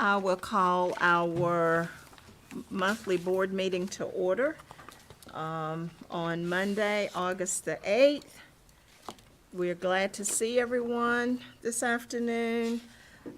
I will call our monthly board meeting to order on Monday, August the 8th. We're glad to see everyone this afternoon.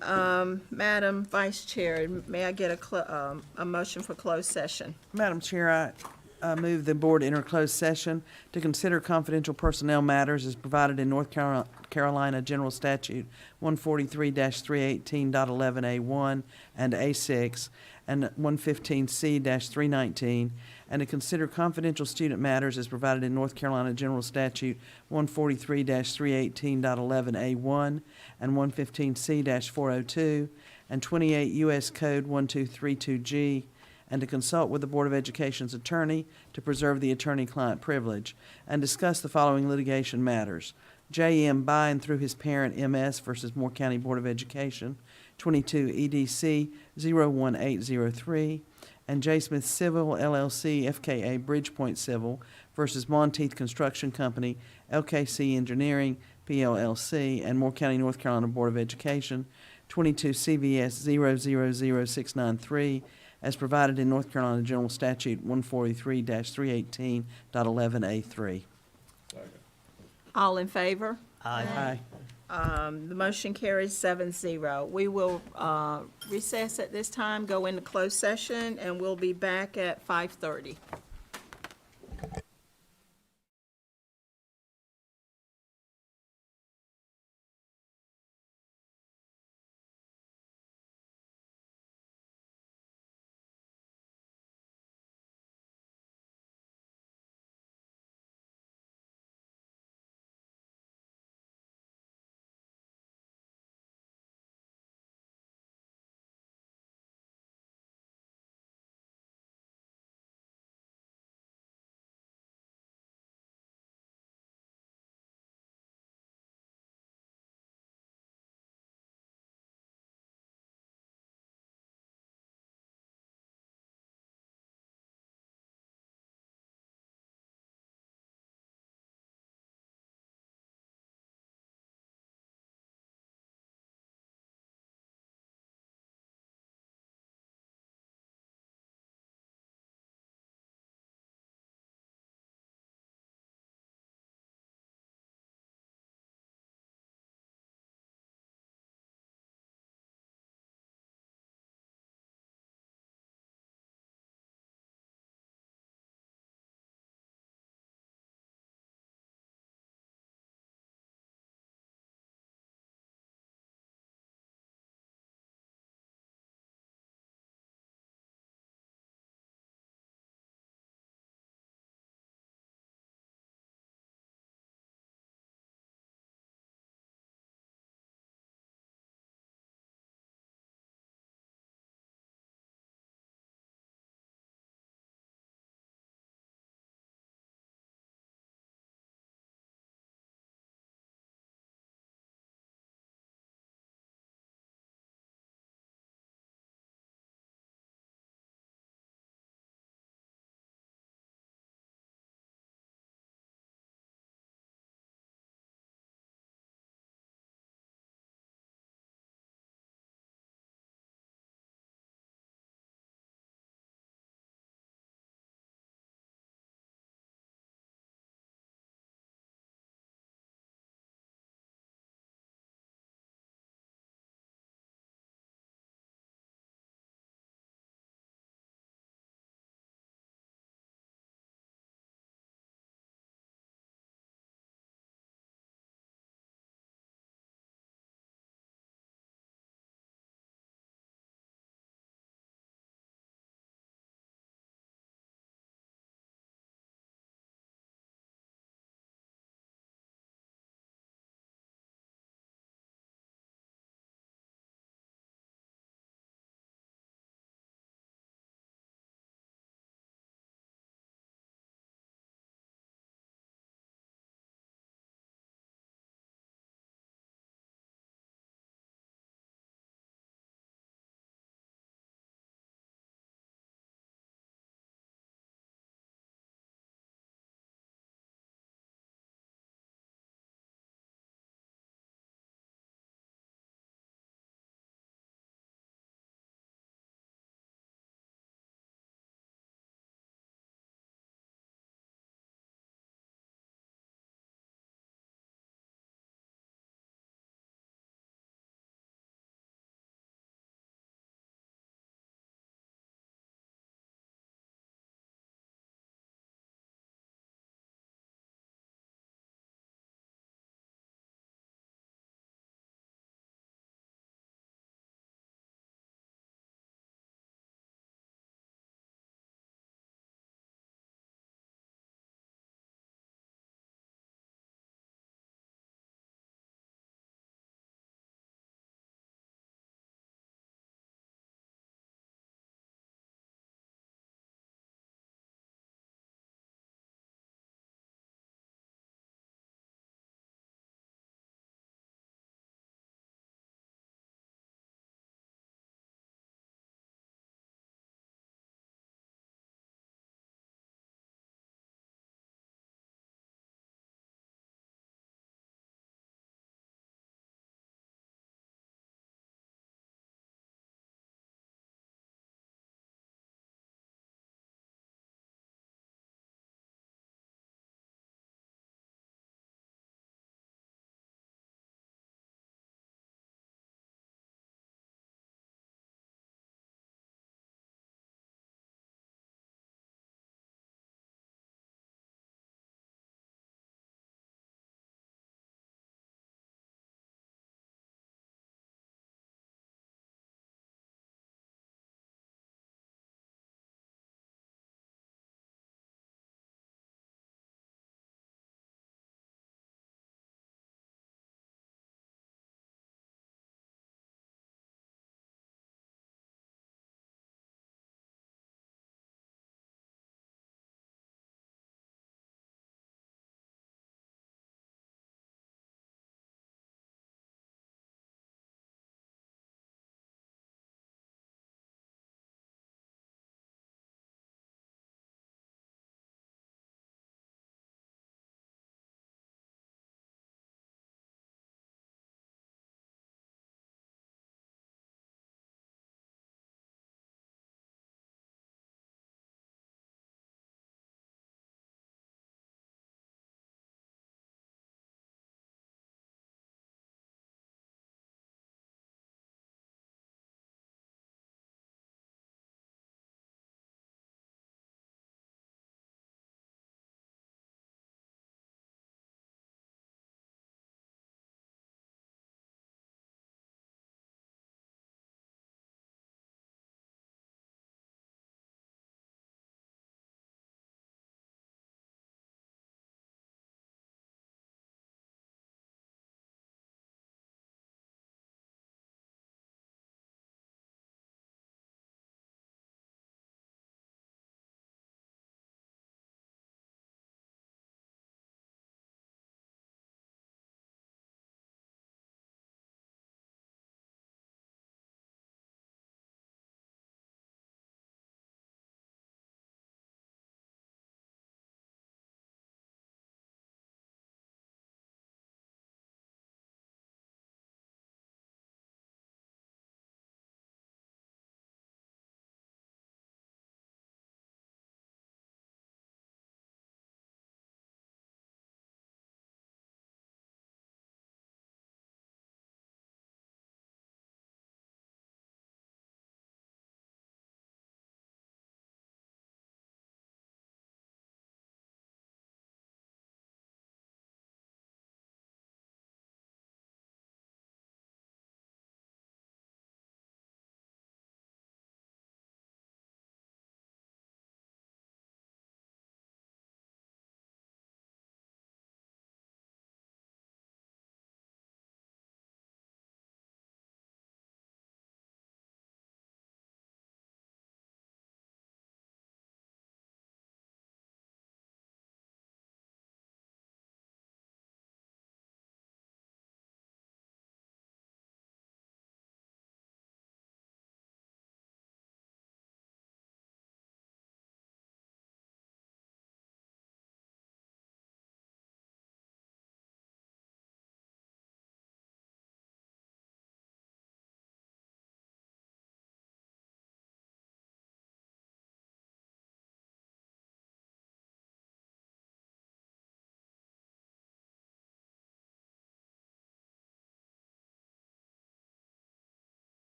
Madam Vice Chair, may I get a motion for closed session? Madam Chair, I move the board enter closed session to consider confidential personnel matters as provided in North Carolina General Statute 143-318.11A1 and A6 and 115C-319, and to consider confidential student matters as provided in North Carolina General Statute 143-318.11A1 and 115C-402 and 28 U.S. Code 1232G, and to consult with the Board of Education's attorney to preserve the attorney-client privilege, and discuss the following litigation matters: J.M. by and through his parent MS versus Moore County Board of Education, 22 EDC 01803, and J. Smith Civil LLC FKA Bridgepoint Civil versus Monteith Construction Company LKC Engineering PLLC and Moore County, North Carolina Board of Education, 22 CVS 0000693, as provided in North Carolina General Statute 143-318.11A3. All in favor? Aye. The motion carries 7-0. We will recess at this time, go into closed session, and we'll be back at 5:30.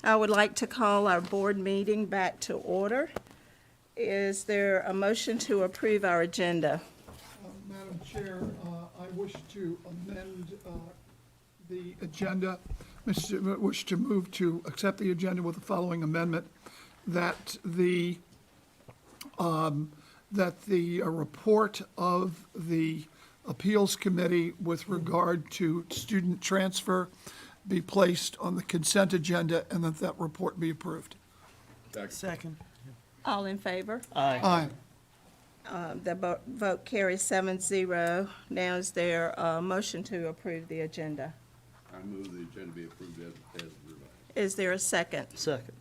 I would like to call our board meeting back to order. Is there a motion to approve our agenda? Madam Chair, I wish to amend the agenda. Wish to move to accept the agenda with the following amendment, that the report of the Appeals Committee with regard to student transfer be placed on the consent agenda, and that report be approved. Second. All in favor? Aye. The vote carries 7-0. Now is there a motion to approve the agenda? I move the agenda be approved as revised. Is there a second? Second.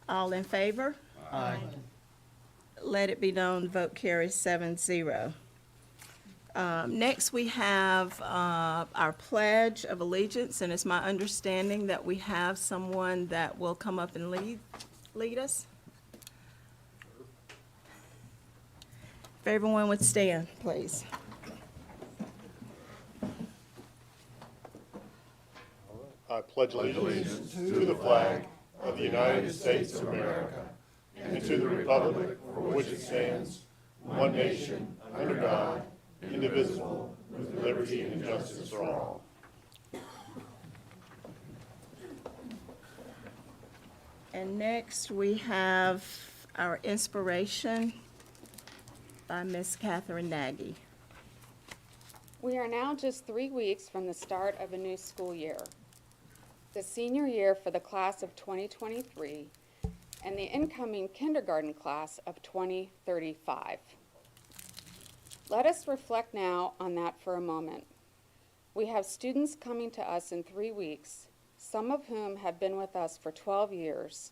All in favor? Aye. Let it be known, the vote carries 7-0. Next, we have our Pledge of Allegiance, and it's my understanding that we have someone that will come up and lead us. If everyone would stand, please. I pledge allegiance to the flag of the United States of America and to the republic for which it stands, one nation, under God, indivisible, with liberty and justice for all. And next, we have our inspiration by Miss Catherine Nagy. We are now just 3 weeks from the start of a new school year, the senior year for the class of 2023 and the incoming kindergarten class of 2035. Let us reflect now on that for a moment. We have students coming to us in 3 weeks, some of whom have been with us for 12 years.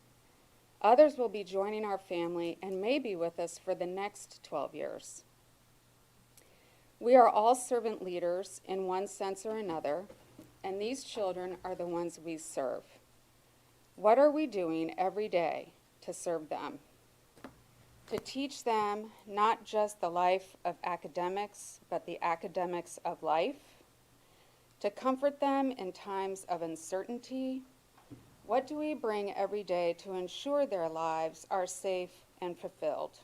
Others will be joining our family and may be with us for the next 12 years. We are all servant leaders in one sense or another, and these children are the ones we serve. What are we doing every day to serve them? To teach them not just the life of academics, but the academics of life. To comfort them in times of uncertainty. What do we bring every day to ensure their lives are safe and fulfilled?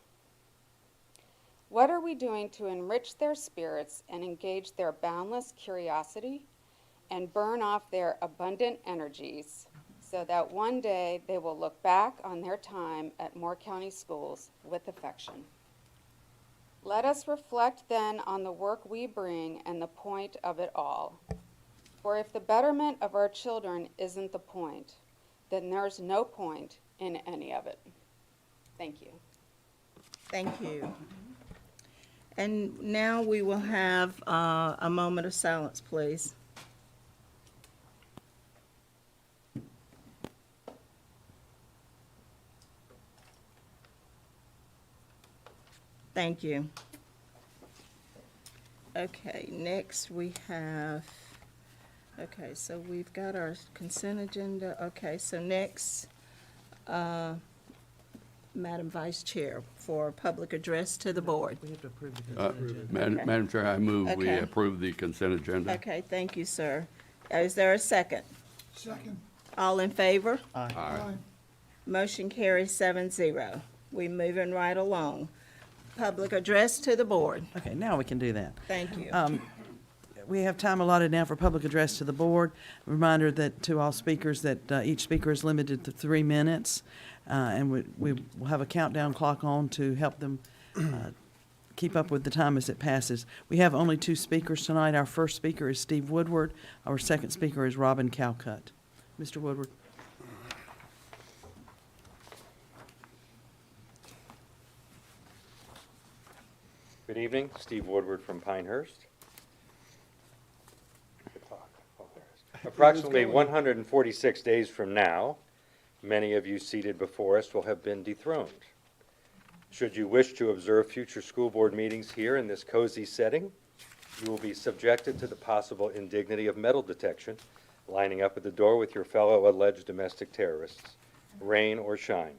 What are we doing to enrich their spirits and engage their boundless curiosity and burn off their abundant energies so that one day they will look back on their time at Moore County Schools with affection? Let us reflect then on the work we bring and the point of it all. For if the betterment of our children isn't the point, then there's no point in any of it. Thank you. Thank you. And now we will have a moment of silence, please. Thank you. Okay, next we have, okay, so we've got our consent agenda. Okay, so next, Madam Vice Chair, for public address to the board. We have to approve the consent agenda. Okay. Madam Chair, I move we Okay. approve the consent agenda. Okay, thank you, sir. Is there a second? Second. All in favor? Aye. Motion carries 7-0. We moving right along. Public address to the board. Okay, now we can do that. Thank you. We have time allotted now for public address to the board. Reminder that to all speakers that each speaker is limited to 3 minutes, and we will have a countdown clock on to help them keep up with the time as it passes. We have only 2 speakers tonight. Our first speaker is Steve Woodward. Our second speaker is Robin Calcutt. Mr. Woodward. Good evening, Steve Woodward from Pinehurst. The clock. Oh, there it is. Approximately 146 days from now, many of you seated before us will have been dethroned. Should you wish to observe future school board meetings here in this cozy setting, you will be subjected to the possible indignity of metal detection, lining up at the door with your fellow alleged domestic terrorists, rain or shine.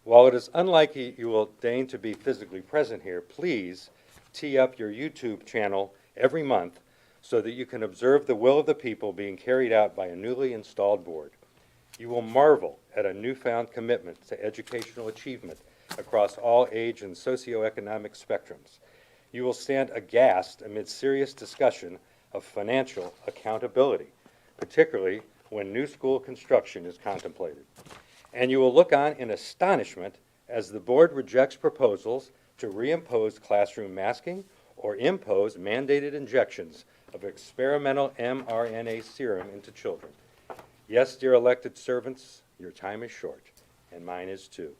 While it is unlikely you will deign to be physically present here, please tee up your YouTube channel every month so that you can observe the will of the people being carried out by a newly installed board. You will marvel at a newfound commitment to educational achievement across all age and socioeconomic spectrums. You will stand aghast amid serious discussion of financial accountability, particularly when new school construction is contemplated. And you will look on in astonishment as the board rejects proposals to reimpose classroom masking or impose mandated injections of experimental mRNA serum into children. Yes, dear elected servants, your time is short, and mine is too.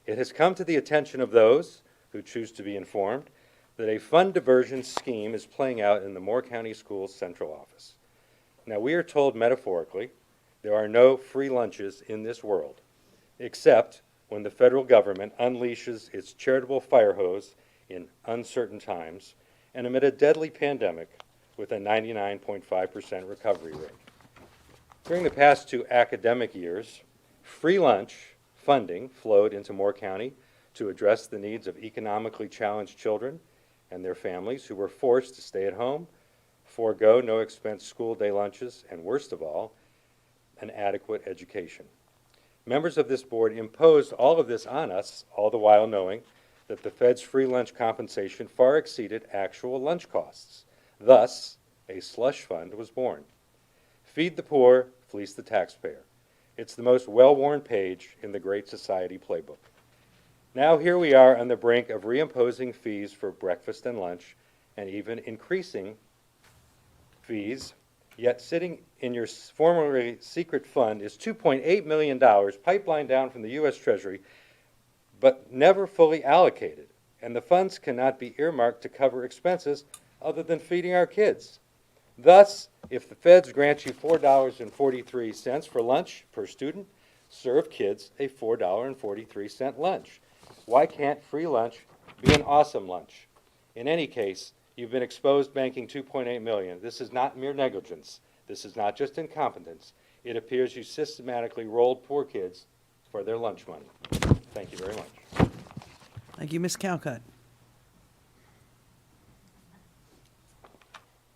It has come to the attention of those who choose to be informed that a fund diversion scheme is playing out in the Moore County Schools Central Office. Now, we are told metaphorically there are no free lunches in this world, except when the federal government unleashes its charitable fire hose in uncertain times and amid a deadly pandemic with a 99.5% recovery rate. During the past 2 academic years, free lunch funding flowed into Moore County to address the needs of economically challenged children and their families who were forced to stay at home, forego no-expense school day lunches, and worst of all, an adequate education. Members of this board imposed all of this on us, all the while knowing that the Fed's free lunch compensation far exceeded actual lunch costs. Thus, a slush fund was born. Feed the poor, fleece the taxpayer. It's the most well-worn page in the Great Society playbook. Now here we are on the brink of reimposing fees for breakfast and lunch, and even increasing fees, yet sitting in your formerly secret fund is $2.8 million pipelined down from the U.S. Treasury, but never fully allocated, and the funds cannot be earmarked to cover expenses other than feeding our kids. Thus, if the feds grant you $4.43 for lunch per student, serve kids a $4.43 lunch. Why can't free lunch be an awesome lunch? In any case, you've been exposed banking $2.8 million. This is not mere negligence. This is not just incompetence. It appears you systematically rolled poor kids for their lunch money. Thank you very much. Thank you, Ms. Calcutt.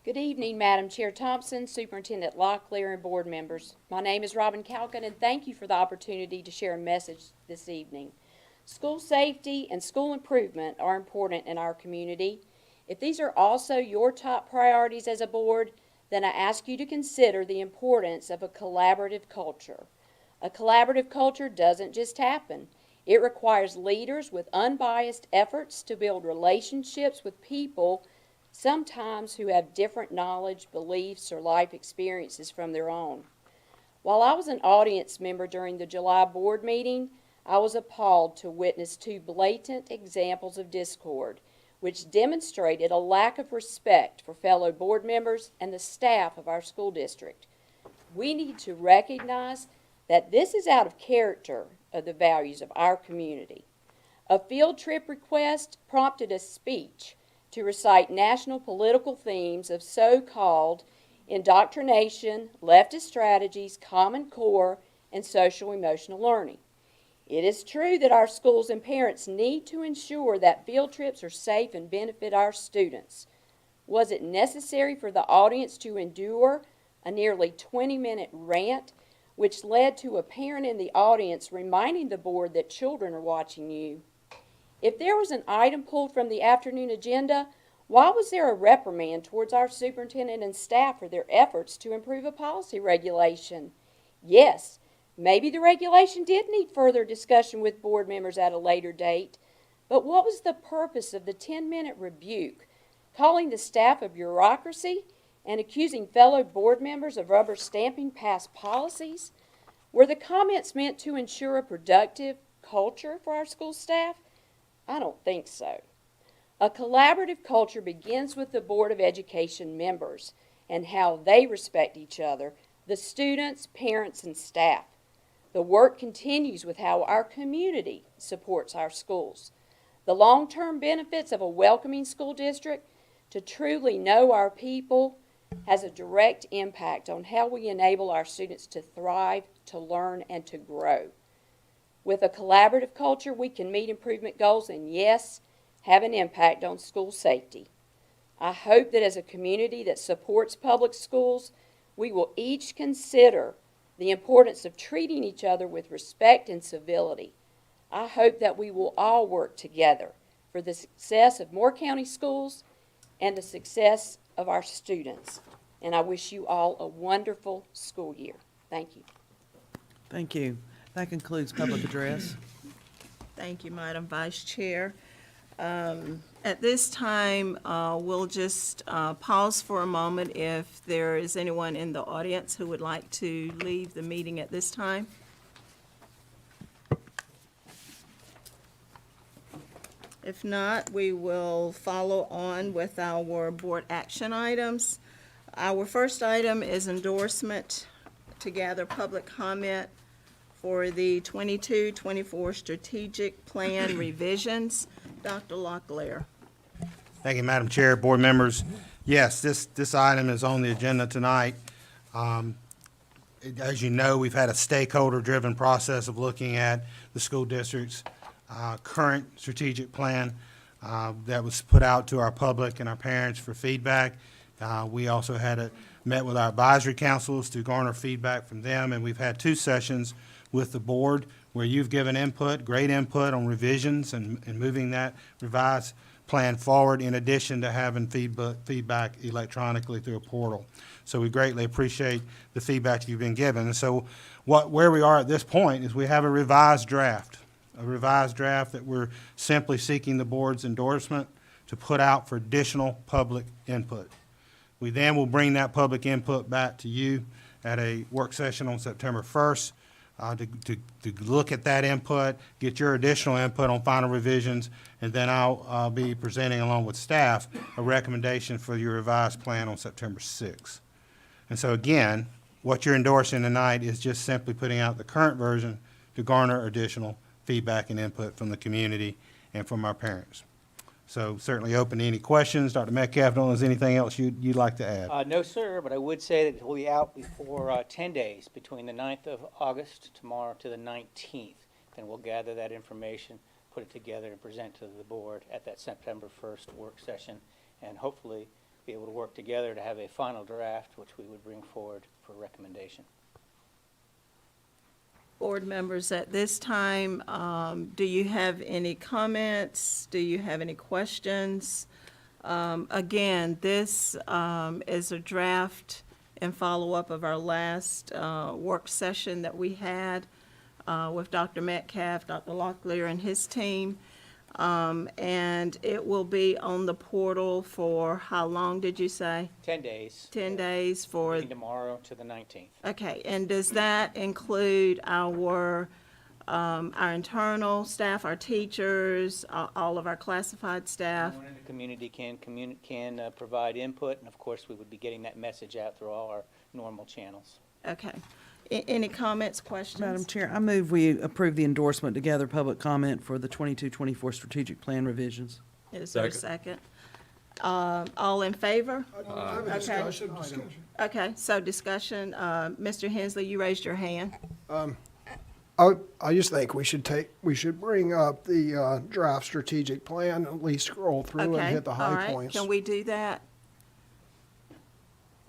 Good evening, Madam Chair Thompson, Superintendent Locklear, and board members. My name is Robin Calcutt, and thank you for the opportunity to share a message this evening. School safety and school improvement are important in our community. If these are also your top priorities as a board, then I ask you to consider the importance of a collaborative culture. A collaborative culture doesn't just happen. It requires leaders with unbiased efforts to build relationships with people sometimes who have different knowledge, beliefs, or life experiences from their own. While I was an audience member during the July board meeting, I was appalled to witness 2 blatant examples of discord, which demonstrated a lack of respect for fellow board members and the staff of our school district. We need to recognize that this is out of character of the values of our community. A field trip request prompted a speech to recite national political themes of so-called indoctrination, leftist strategies, Common Core, and social emotional learning. It is true that our schools and parents need to ensure that field trips are safe and benefit our students. Was it necessary for the audience to endure a nearly 20-minute rant, which led to a parent in the audience reminding the board that children are watching you? If there was an item pulled from the afternoon agenda, why was there a reprimand towards our superintendent and staff for their efforts to improve a policy regulation? Yes, maybe the regulation did need further discussion with board members at a later date, but what was the purpose of the 10-minute rebuke, calling the staff a bureaucracy and accusing fellow board members of rubber stamping past policies? Were the comments meant to ensure a productive culture for our school staff? I don't think so. A collaborative culture begins with the Board of Education members and how they respect each other, the students, parents, and staff. The work continues with how our community supports our schools. The long-term benefits of a welcoming school district to truly know our people has a direct impact on how we enable our students to thrive, to learn, and to grow. With a collaborative culture, we can meet improvement goals and, yes, have an impact on school safety. I hope that as a community that supports public schools, we will each consider the importance of treating each other with respect and civility. I hope that we will all work together for the success of Moore County schools and the success of our students. And I wish you all a wonderful school year. Thank you. Thank you. That concludes public address. Thank you, Madam Vice Chair. At this time, we'll just pause for a moment if there is anyone in the audience who would like to leave the meeting at this time. If not, we will follow on with our board action items. Our first item is endorsement to gather public comment for the 22-24 strategic plan revisions. Dr. Locklear. Thank you, Madam Chair, board members. Yes, this item is on the agenda tonight. As you know, we've had a stakeholder-driven process of looking at the school district's current strategic plan that was put out to our public and our parents for feedback. We also met with our advisory councils to garner feedback from them, and we've had 2 sessions with the board where you've given input, great input on revisions and moving that revised plan forward, in addition to having feedback electronically through a portal. So we greatly appreciate the feedback you've been given. And so where we are at this point is we have a revised draft that we're simply seeking the board's endorsement to put out for additional public input. We then will bring that public input back to you at a work session on September 1st to look at that input, get your additional input on final revisions, and then I'll be presenting along with staff a recommendation for your revised plan on September 6th. And so again, what you're endorsing tonight is just simply putting out the current version to garner additional feedback and input from the community and from our parents. So certainly open to any questions. Dr. Metcalf, don't know if there's anything else you'd like to add? No, sir, but I would say that it will be out before 10 days, between the 9th of August tomorrow to the 19th. Then we'll gather that information, put it together, and present to the board at that September 1st work session, and hopefully be able to work together to have a final draft, which we would bring forward for recommendation. Board members, at this time, do you have any comments? Do you have any questions? Again, this is a draft and follow-up of our last work session that we had with Dr. Metcalf, Dr. Locklear, and his team. And it will be on the portal for how long, did you say? 10 days. 10 days for... Beginning tomorrow to the 19th. Okay, and does that include our internal staff, our teachers, all of our classified staff? Everyone in the community can provide input, and of course, we would be getting that message out through all our normal channels. Okay. Any comments, questions? Madam Chair, I move we approve the endorsement to gather public comment for the 22-24 strategic plan revisions. Is there a second? All in favor? I have a discussion. Okay, so discussion. Mr. Hensley, you raised your hand. I just think we should bring up the draft strategic plan, at least scroll through and Okay, hit the all high right. points. Can we do that?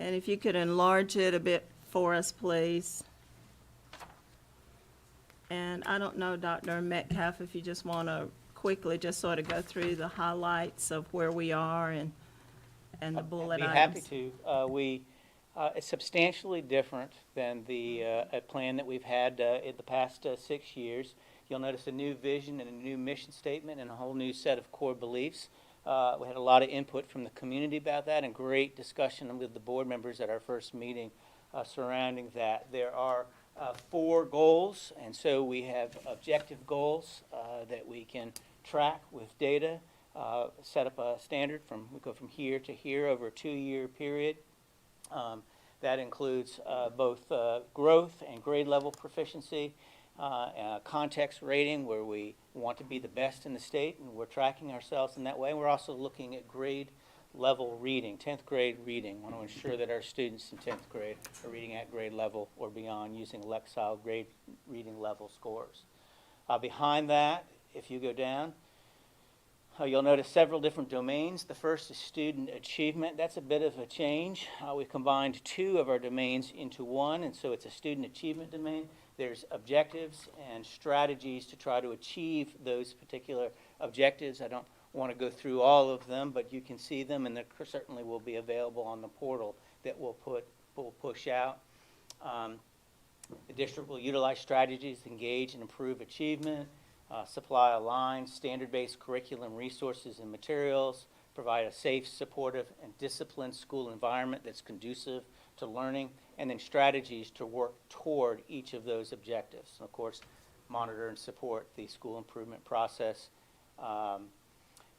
And if you could enlarge it a bit for us, please. And I don't know, Dr. Metcalf, if you just want to quickly just sort of go through the highlights of where we are and the bullet items. I'd be happy to. It's substantially different than the a plan that we've had in the past 6 years. You'll notice a new vision and a new mission statement and a whole new set of core beliefs. We had a lot of input from the community about that and great discussion with the board members at our first meeting surrounding that. There are 4 goals, and so we have objective goals that we can track with data, set up a standard we go from here to here over a 2-year period. That includes both growth and grade level proficiency, context rating where we want to be the best in the state, and we're tracking ourselves in that way. We're also looking at grade level reading, 10th grade reading. We want to ensure that our students in 10th grade are reading at grade level or beyond using Lexile grade reading level scores. Behind that, if you go down, You'll notice several different domains. The first is student achievement. That's a bit of a change. We combined two of our domains into one, and so it's a student achievement domain. There's objectives and strategies to try to achieve those particular objectives. I don't want to go through all of them, but you can see them, and they certainly will be available on the portal that we'll push out. The district will utilize strategies to engage and improve achievement, supply aligned, standard-based curriculum resources and materials, provide a safe, supportive, and disciplined school environment that's conducive to learning, and then strategies to work toward each of those objectives. And of course, monitor and support the school improvement process.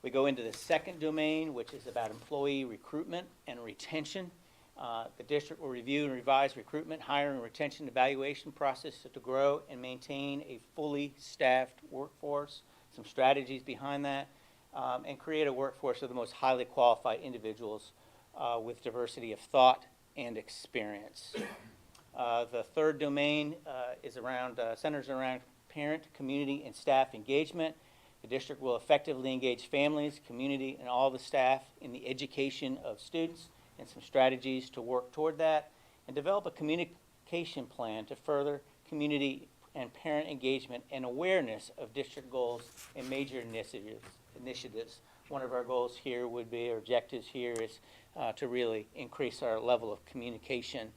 We go into the second domain, which is about employee recruitment and retention. The district will review and revise recruitment, hiring, and retention evaluation process to grow and maintain a fully staffed workforce, some strategies behind that, and create a workforce of the most highly qualified individuals with diversity of thought and experience. The third domain centers around parent, community, and staff engagement. The district will effectively engage families, community, and all the staff in the education of students, and some strategies to work toward that, and develop a communication plan to further community and parent engagement and awareness of district goals and major initiatives. One of our goals here would be, or objectives here is to really increase our level of communication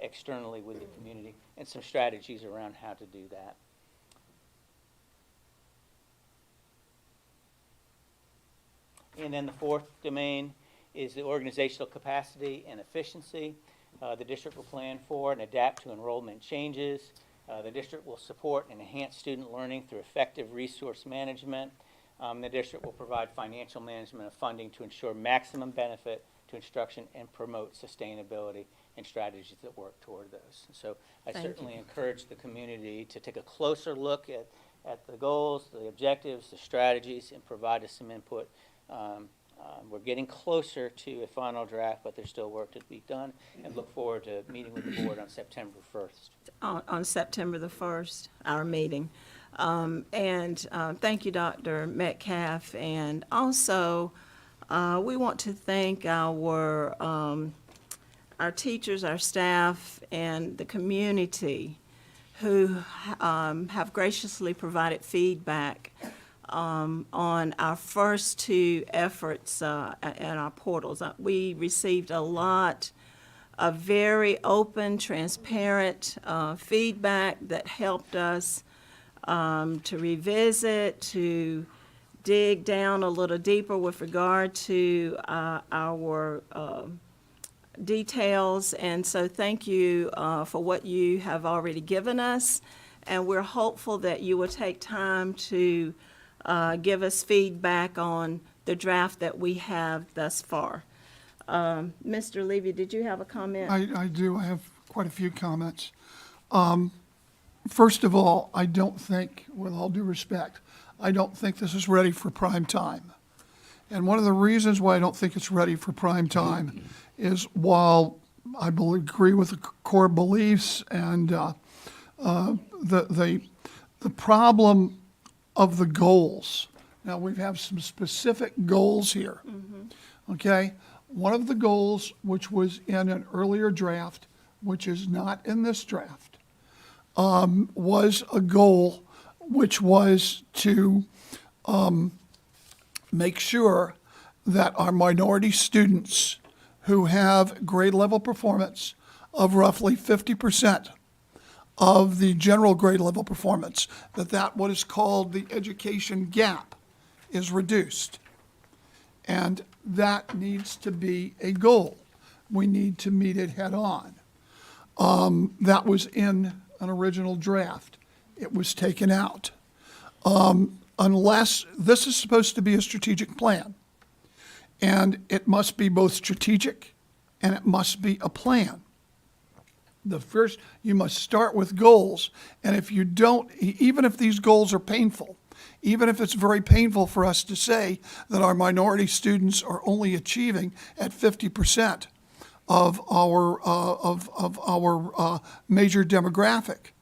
externally with the community, and some strategies around how to do that. And then the fourth domain is the organizational capacity and efficiency. The district will plan for and adapt to enrollment changes. The district will support and enhance student learning through effective resource management. The district will provide financial management of funding to ensure maximum benefit to instruction and promote sustainability and strategies that work toward those. So I certainly encourage the community to take a closer look at the goals, the objectives, the strategies, and provide us some input. We're getting closer to a final draft, but there's still work to be done, and look forward to meeting with the board on September 1st. On September the 1st, our meeting. Thank you, Dr. Metcalf. And also, we want to thank our teachers, our staff, and the community who have graciously provided feedback on our first two efforts at our portals. We received a lot of very open, transparent feedback that helped us to revisit, to dig down a little deeper with regard to our details. And so thank you for what you have already given us. And we're hopeful that you will take time to give us feedback on the draft that we have thus far. Mr. Levy, did you have a comment? I do. I have quite a few comments. First of all, I don't think, with all due respect, I don't think this is ready for prime time. And one of the reasons why I don't think it's ready for prime time is, while I agree with the core beliefs and the problem of the goals. Now, we have some specific goals here, okay? One of the goals, which was in an earlier draft, which is not in this draft, was a goal which was to make sure that our minority students who have grade level performance of roughly 50% of the general grade level performance, that what is called the education gap is reduced. And that needs to be a goal. We need to meet it head on. That was in an original draft. It was taken out. Unless, this is supposed to be a strategic plan. And it must be both strategic and it must be a plan. The first, you must start with goals. And if you don't, even if these goals are painful, even if it's very painful for us to say that our minority students are only achieving at 50% of our major demographic,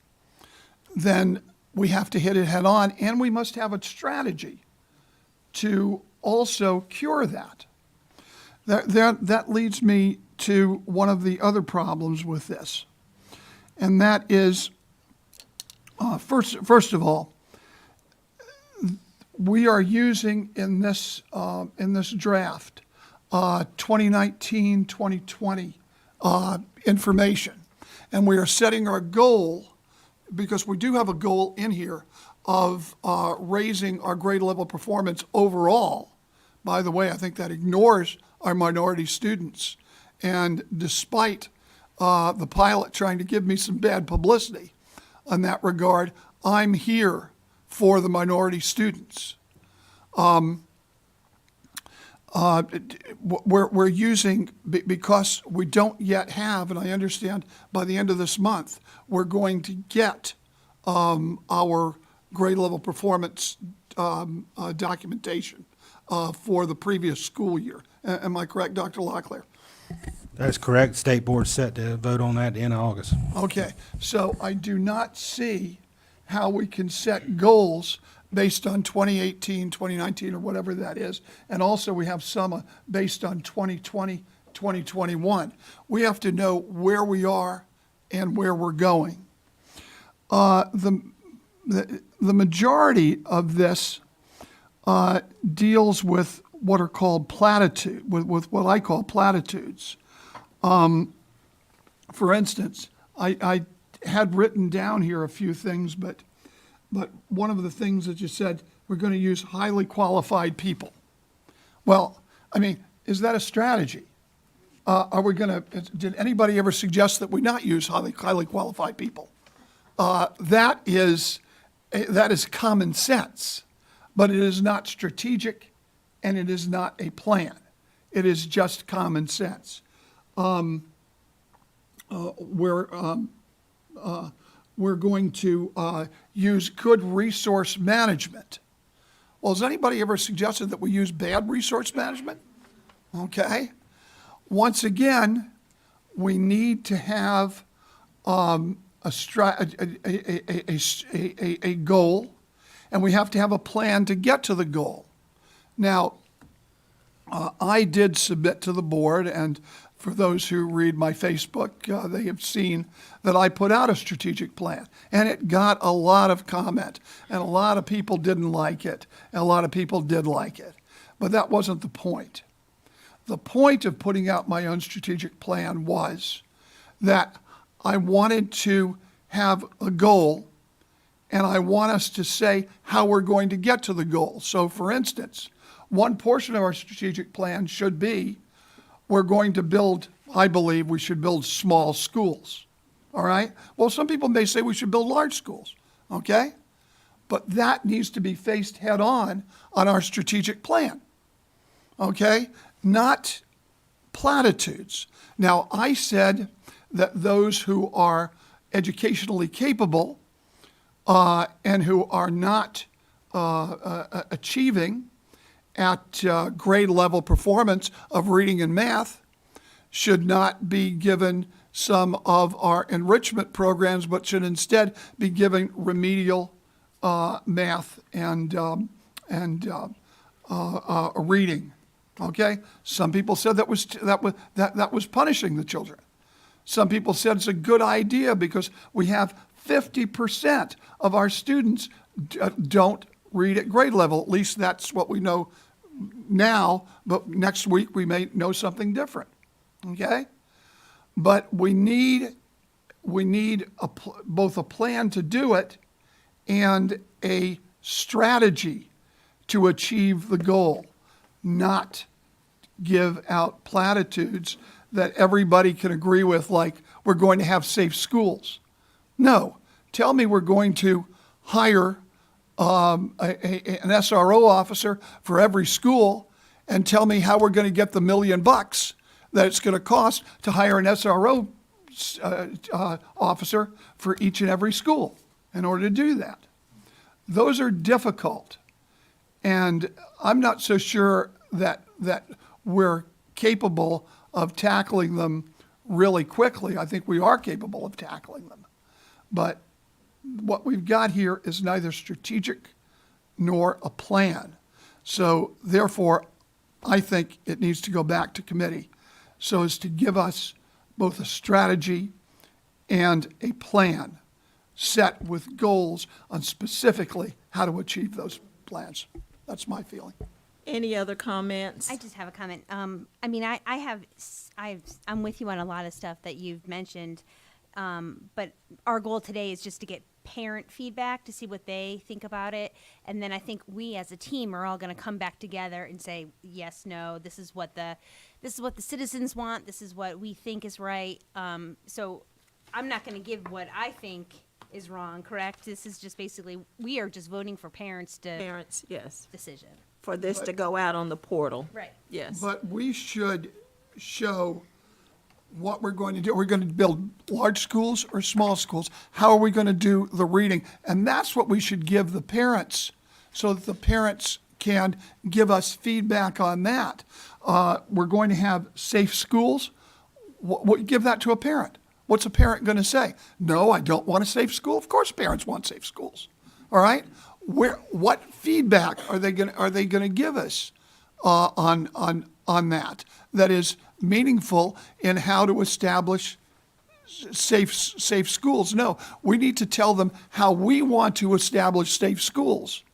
then we have to hit it head on, and we must have a strategy to also cure that. That leads me to one of the other problems with this, and that is, first of all, we are using in this draft 2019, 2020 information, and we are setting our goal, because we do have a goal in here of raising our grade level performance overall. By the way, I think that ignores our minority students. And despite the pilot trying to give me some bad publicity in that regard, I'm here for the minority students. We're using, because we don't yet have, and I understand by the end of this month, we're going to get our grade level performance documentation for the previous school year. Am I correct, Dr. Locklear? That's correct. State board's set to vote on that in August. Okay, so I do not see how we can set goals based on 2018, 2019, or whatever that is. And also we have some based on 2020, 2021. We have to know where we are and where we're going. The majority of this deals with what are called with what I call platitudes. For instance, I had written down here a few things, but one of the things that you said, we're going to use highly qualified people. Well, I mean, is that a strategy? Did anybody ever suggest that we not use highly qualified people? That is common sense, but it is not strategic, and it is not a plan. It is just common sense. We're going to use good resource management. Well, has anybody ever suggested that we use bad resource management? Okay. Once again, we need to have a goal, and we have to have a plan to get to the goal. Now, I did submit to the board, and for those who read my Facebook, they have seen that I put out a strategic plan, and it got a lot of comment, and a lot of people didn't like it, and a lot of people did like it. But that wasn't the point. The point of putting out my own strategic plan was that I wanted to have a goal, and I want us to say how we're going to get to the goal. So, for instance, one portion of our strategic plan should be, we're going to build, I believe we should build small schools, all right? Well, some people may say we should build large schools, okay? But that needs to be faced head on our strategic plan, okay? Not platitudes. Now, I said that those who are educationally capable and who are not achieving at grade level performance of reading and math should not be given some of our enrichment programs, but should instead be given remedial math and reading. Okay, some people said that was punishing the children. Some people said it's a good idea because we have 50% of our students don't read at grade level. At least that's what we know now, but next week we may know something different, okay? But we need both a plan to do it and a strategy to achieve the goal, not give out platitudes that everybody can agree with, like we're going to have safe schools. No, tell me we're going to hire an SRO officer for every school, and tell me how we're going to get the $1 million that it's going to cost to hire an SRO officer for each and every school in order to do that. Those are difficult, and I'm not so sure that we're capable of tackling them really quickly. I think we are capable of tackling them, but what we've got here is neither strategic nor a plan. So therefore, I think it needs to go back to committee so as to give us both a strategy and a plan set with goals on specifically how to achieve those plans. That's my feeling. Any other comments? I just have a comment. I mean, I'm with you on a lot of stuff that you've mentioned, but our goal today is just to get parent feedback to see what they think about it, and then I think we as a team are all going to come back together and say yes, no. This is what the citizens want. This is what we think is right. So I'm not going to give what I think is wrong. Correct? This is just basically we are just voting for parents to Parents, yes, decision. for this to go out on the portal. Right. Yes. But we should show what we're going to do. Are we going to build large schools or small schools? How are we going to do the reading? And that's what we should give the parents so that the parents can give us feedback on that. We're going to have safe schools. Give that to a parent. What's a parent going to say? No, I don't want a safe school. Of course parents want safe schools. All right? What feedback are they going to give us on that is meaningful in how to establish safe schools? No, we need to tell them how we want to establish safe schools,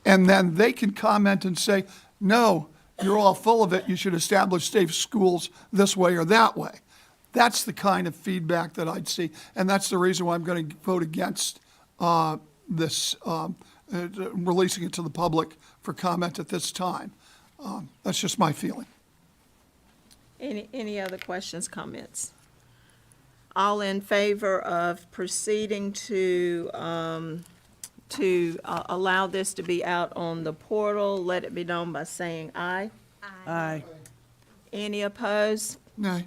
and then they can comment and say, no, you're all full of it. You should establish safe schools this way or that way. That's the kind of feedback that I'd see, and that's the reason why I'm going to vote against this, releasing it to the public for comment at this time. That's just my feeling. Any other questions, comments? All in favor of proceeding to allow this to be out on the portal, let it be known by saying aye. Aye. Any opposed? Nay.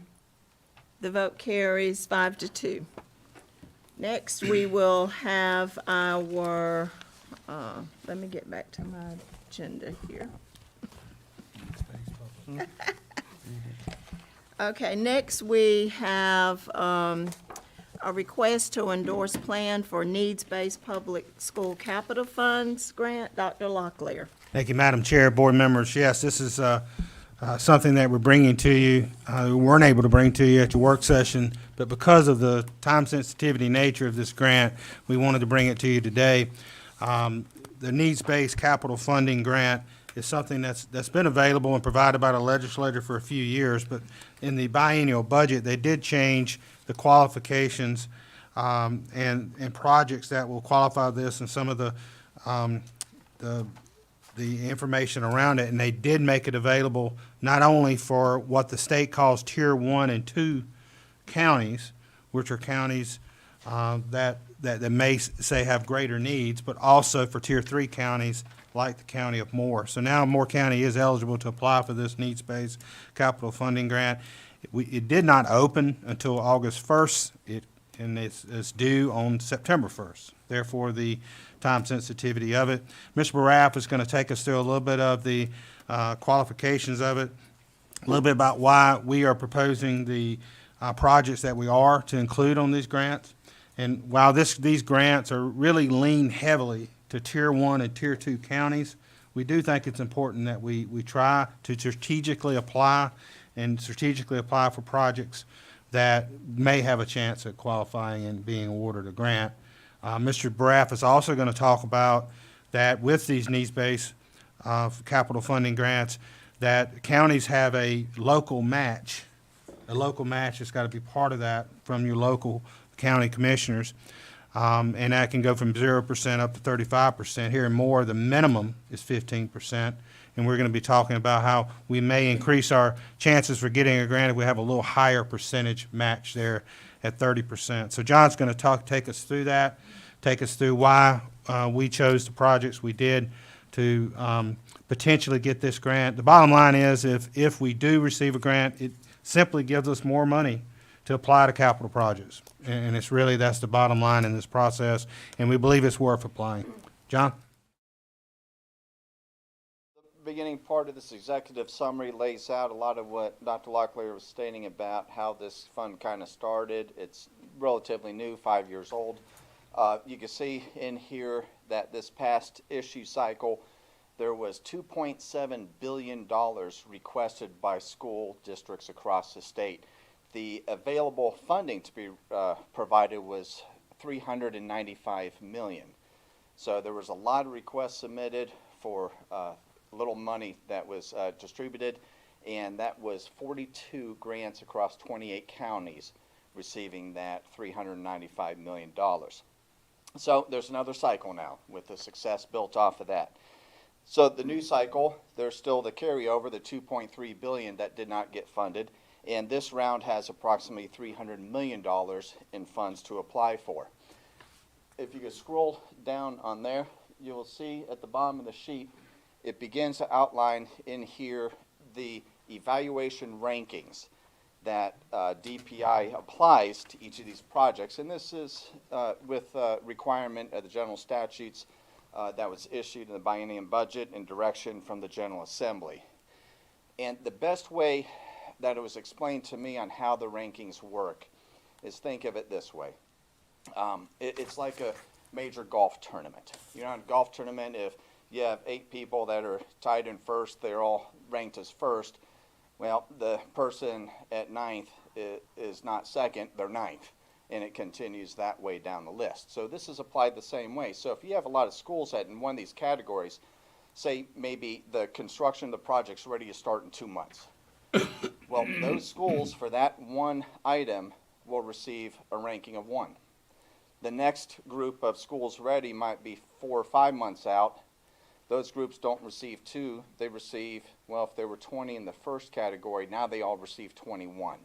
The vote carries 5-2. Next, we will have our, let me get back to my agenda here. Okay, next we have a request to endorse plan for needs-based public school capital funds grant. Dr. Locklear. Thank you, Madam Chair, board members. Yes, this is something that we're bringing to you. We weren't able to bring to you at your work session, but because of the time sensitivity nature of this grant, we wanted to bring it to you today. The needs-based capital funding grant is something that's been available and provided by the legislature for a few years, but in the biennial budget, they did change the qualifications and projects that will qualify this and some of the information around it, and they did make it available not only for what the state calls Tier 1 and 2 counties, which are counties that may say have greater needs, but also for Tier 3 counties like the County of Moore. So now Moore County is eligible to apply for this needs-based capital funding grant. It did not open until August 1st, and it's due on September 1st. Therefore, the time sensitivity of it. Mr. Baraff is going to take us through a little bit of the qualifications of it, a little bit about why we are proposing the projects that we are to include on these grants. And while these grants are really lean heavily to Tier 1 and Tier 2 counties, we do think it's important that we try to strategically apply for projects that may have a chance at qualifying and being awarded a grant. Mr. Baraff is also going to talk about that with these needs-based capital funding grants, that counties have a local match. A local match has got to be part of that from your local county commissioners. And that can go from 0% up to 35%. Here in Moore, the minimum is 15%. And we're going to be talking about how we may increase our chances for getting a grant if we have a little higher percentage match there at 30%. So John's going to take us through that, take us through why we chose the projects we did to potentially get this grant. The bottom line is if we do receive a grant, it simply gives us more money to apply to capital projects. And it's really, that's the bottom line in this process, and we believe it's worth applying. John? The beginning part of this executive summary lays out a lot of what Dr. Locklear was stating about how this fund kind of started. It's relatively new, 5 years old. You can see in here that this past issue cycle, there was $2.7 billion requested by school districts across the state. The available funding to be provided was $395 million. So there was a lot of requests submitted for little money that was distributed, and that was 42 grants across 28 counties receiving that $395 million. So there's another cycle now with the success built off of that. So the new cycle, there's still the carryover, the $2.3 billion that did not get funded, and this round has approximately $300 million in funds to apply for. If you could scroll down on there, you will see at the bottom of the sheet, it begins to outline in here the evaluation rankings that DPI applies to each of these projects. And this is with requirement of the general statutes that was issued in the biennium budget and direction from the General Assembly. And the best way that it was explained to me on how the rankings work is, think of it this way. It's like a major golf tournament. You know, in a golf tournament, if you have 8 people that are tied in first, they're all ranked as first. Well, the person at 9th is not second, they're 9th. And it continues that way down the list. So this is applied the same way. So if you have a lot of schools that in one of these categories, say maybe the construction of the project's ready to start in 2 months. Well, those schools for that one item will receive a ranking of 1. The next group of schools ready might be 4 or 5 months out. Those groups don't receive 2, they receive, well, if there were 20 in the first category, now they all receive 21.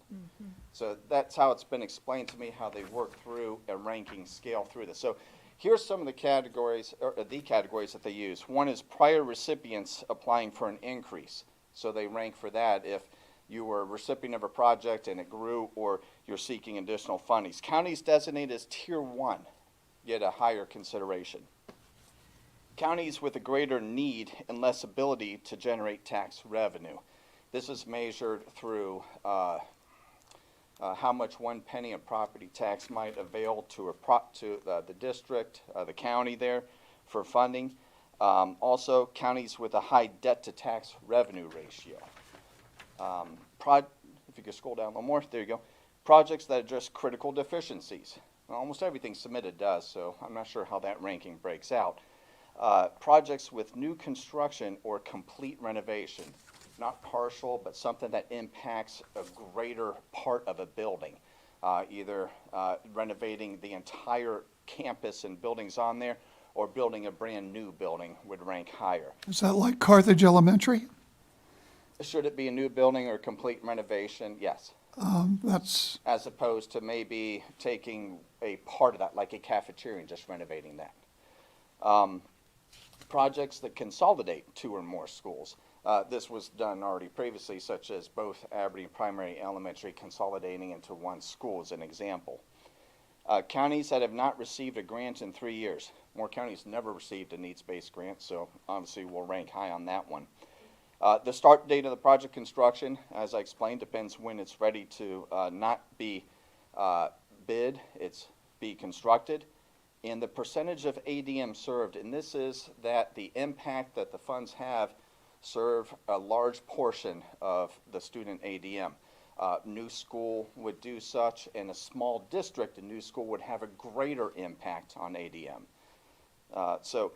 So that's how it's been explained to me, how they work through a ranking scale through this. So here's some of the categories, or the categories that they use. One is prior recipients applying for an increase. So they rank for that if you were a recipient of a project and it grew, or you're seeking additional fundings. Counties designated as Tier 1 get a higher consideration. Counties with a greater need and less ability to generate tax revenue. This is measured through how much 1 penny of property tax might avail to the district, the county there for funding. Also, counties with a high debt to tax revenue ratio. If you could scroll down a little more, there you go. Projects that address critical deficiencies. Well, almost everything submitted does, so I'm not sure how that ranking breaks out. Projects with new construction or complete renovation, not partial, but something that impacts a greater part of a building, either renovating the entire campus and buildings on there, or building a brand new building would rank higher. Is that like Carthage Elementary? Should it be a new building or complete renovation? Yes. That's, As opposed to maybe taking a part of that, like a cafeteria, and just renovating that. Projects that consolidate 2 or more schools. This was done already previously, such as both Aberdeen Primary Elementary consolidating into 1 school as an example. Counties that have not received a grant in 3 years. More counties never received a needs-based grant, so obviously we'll rank high on that one. The start date of the project construction, as I explained, depends when it's ready to not be bid, it's be constructed. And the percentage of ADM served, and this is that the impact that the funds have serve a large portion of the student ADM. New school would do such, and a small district, a new school would have a greater impact on ADM. So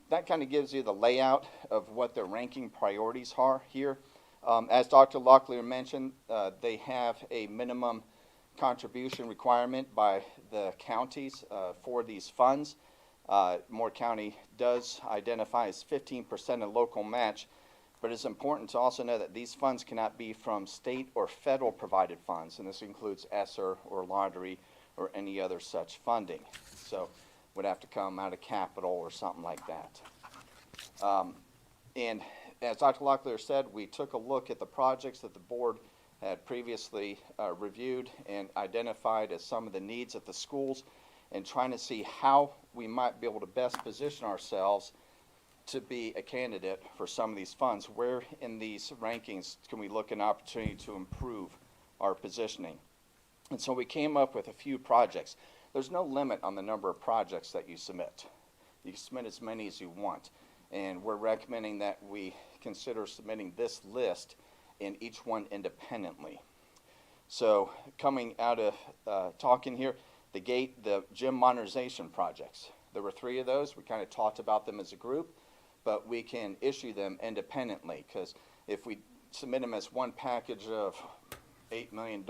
that kind of gives you the layout of what their ranking priorities are here. As Dr. Locklear mentioned, they have a minimum contribution requirement by the counties for these funds. Moore County does identify as 15% of local match, but it's important to also know that these funds cannot be from state or federal provided funds, and this includes Esser or lottery or any other such funding. So would have to come out of capital or something like that. And as Dr. Locklear said, we took a look at the projects that the board had previously reviewed and identified as some of the needs at the schools, and trying to see how we might be able to best position ourselves to be a candidate for some of these funds. Where in these rankings can we look at an opportunity to improve our positioning? And so we came up with a few projects. There's no limit on the number of projects that you submit. You can submit as many as you want. And we're recommending that we consider submitting this list and each one independently. So coming out of talking here, the gym modernization projects. There were 3 of those. We kind of talked about them as a group, but we can issue them independently, because if we submit them as one package of $8 million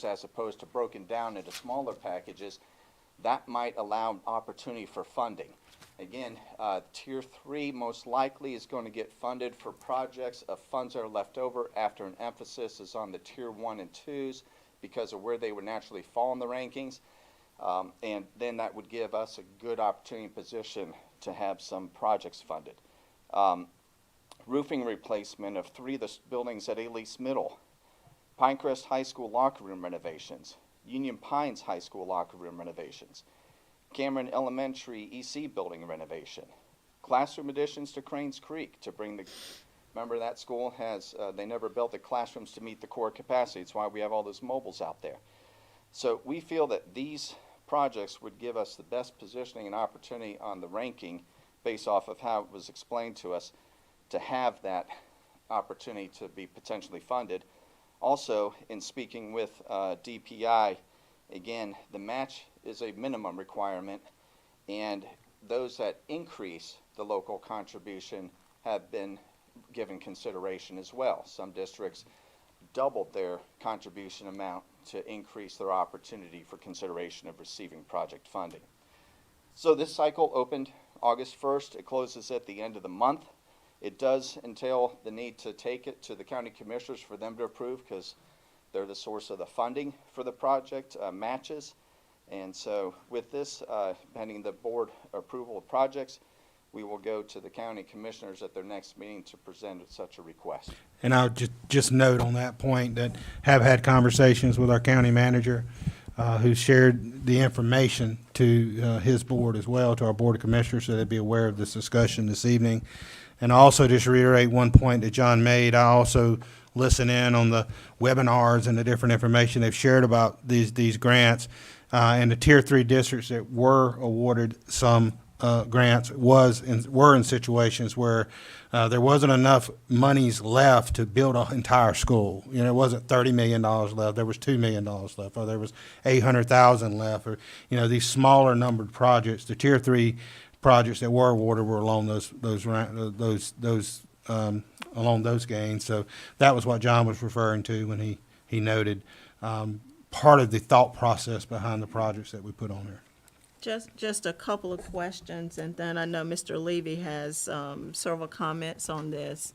as opposed to broken down into smaller packages, that might allow opportunity for funding. Again, Tier 3 most likely is going to get funded for projects of funds that are left over after an emphasis is on the Tier 1 and 2s because of where they would naturally fall in the rankings. And then that would give us a good opportunity and position to have some projects funded. Roofing replacement of 3 of the buildings at Elise Middle, Pinecrest High School locker room renovations, Union Pines High School locker room renovations, Cameron Elementary EC building renovation, classroom additions to Cranes Creek to bring the, remember that school has, they never built the classrooms to meet the core capacity. It's why we have all those mobiles out there. So we feel that these projects would give us the best positioning and opportunity on the ranking based off of how it was explained to us to have that opportunity to be potentially funded. Also, in speaking with DPI, again, the match is a minimum requirement, and those that increase the local contribution have been given consideration as well. Some districts doubled their contribution amount to increase their opportunity for consideration of receiving project funding. So this cycle opened August 1st. It closes at the end of the month. It does entail the need to take it to the county commissioners for them to approve, because they're the source of the funding for the project matches. And so with this, pending the board approval of projects, we will go to the county commissioners at their next meeting to present such a request. And I'll just note on that point that have had conversations with our county manager, who shared the information to his board as well, to our Board of Commissioners, so they'd be aware of this discussion this evening. And also just reiterate one point that John made, I also listen in on the webinars and the different information they've shared about these grants. And the Tier 3 districts that were awarded some grants were in situations where there wasn't enough monies left to build an entire school. You know, it wasn't $30 million left. There was $2 million left, or there was $800,000 left, or, you know, these smaller numbered projects. The Tier 3 projects that were awarded were along along those gains. So that was what John was referring to when he noted part of the thought process behind the projects that we put on there. Just a couple of questions, and then I know Mr. Levy has several comments on this.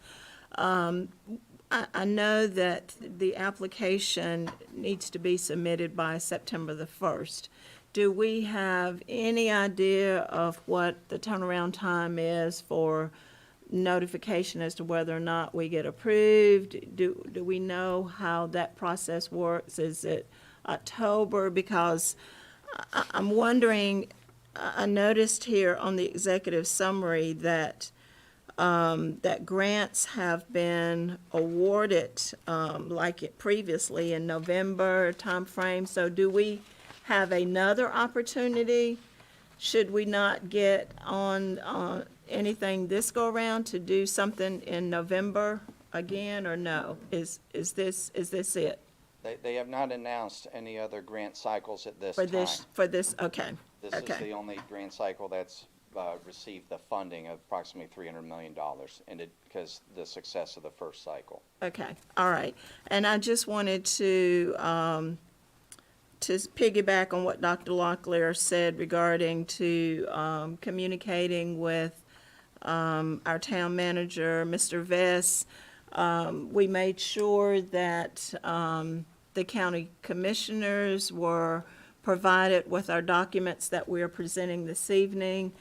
I know that the application needs to be submitted by September the 1st. Do we have any idea of what the turnaround time is for notification as to whether or not we get approved? Do we know how that process works? Is it October? Because I'm wondering, I noticed here on the executive summary that that grants have been awarded like it previously in November timeframe. So do we have another opportunity, should we not get on anything this go around, to do something in November again, or no? Is this it? They have not announced any other grant cycles at this time. Okay. This is the only grant cycle that's received the funding of approximately $300 million, and because the success of the first cycle. Okay, all right. And I just wanted to piggyback on what Dr. Locklear said regarding to communicating with our town manager, Mr. Vess. We made sure that the county commissioners were provided with our documents that we are presenting this evening,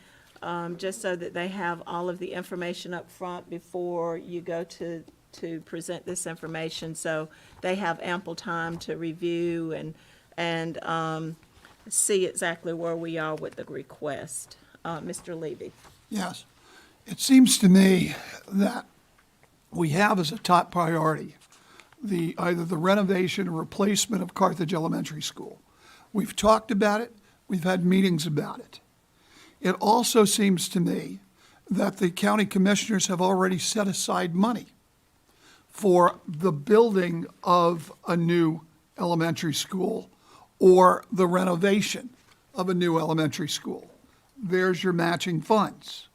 just so that they have all of the information up front before you go to present this information, so they have ample time to review and see exactly where we are with the request. Mr. Levy. Yes. It seems to me that we have as a top priority either the renovation or replacement of Carthage Elementary School. We've talked about it. We've had meetings about it. It also seems to me that the county commissioners have already set aside money for the building of a new elementary school or the renovation of a new elementary school. There's your matching funds,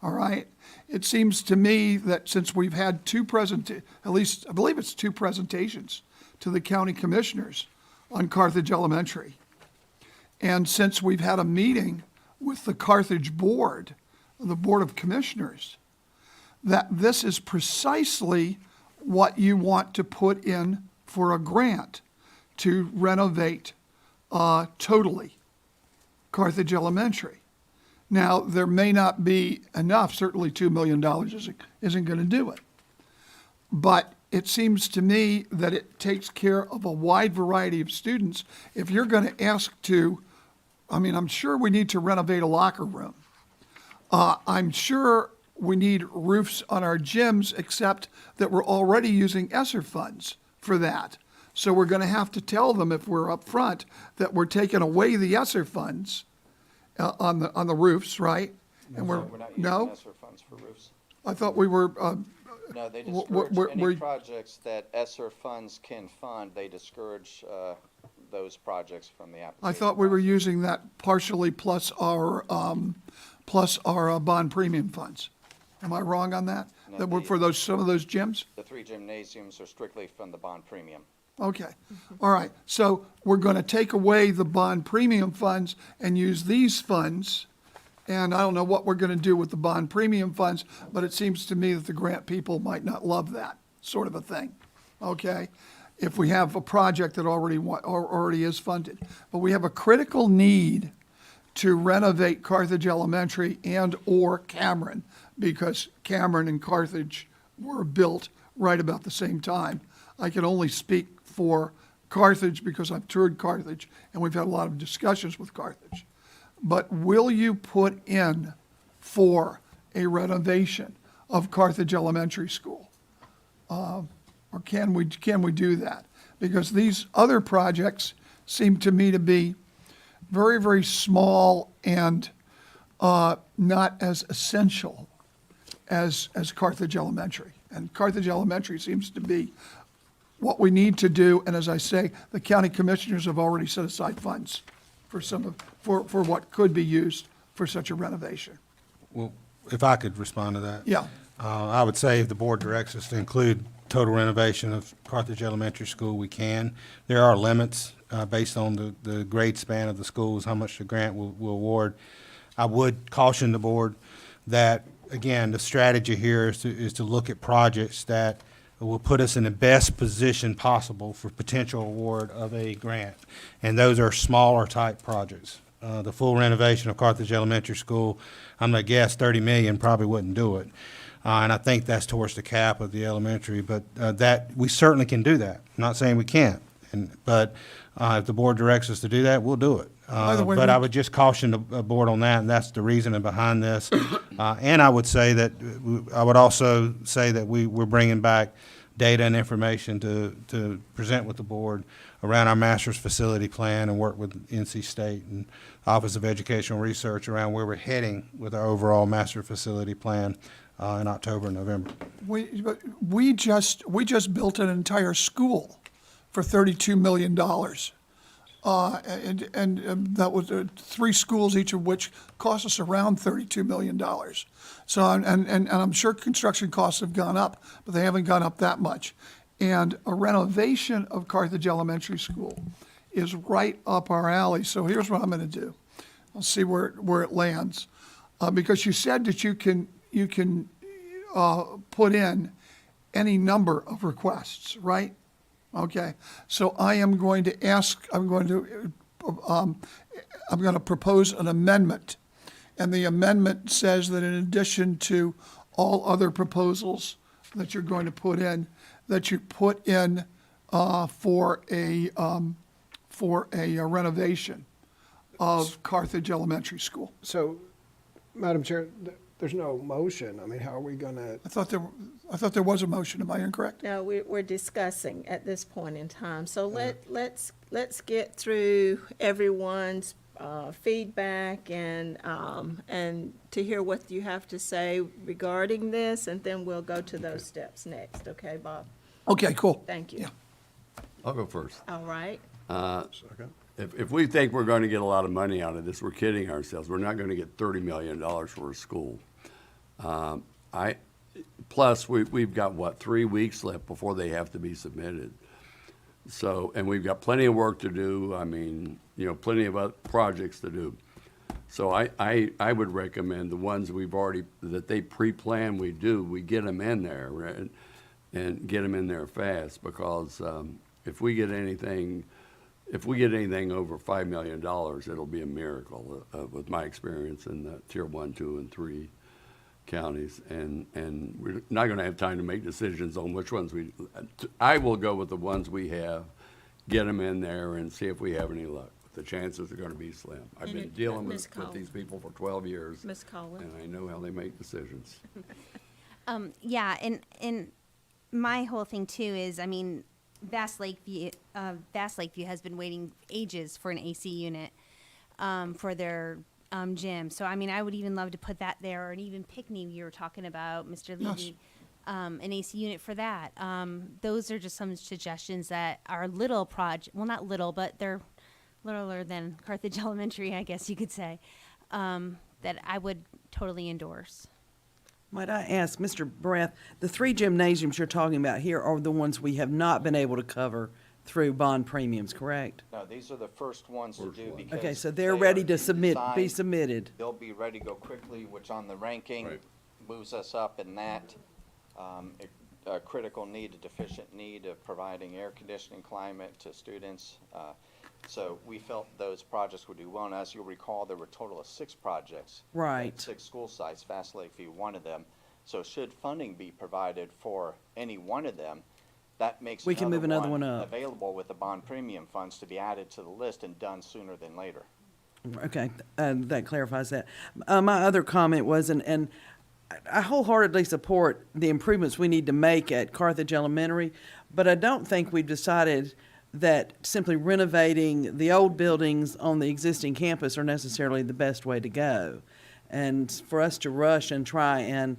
all right? It seems to me that since we've had at least, I believe it's 2 presentations to the county commissioners on Carthage Elementary, and since we've had a meeting with the Carthage Board, the Board of Commissioners, that this is precisely what you want to put in for a grant to renovate totally Carthage Elementary. Now, there may not be enough, certainly $2 million isn't going to do it. But it seems to me that it takes care of a wide variety of students. If you're going to ask I'm sure we need to renovate a locker room. I'm sure we need roofs on our gyms, except that we're already using Esser funds for that. So we're going to have to tell them, if we're up front, that we're taking away the Esser funds on the roofs, right? And We're not using no? ESSER funds for roofs. I thought we were, No, they Wh- wh- discourage where- any projects that ESSER funds can fund. They discourage those projects from the application. I thought we were using that partially plus our bond premium funds. Am I wrong on that? No, That were the- for some of those gyms? The 3 gymnasiums are strictly from the bond premium. Okay, all right. So we're going to take away the bond premium funds and use these funds. And I don't know what we're going to do with the bond premium funds, but it seems to me that the grant people might not love that sort of a thing, okay? If we have a project that already is funded. But we have a critical need to renovate Carthage Elementary and/or Cameron, because Cameron and Carthage were built right about the same time. I can only speak for Carthage because I've toured Carthage, and we've had a lot of discussions with Carthage. But will you put in for a renovation of Carthage Elementary School? Or can we do that? Because these other projects seem to me to be very, very small and not as essential as Carthage Elementary. And Carthage Elementary seems to be what we need to do, and as I say, the county commissioners have already set aside funds for what could be used for such a renovation. Well, if I could respond to that. Yeah, I would say if the board directs us to include total renovation of Carthage Elementary School, we can. There are limits based on the grade span of the schools, how much the grant will award. I would caution the board that, again, the strategy here is to look at projects that will put us in the best position possible for potential award of a grant. And those are smaller type projects. The full renovation of Carthage Elementary School, I'm gonna guess 30 million probably wouldn't do it. And I think that's towards the cap of the elementary, but that, we certainly can do that. I'm not saying we can't, but if the board directs us to do that, we'll do it. By the way, But we- I would just caution the board on that, and that's the reasoning behind this. And I would say that, I would also say that we're bringing back data and information to present with the board around our master's facility plan and work with NC State and Office of Educational Research around where we're heading with our overall master facility plan in October and November. we just built an entire school for $32 million. And that was 3 schools, each of which cost us around $32 million. So, and I'm sure construction costs have gone up, but they haven't gone up that much. And a renovation of Carthage Elementary School is right up our alley. So here's what I'm going to do. I'll see where it lands. Because you said that you can put in any number of requests, right? Okay, so I am going to ask, I'm going to propose an amendment. And the amendment says that in addition to all other proposals that you're going to put in, that you put in for a renovation of Carthage Elementary School. So, Madam Chair, there's no motion. I mean, how are we gonna? I thought there was a motion. Am I incorrect? No, we're discussing at this point in time. So let's get through everyone's feedback and to hear what you have to say regarding this, and then we'll go to those steps next. Okay, Bob? Okay, cool. Thank you. Yeah. I'll go first. All right. If we think we're going to get a lot of money out of this, we're kidding ourselves. We're not going to get $30 million for a school. Plus, we've got, what, 3 weeks left before they have to be submitted. So, and we've got plenty of work to do. I mean, plenty of other projects to do. So I would recommend the ones that they pre-plan we get them in there, right? And get them in there fast, because if we get anything over $5 million, it'll be a miracle, with my experience in the tier 1, 2, and 3 counties. And we're not going to have time to make decisions on which ones I will go with the ones we have, get them in there, and see if we have any luck. The chances are going to be slim. I've been dealing with these people for 12 years. Ms. Collins? And I know how they make decisions. Yeah, and my whole thing too is, I mean, Vast Lakeview has been waiting ages for an AC unit for their gym. So, I mean, I would even love to put that there, or even Pinckney, you were talking about, Mr. Levy, an AC unit for that. Those are just some suggestions that are little well, not little, but they're littler than Carthage Elementary, I guess you could say, that I would totally endorse. Might I ask, Mr. Breath, the 3 gymnasiums you're talking about here are the ones we have not been able to cover through bond premiums, correct? No, these are the first ones to do because. Okay, so they're they ready are to be designed- submitted. They'll be ready to go quickly, which on the ranking Right. moves us up in that. A critical need, a deficient need of providing air conditioning climate to students. So we felt those projects would do well. And as you'll recall, there were a total of 6 projects. Right. At 6 school sites, Fast Lakeview, one of them. So should funding be provided for any one of them, that makes We can move another one up. available with the bond premium funds to be added to the list and done sooner than later. Okay, that clarifies that. My other comment was, and I wholeheartedly support the improvements we need to make at Carthage Elementary, but I don't think we've decided that simply renovating the old buildings on the existing campus are necessarily the best way to go. And for us to rush and try and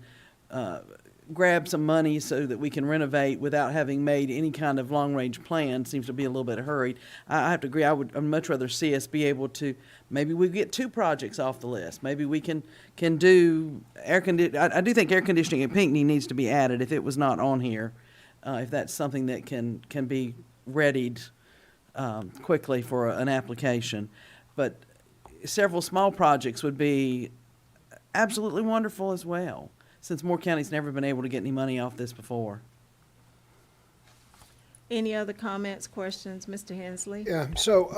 grab some money so that we can renovate without having made any kind of long-range plan seems to be a little bit hurried. I have to agree. I'd much rather see us be able to, maybe we get 2 projects off the list. Maybe we can do I do think air conditioning at Pinckney needs to be added if it was not on here, if that's something that can be readied quickly for an application. But several small projects would be absolutely wonderful as well, since Moore County's never been able to get any money off this before. Any other comments, questions? Mr. Hensley? Yeah, so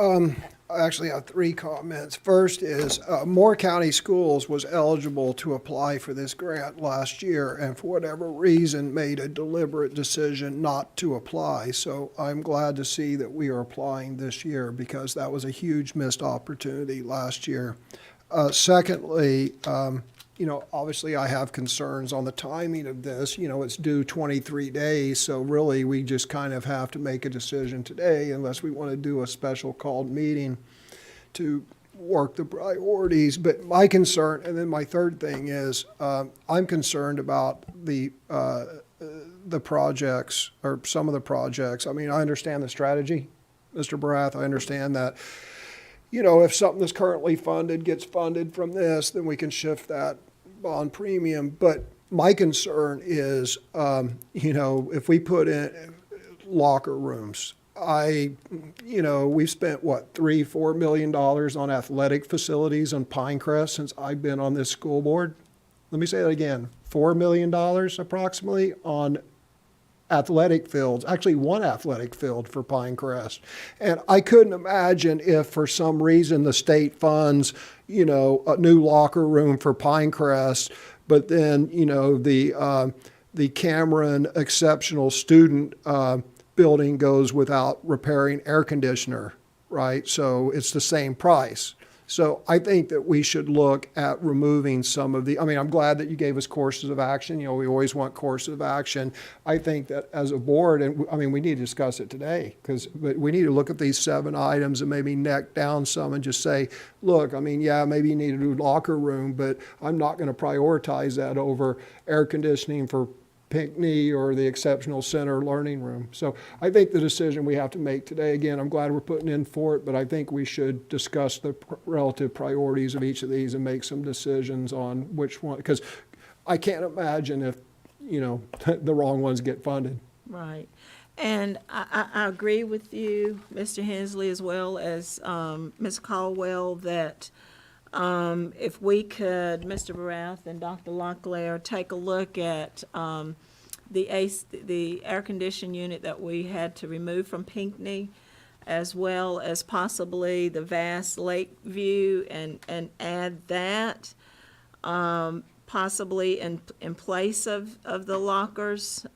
I actually have 3 comments. First is Moore County Schools was eligible to apply for this grant last year, and for whatever reason made a deliberate decision not to apply. So I'm glad to see that we are applying this year, because that was a huge missed opportunity last year. Secondly, obviously I have concerns on the timing of this. It's due 23 days, so really we just kind of have to make a decision today unless we want to do a special called meeting to work the priorities. But my concern, and then my third thing is, I'm concerned about the projects, or some of the projects. I mean, I understand the strategy, Mr. Brath. I understand that, if something that's currently funded gets funded from this, then we can shift that bond premium. But my concern is, if we put in locker rooms, we've spent, $3-4 million on athletic facilities on Pinecrest since I've been on this school board. Let me say that again, $4 million approximately on athletic fields, actually 1 athletic field for Pinecrest. And I couldn't imagine if for some reason the state funds, a new locker room for Pinecrest, but then, the Cameron Exceptional Student building goes without repairing air conditioner, right? So it's the same price. So I think that we should look at removing some of the, I mean, I'm glad that you gave us courses of action. You know, we always want courses of action. I think that as a board, and I mean, we need to discuss it today, but we need to look at these 7 items and maybe neck down some and just say, look, I mean, yeah, maybe you need to do locker room, but I'm not going to prioritize that over air conditioning for Pinckney or the exceptional center learning room. So I think the decision we have to make today, again, I'm glad we're putting in for it, but I think we should discuss the relative priorities of each of these and make some decisions on which one, because I can't imagine if, you know, the wrong ones get funded. Right. And I agree with you, Mr. Hensley, as well as Ms. Caldwell, that if we could, Mr. Barath and Dr. Locklear, take a look at the air conditioning unit that we had to remove from Pinckney, as well as possibly the vast lake view, and add that, possibly in place of the lockers.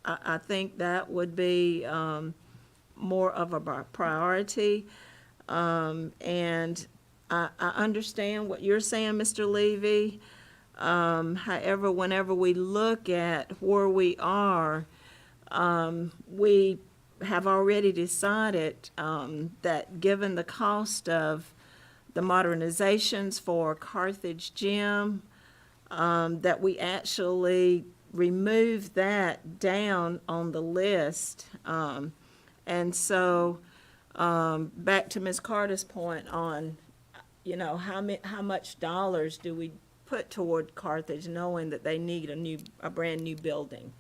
I think that would be more of a priority. And I understand what you're saying, Mr. Levy. However, whenever we look at where we are, we have already decided that given the cost of the modernizations for Carthage Gym, that we actually remove that down on the list. And so, back to Ms. Carter's point on, you know, how much dollars do we put toward Carthage, knowing that they need a brand new building?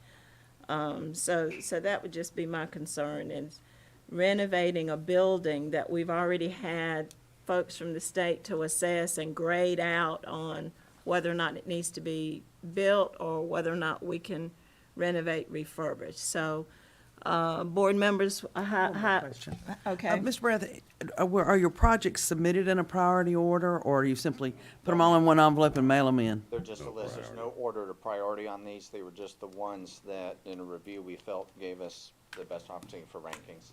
So that would just be my concern, is renovating a building that we've already had folks from the state to assess and grade out on whether or not it needs to be built or whether or not we can renovate, refurbish. So, board members, Question. okay. Mr. Barath, are your projects submitted in a priority order, or you simply put them all in one envelope and mail them in? They're just a list. There's no order to priority on these. They were just the ones that, in a review, we felt gave us the best opportunity for rankings.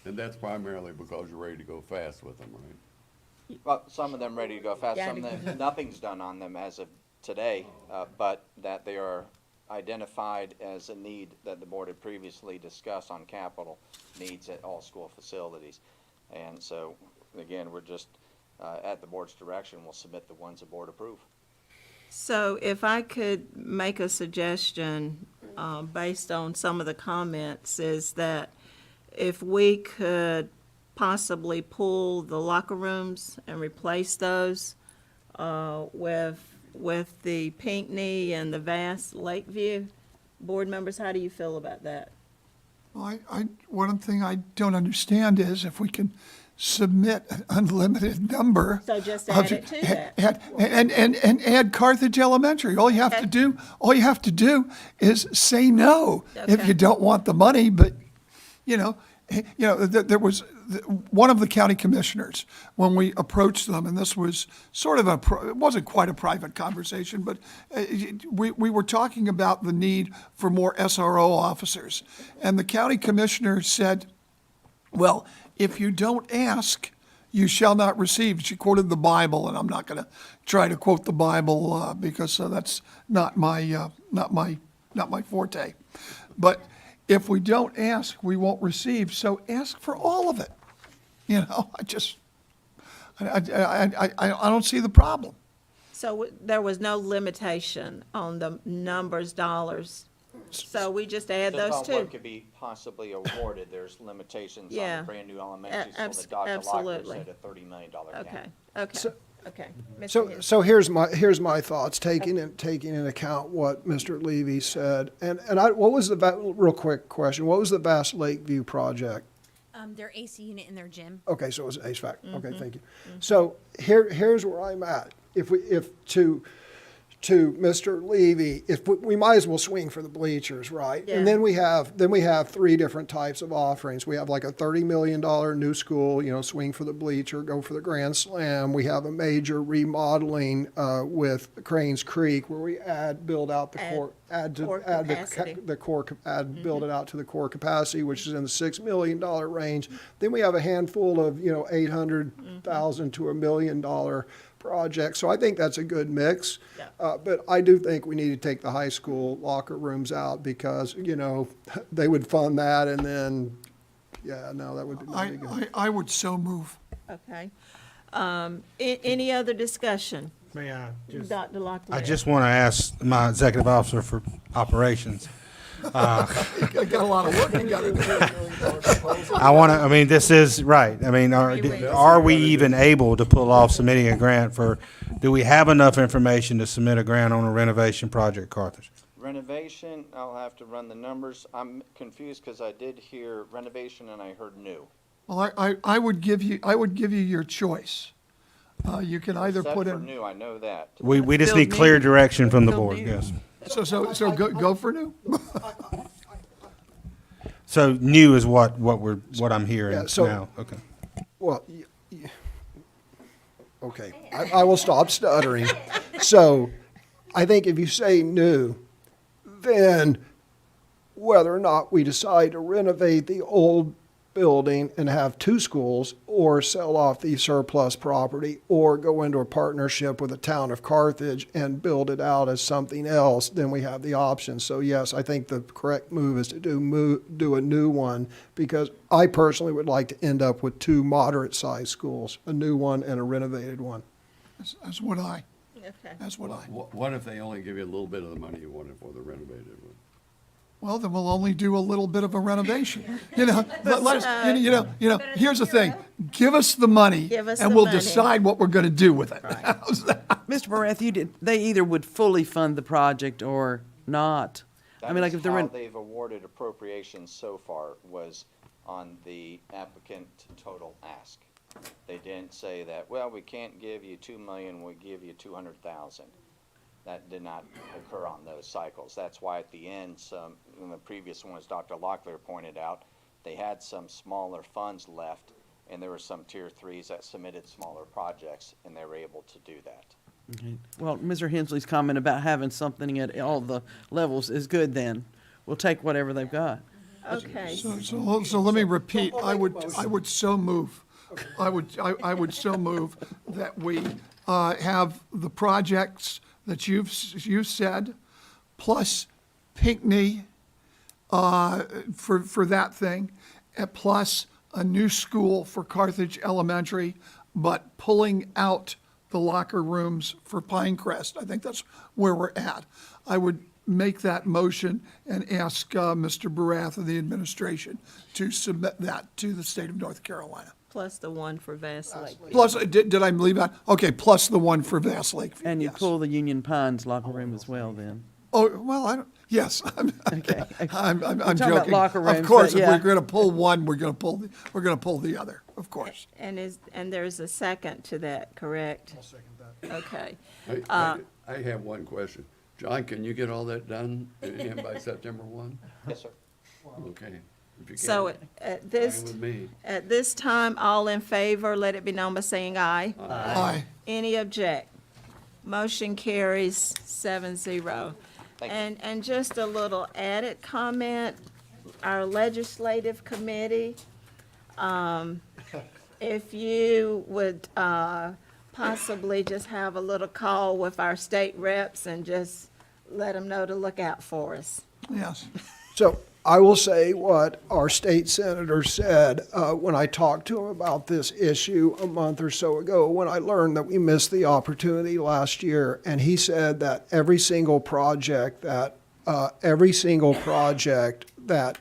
And that's primarily because you're ready to go fast with them, right? Well, some of them ready to go fast, Yeah. some of them, nothing's done on them as of today, but that they are identified as a need that the board had previously discussed on capital needs at all school facilities. And so, again, we're just, at the board's direction, we'll submit the ones the board approve. So if I could make a suggestion, based on some of the comments, is that if we could possibly pull the locker rooms and replace those with the Pinckney and the vast Lakeview. Board members, how do you feel about that? Well, one thing I don't understand is if we can submit an unlimited number. So just of- add it to that. And add Carthage Elementary. All you have to do is say no if Okay. you don't want the money, but, there was one of the county commissioners, when we approached them, and this was sort of it wasn't quite a private conversation, but we were talking about the need for more SRO officers. And the county commissioner said, well, if you don't ask, you shall not receive. She quoted the Bible, and I'm not going to try to quote the Bible because that's not my forte. But if we don't ask, we won't receive. So ask for all of it. I don't see the problem. So there was no limitation on the numbers, dollars. So we just add those Just on what two. could be possibly awarded, there's limitations on Yeah. the brand-new elementary school that Dr. Locklear absolutely. said a $30 million cap. Okay. Mr. So, Henry. so here's my thoughts, taking into account what Mr. Levy said. And what was real quick question, what was the vast Lakeview project? Their AC unit in their gym. Okay, so it was HVAC. Okay, thank you. So here's where I'm at. If to Mr. Levy, we might as well swing for the bleachers, right? Yeah. And then we have 3 different types of offerings. We have like a $30 million new school, swing for the bleacher, go for the Grand Slam. We have a major remodeling with Cranes Creek where we build out the court, add to, Core add capacity. the core, build it out to the core capacity, which is in the $6 million range. Then we have a handful of, 800,000 to $1 million projects. So I think that's a good mix. Yeah. But I do think we need to take the high school locker rooms out because, they would fund that and then, that would not be good. I would so move. Okay. Any other discussion? May I just? Dr. Locklear? I just want to ask my executive officer for operations. Got a lot of work you got to do. This is, right, are we even able to pull off submitting a grant do we have enough information to submit a grant on a renovation project, Carthage? Renovation, I'll have to run the numbers. I'm confused because I did hear renovation and I heard new. Well, I would give you your choice. You can either Except put for in, new, I know that. We just build need clear new. direction from the Build board, new. yes. so go for new? So new is what I'm hearing Yeah, so- now, okay. Well, okay, I will stop stuttering. So I think if you say new, then whether or not we decide to renovate the old building and have two schools or sell off the surplus property or go into a partnership with the town of Carthage and build it out as something else, then we have the option. So yes, I think the correct move is to do a new one because I personally would like to end up with two moderate-sized schools, a new one and a renovated one. That's what I, Okay. that's what I. What if they only give you a little bit of the money you wanted for the renovated one? Well, then we'll only do a little bit of a renovation. Let us, here's the thing. Give us the money Give us and the we'll money. decide what we're going to do with it. How's that? Mr. Barath, they either would fully fund the project or not. That Like is if they're how in, they've awarded appropriations so far was on the applicant total ask. They didn't say that, well, we can't give you 2 million, we'll give you 200,000. That did not occur on those cycles. That's why at the end, in the previous one, as Dr. Locklear pointed out, they had some smaller funds left, and there were some tier threes that submitted smaller projects, and they were able to do that. well, Mr. Hensley's comment about having something at all the levels is good then. We'll take whatever they've got. Okay. So let me repeat, I would so move. I would so move that we have the projects that you've said, plus Pinckney for that thing, plus a new school for Carthage Elementary, but pulling out the locker rooms for Pinecrest. I think that's where we're at. I would make that motion and ask Mr. Barath of the administration to submit that to the state of North Carolina. Plus the one for Vass Lake. Plus, did I leave out? Okay, plus the one for Vass Lakeview. And you yes. pull the Union Pines locker room as well then. Oh, well, I don't, yes, Okay. I'm talking about joking. locker rooms, Of course, but if yeah. we're gonna pull one, we're gonna pull the other, of course. And there's a second to that, correct? I'll second that. Okay. I have one question. John, can you get all that done in by September 1? Yes, sir. Okay. If you So can, at fine this, with me. at this time, all in favor, let it be known by saying aye. Aye. Any object? Motion carries 7-0. Thank you. And just a little added comment, our legislative committee, if you would possibly just have a little call with our state reps and just let them know to look out for us. Yes. So I will say what our state senator said when I talked to him about this issue a month or so ago, when I learned that we missed the opportunity last year. And he said that every single project that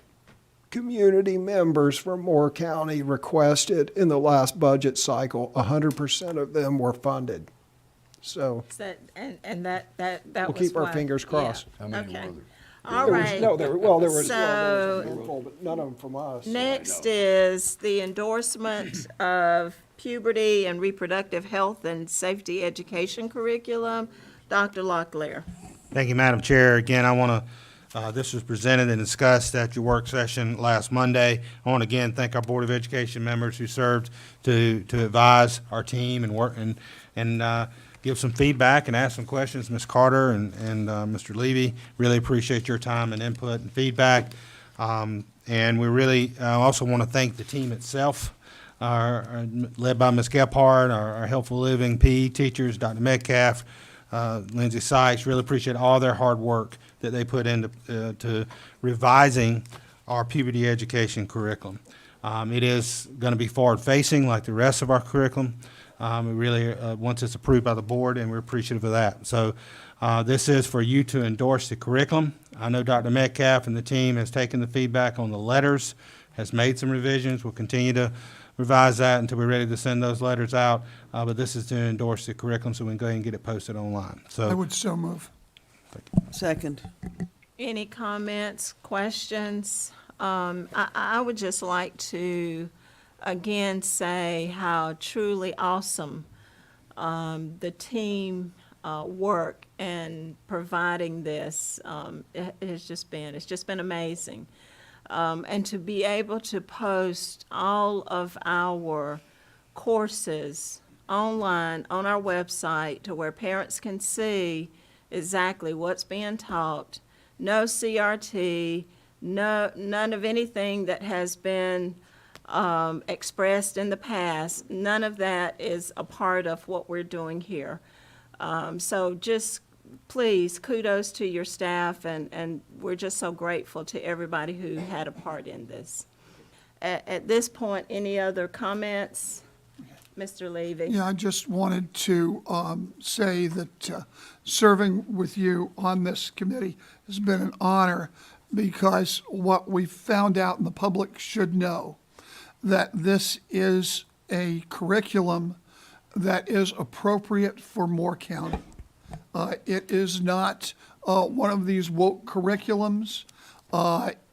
community members from Moore County requested in the last budget cycle, 100% of them were funded. So So, and that we'll was keep our why- fingers crossed. How many Okay. were there? All There was- right. No, there was So- a handful, but none of them from us. Next is the endorsement of puberty and reproductive health and safety education curriculum. Dr. Locklear. Thank you, Madam Chair. Again, I want to, this was presented and discussed at your work session last Monday. I want to again thank our Board of Education members who served to advise our team and work and give some feedback and ask some questions. Ms. Carter and Mr. Levy, really appreciate your time and input and feedback. And we really also want to thank the team itself, led by Ms. Gephardt, our Helpful Living PE teachers, Dr. Metcalf, Lindsay Sykes. Really appreciate all their hard work that they put into to revising our puberty education curriculum. It is going to be forward-facing like the rest of our curriculum. We really, once it's approved by the board, and we're appreciative of that. So this is for you to endorse the curriculum. I know Dr. Metcalf and the team has taken the feedback on the letters, has made some revisions. We'll continue to revise that until we're ready to send those letters out. But this is to endorse the curriculum so we can go ahead and get it posted online. I So would so move. Second. Any comments, questions? I would just like to again say how truly awesome the team work in providing this. It's just been amazing. And to be able to post all of our courses online on our website to where parents can see exactly what's being taught. No CRT, none of anything that has been expressed in the past. None of that is a part of what we're doing here. So just please, kudos to your staff, and we're just so grateful to everybody who had a part in this. At this point, any other comments? Mr. Levy? Yeah, I just wanted to say that serving with you on this committee has been an honor, because what we found out and the public should know, that this is a curriculum that is appropriate for Moore County. It is not one of these woke curriculums.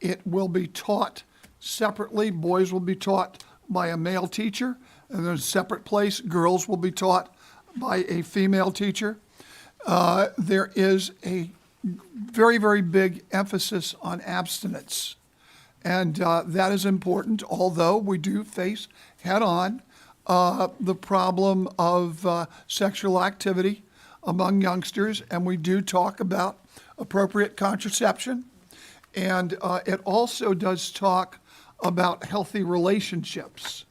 It will be taught separately. Boys will be taught by a male teacher, and in a separate place, girls will be taught by a female teacher. There is a very, very big emphasis on abstinence, and that is important, although we do face head-on the problem of sexual activity among youngsters, and we do talk about appropriate contraception. And it also does talk about healthy relationships.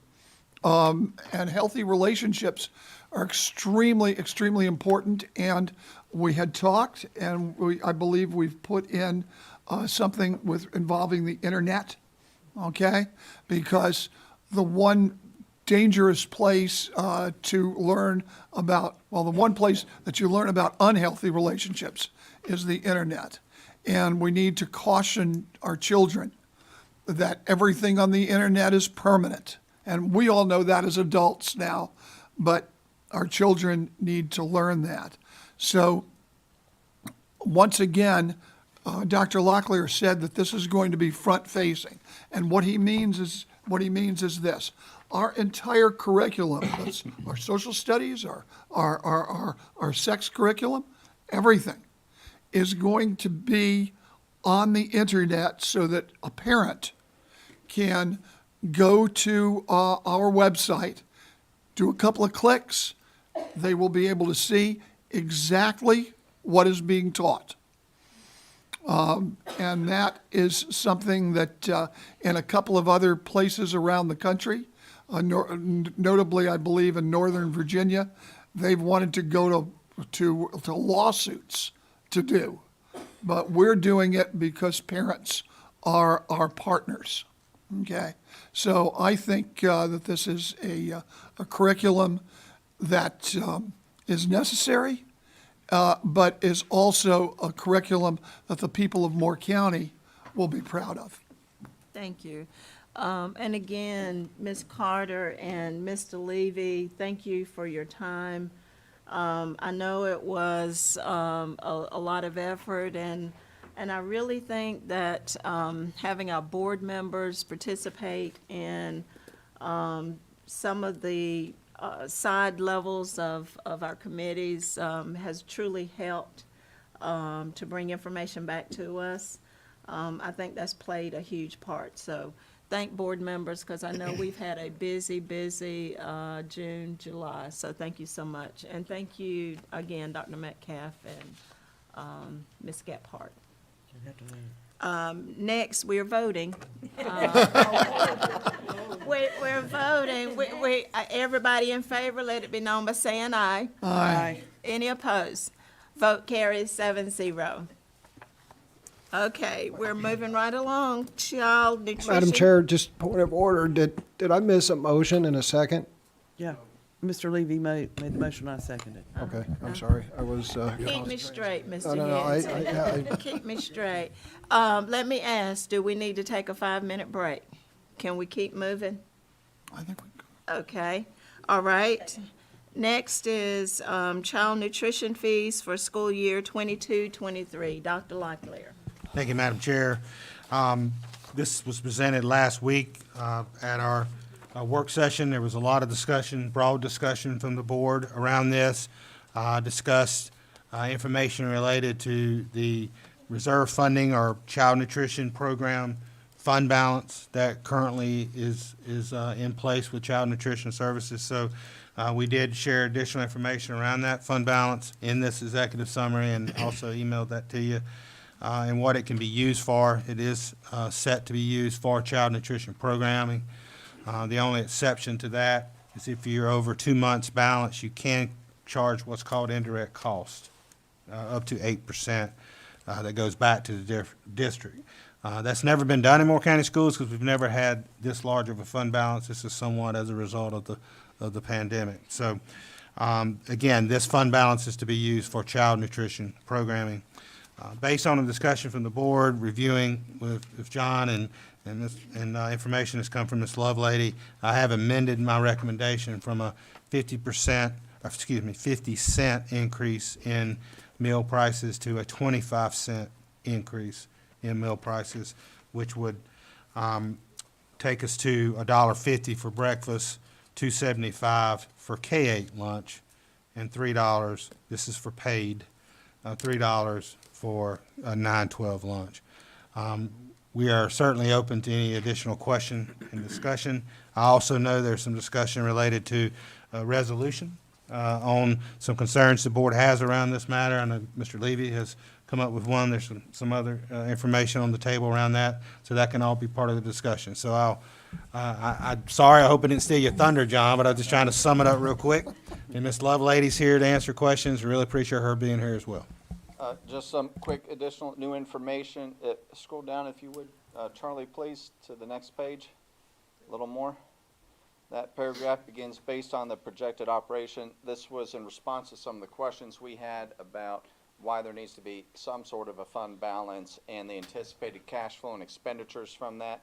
And healthy relationships are extremely, extremely important. And we had talked, and I believe we've put in something involving the internet, okay? Because the one dangerous place to learn about, well, the one place that you learn about unhealthy relationships is the internet. And we need to caution our children that everything on the internet is permanent. And we all know that as adults now, but our children need to learn that. So once again, Dr. Locklear said that this is going to be front-facing. And what he means is this. Our entire curriculum, that's our social studies, our sex curriculum, everything is going to be on the internet so that a parent can go to our website, do a couple of clicks, they will be able to see exactly what is being taught. And that is something that in a couple of other places around the country, notably, I believe, in Northern Virginia, they've wanted to go to lawsuits to do. But we're doing it because parents are our partners, okay? So I think that this is a curriculum that is necessary, but is also a curriculum that the people of Moore County will be proud of. Thank you. And again, Ms. Carter and Mr. Levy, thank you for your time. I know it was a lot of effort, and I really think that having our board members participate in some of the side levels of our committees has truly helped to bring information back to us. I think that's played a huge part. So thank board members, because I know we've had a busy June, July, so thank you so much. And thank you again, Dr. Metcalf and Ms. Gephardt. Next, we're voting. We're voting. Everybody in favor, let it be known by saying aye. Aye. Any opposed? Vote carries 7-0. Okay, we're moving right along. Child nutrition. Madam Chair, just point of order, did I miss a motion in a second? Yeah, Mr. Levy made the motion, I seconded. Okay, I'm sorry, I was, Keep me straight, Mr. No, Yancey. Keep me straight. Let me ask, do we need to take a 5-minute break? Can we keep moving? I think we Okay, all right. Next is child nutrition fees for school year 22-23. Dr. Locklear. Thank you, Madam Chair. This was presented last week at our work session. There was a lot of discussion, broad discussion from the board around this. Discussed information related to the reserve funding or child nutrition program fund balance that currently is in place with Child Nutrition Services. So we did share additional information around that fund balance in this executive summary and also emailed that to you. And what it can be used for. It is set to be used for child nutrition programming. The only exception to that is if you're over 2 months balance, you can charge what's called indirect cost, up to 8%, that goes back to the district. That's never been done in Moore County Schools because we've never had this large of a fund balance. This is somewhat as a result of the pandemic. So, again, this fund balance is to be used for child nutrition programming. Based on the discussion from the board, reviewing with John and information that's come from Ms. Lovelady, I have amended my recommendation from a 50 cent increase in meal prices to a 25-cent increase in meal prices, which would take us to $1.50 for breakfast, $2.75 for K-8 lunch, and $3, this is for paid, $3 for a 9/12 lunch. We are certainly open to any additional question and discussion. I also know there's some discussion related to a resolution on some concerns the board has around this matter. I know Mr. Levy has come up with one. There's some other information on the table around that, so that can all be part of the discussion. So I'm sorry, I hope I didn't steal your thunder, John, but I'm just trying to sum it up real quick. And Ms. Lovelady's here to answer questions. Really appreciate her being here as well. Just some quick additional new information. Scroll down if you would, Charlie, please, to the next page. A little more. That paragraph begins based on the projected operation. This was in response to some of the questions we had about why there needs to be some sort of a fund balance and the anticipated cash flow and expenditures from that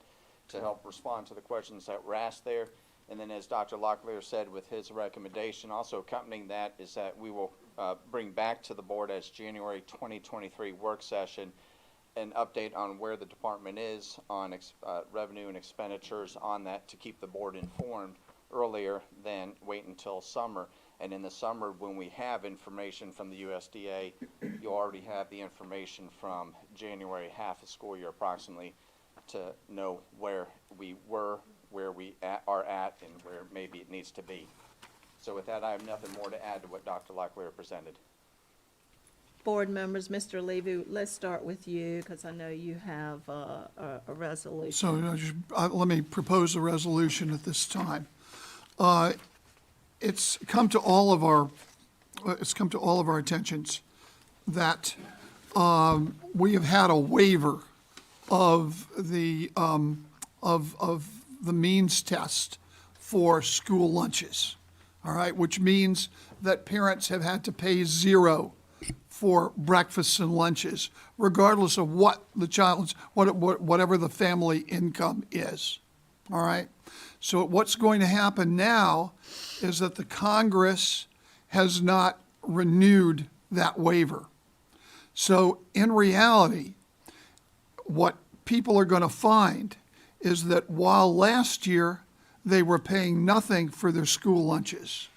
to help respond to the questions that were asked there. And then as Dr. Locklear said with his recommendation, also accompanying that is that we will bring back to the board as January 2023 work session an update on where the department is on revenue and expenditures on that to keep the board informed earlier than wait until summer. And in the summer, when we have information from the USDA, you'll already have the information from January, half a school year approximately, to know where we were, where we are at, and where maybe it needs to be. So with that, I have nothing more to add to what Dr. Locklear presented. Board members, Mr. Levy, let's start with you, because I know you have a resolution. So let me propose a resolution at this time. It's come to all of our attentions that we have had a waiver of the means test for school lunches. All right, which means that parents have had to pay $0 for breakfasts and lunches, regardless of what the child's, whatever the family income is. All right. So what's going to happen now is that the Congress has not renewed that waiver. So in reality, what people are going to find is that while last year they were paying nothing for their school lunches,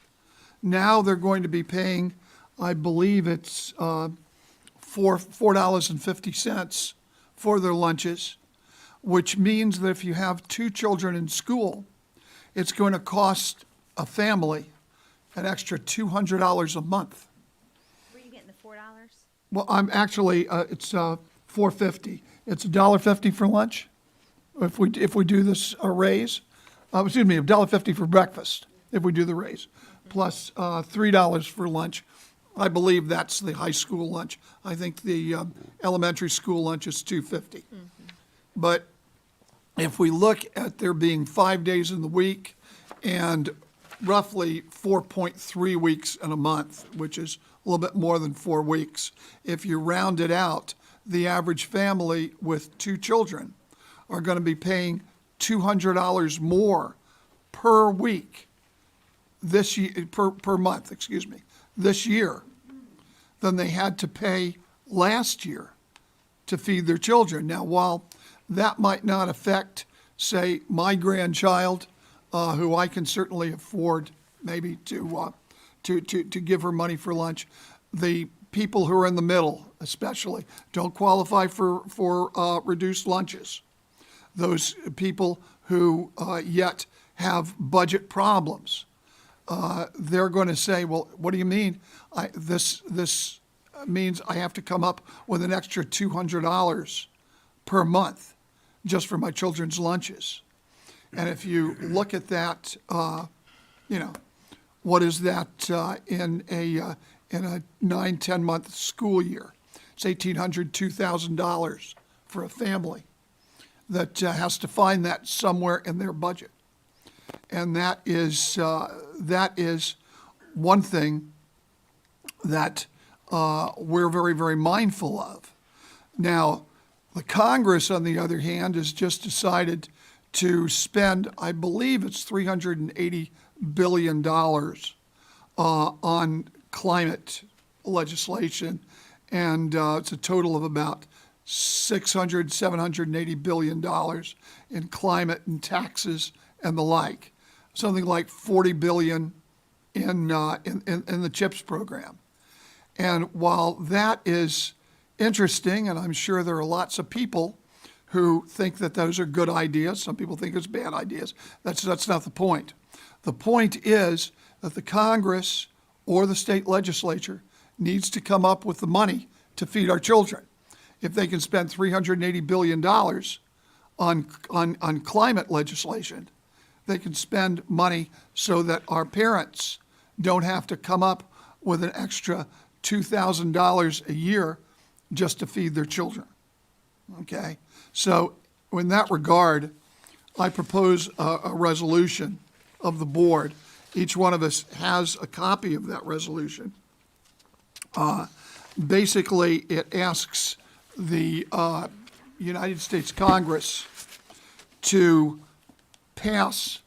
now they're going to be paying, I believe it's $4.50 for their lunches, which means that if you have 2 children in school, it's going to cost a family an extra $200 a month. Where are you getting the $4? Well, I'm actually, it's $4.50. It's $1.50 for lunch, if we do this raise. Excuse me, $1.50 for breakfast, if we do the raise, plus $3 for lunch. I believe that's the high school lunch. I think the elementary school lunch is $2.50. But if we look at there being 5 days in the week and roughly 4.3 weeks in a month, which is a little bit more than 4 weeks, if you round it out, the average family with 2 children are going to be paying $200 more per week this year, per month, excuse me, this year than they had to pay last year to feed their children. Now, while that might not affect, say, my grandchild, who I can certainly afford maybe to give her money for lunch, the people who are in the middle especially don't qualify for reduced lunches. Those people who yet have budget problems, they're going to say, well, what do you mean? This means I have to come up with an extra $200 per month just for my children's lunches. And if you look at that, what is that in a 9-10 month school year? It's $1,800, $2,000 for a family that has to find that somewhere in their budget. And that is one thing that we're very, very mindful of. Now, the Congress, on the other hand, has just decided to spend, I believe it's $380 billion on climate legislation, and it's a total of about $780 billion in climate and taxes and the like. Something like $40 billion in the CHIPS program. And while that is interesting, and I'm sure there are lots of people who think that those are good ideas, some people think it's bad ideas, that's not the point. The point is that the Congress or the state legislature needs to come up with the money to feed our children. If they can spend $380 billion on climate legislation, they can spend money so that our parents don't have to come up with an extra $2,000 a year just to feed their children. Okay? So in that regard, I propose a resolution of the board. Each one of us has a copy of that resolution. Basically, it asks the United States Congress to pass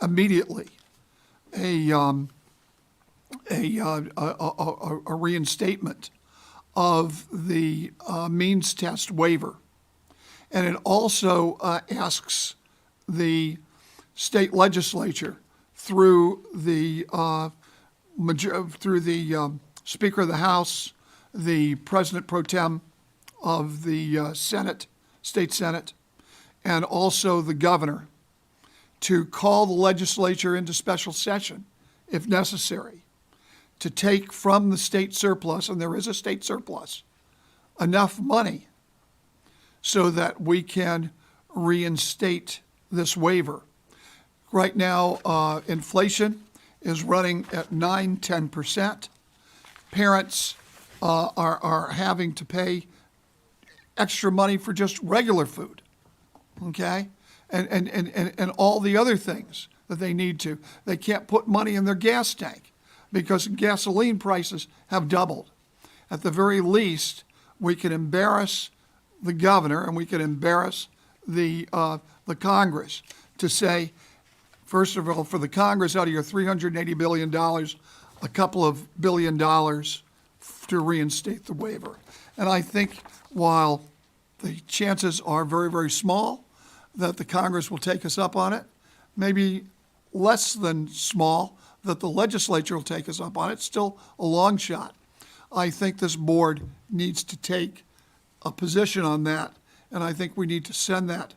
immediately a reinstatement of the means test waiver. And it also asks the state legislature through the Speaker of the House, the President Pro Tem of the Senate, State Senate, and also the governor to call the legislature into special session, if necessary, to take from the state surplus, and there is a state surplus, enough money so that we can reinstate this waiver. Right now, inflation is running at 9-10%. Parents are having to pay extra money for just regular food, okay? And all the other things that they need to. They can't put money in their gas tank because gasoline prices have doubled. At the very least, we can embarrass the governor and we can embarrass the Congress to say, first of all, for the Congress, out of your $380 billion, a couple of $1 billion to reinstate the waiver. And I think while the chances are very, very small that the Congress will take us up on it, maybe less than small that the legislature will take us up on it, still a long shot. I think this board needs to take a position on that And I think we need to send that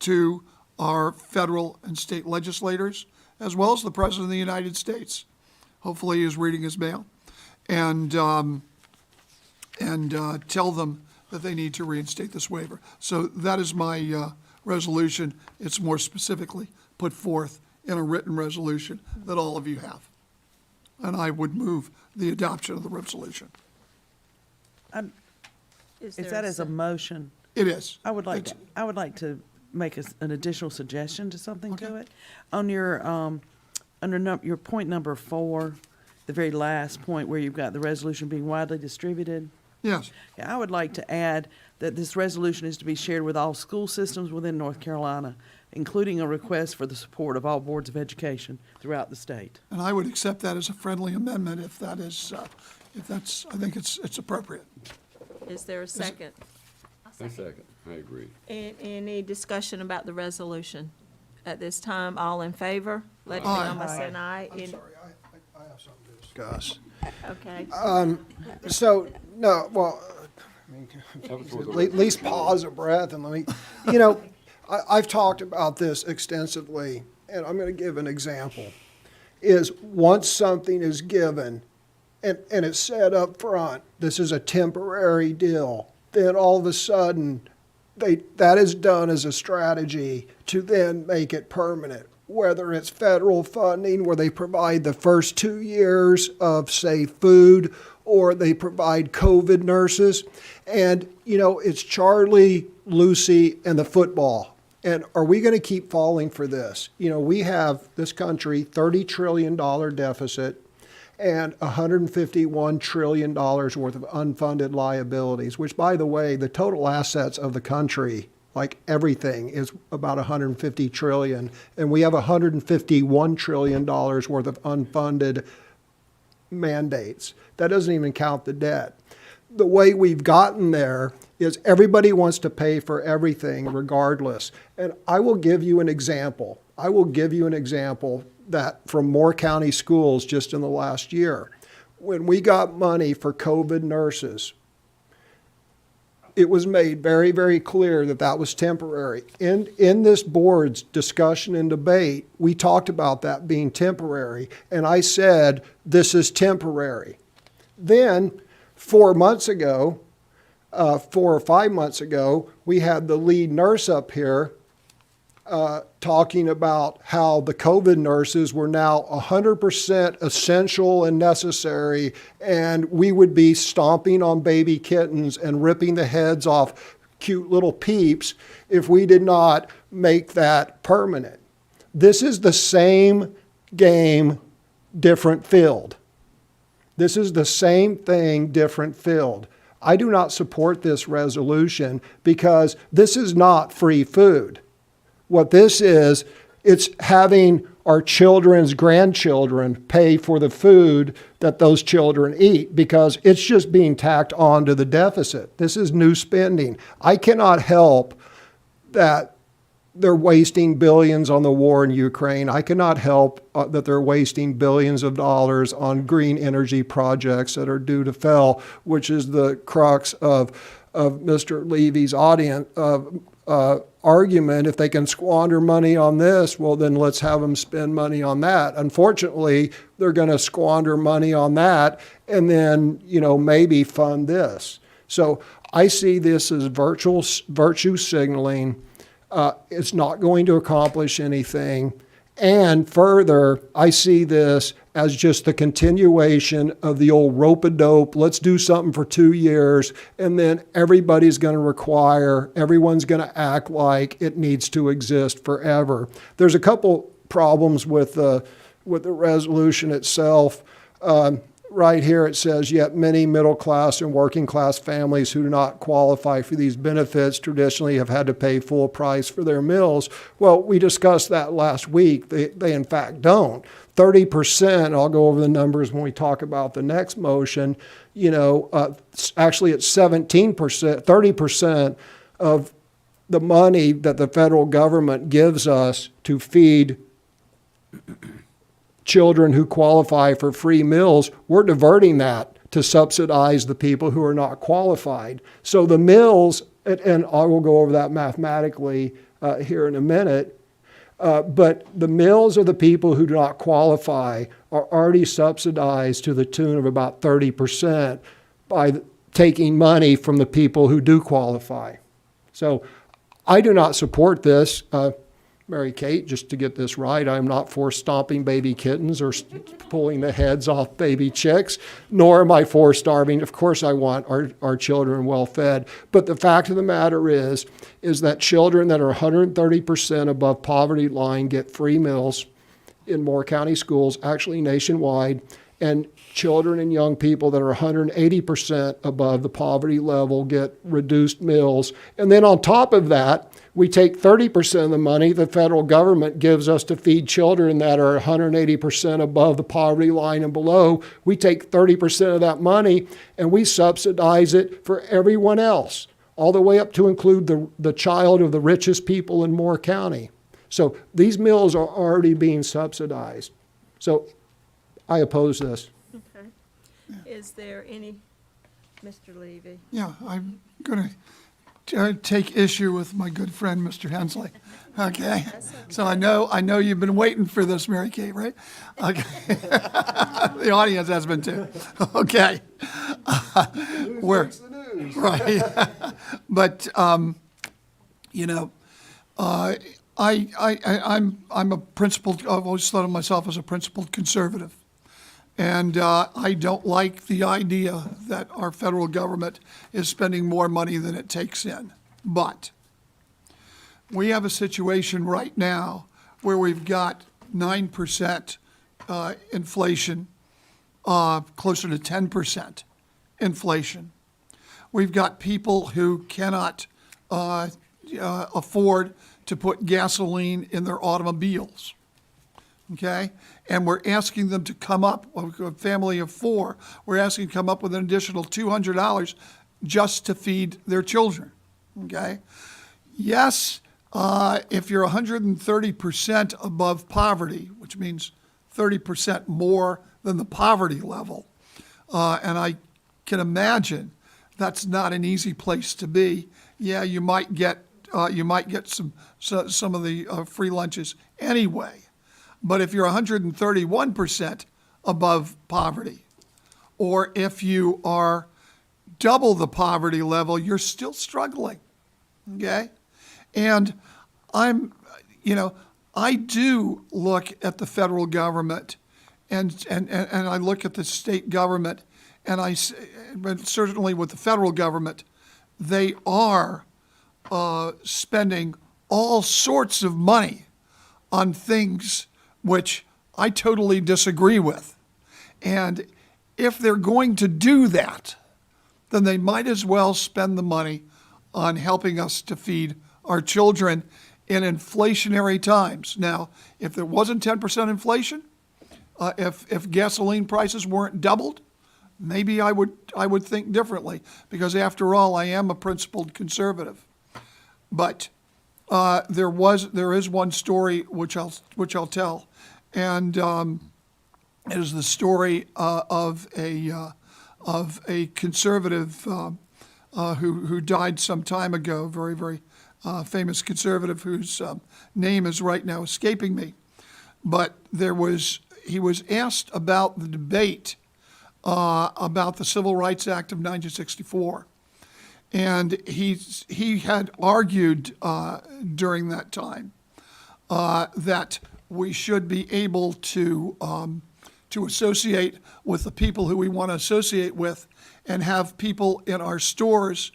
to our federal and state legislators, as well as the President of the United States. Hopefully he is reading his mail. And tell them that they need to reinstate this waiver. So that is my resolution. It's more specifically put forth in a written resolution that all of you have. And I would move the adoption of the resolution. Is there that a as a motion? It is. I would like to make an additional suggestion to something to it. On your, your point number 4, the very last point where you've got the resolution being widely distributed. Yes. Yeah, I would like to add that this resolution is to be shared with all school systems within North Carolina, including a request for the support of all boards of education throughout the state. And I would accept that as a friendly amendment if that is, if that's, I think it's appropriate. Is there a second? I second. I agree. Any discussion about the resolution? At this time, all in favor? Let me Aye. know by saying aye. I'm sorry, I have something to discuss. Okay. So, no, well, at least pause a breath and let me, I've talked about this extensively, and I'm going to give an example. Is once something is given, and it's said up front, this is a temporary deal, then all of a sudden, that is done as a strategy to then make it permanent. Whether it's federal funding where they provide the first 2 years of, say, food, or they provide COVID nurses. And, it's Charlie, Lucy, and the football. And are we going to keep falling for this? We have, this country, $30 trillion deficit and $151 trillion worth of unfunded liabilities, which, by the way, the total assets of the country, like everything, is about $150 trillion, and we have $151 trillion worth of unfunded mandates. That doesn't even count the debt. The way we've gotten there is everybody wants to pay for everything regardless. And I will give you an example. That from Moore County schools just in the last year. When we got money for COVID nurses, it was made very, very clear that that was temporary. In this board's discussion and debate, we talked about that being temporary, and I said, this is temporary. Then, 4 months ago, 4 or 5 months ago, we had the lead nurse up here talking about how the COVID nurses were now 100% essential and necessary, and we would be stomping on baby kittens and ripping the heads off cute little peeps if we did not make that permanent. This is the same game, different field. This is the same thing, different field. I do not support this resolution because this is not free food. What this is, it's having our children's grandchildren pay for the food that those children eat because it's just being tacked on to the deficit. This is new spending. I cannot help that they're wasting billions on the war in Ukraine. I cannot help that they're wasting billions of dollars on green energy projects that are due to fail, which is the crux of Mr. Levy's argument. If they can squander money on this, well, then let's have them spend money on that. Unfortunately, they're going to squander money on that and then, maybe fund this. So I see this as virtue signaling. It's not going to accomplish anything. And further, I see this as just the continuation of the old rope-a-dope, let's do something for 2 years, and then everyone's going to act like it needs to exist forever. There's a couple problems with the resolution itself. Right here it says, yet many middle-class and working-class families who do not qualify for these benefits traditionally have had to pay full price for their meals. Well, we discussed that last week. They in fact don't. 30%, I'll go over the numbers when we talk about the next motion, actually it's 17%, 30% of the money that the federal government gives us to feed children who qualify for free meals, we're diverting that to subsidize the people who are not qualified. So the meals and I will go over that mathematically here in a minute. But the mills of the people who do not qualify are already subsidized to the tune of about 30% by taking money from the people who do qualify. So I do not support this. Mary Kate, just to get this right, I'm not for stomping baby kittens or pulling the heads off baby chicks, nor am I for starving. Of course, I want our children well fed. But the fact of the matter is that children that are 130% above poverty line get free meals in Moore County schools, actually nationwide, and children and young people that are 180% above the poverty level get reduced meals. And then on top of that, we take 30% of the money the federal government gives us to feed children that are 180% above the poverty line and below. We take 30% of that money and we subsidize it for everyone else, all the way up to include the child of the richest people in Moore County. So these meals are already being subsidized. So I oppose this. Okay. Is there any, Mr. Levy? Yeah, I'm going to take issue with my good friend, Mr. Hensley. Okay? So I know you've been waiting for this, Mary Kate, right? Okay. The audience has been too. Okay. We're, right. But, you know, I'm a principled, I've always thought of myself as a principled conservative. And I don't like the idea that our federal government is spending more money than it takes in. But we have a situation right now where we've got 9% inflation, closer to 10% inflation. We've got people who cannot afford to put gasoline in their automobiles. Okay? And we're asking them to come up, a family of 4, we're asking to come up with an additional $200 just to feed their children. Okay? Yes, if you're 130% above poverty, which means 30% more than the poverty level, and I can imagine that's not an easy place to be. Yeah, you might get some of the free lunches anyway. But if you're 131% above poverty, or if you are double the poverty level, you're still struggling, okay? And I do look at the federal government and I look at the state government, and but certainly with the federal government, they are spending all sorts of money on things which I totally disagree with. And if they're going to do that, then they might as well spend the money on helping us to feed our children in inflationary times. Now, if there wasn't 10% inflation, if gasoline prices weren't doubled, maybe I would think differently, because after all, I am a principled conservative. But there is one story which I'll tell, and it is the story of a conservative who died some time ago, very, very famous conservative whose name is right now escaping me. But he was asked about the debate about the Civil Rights Act of 1964. And he had argued during that time that we should be able to associate with the people who we want to associate with, and have people in our stores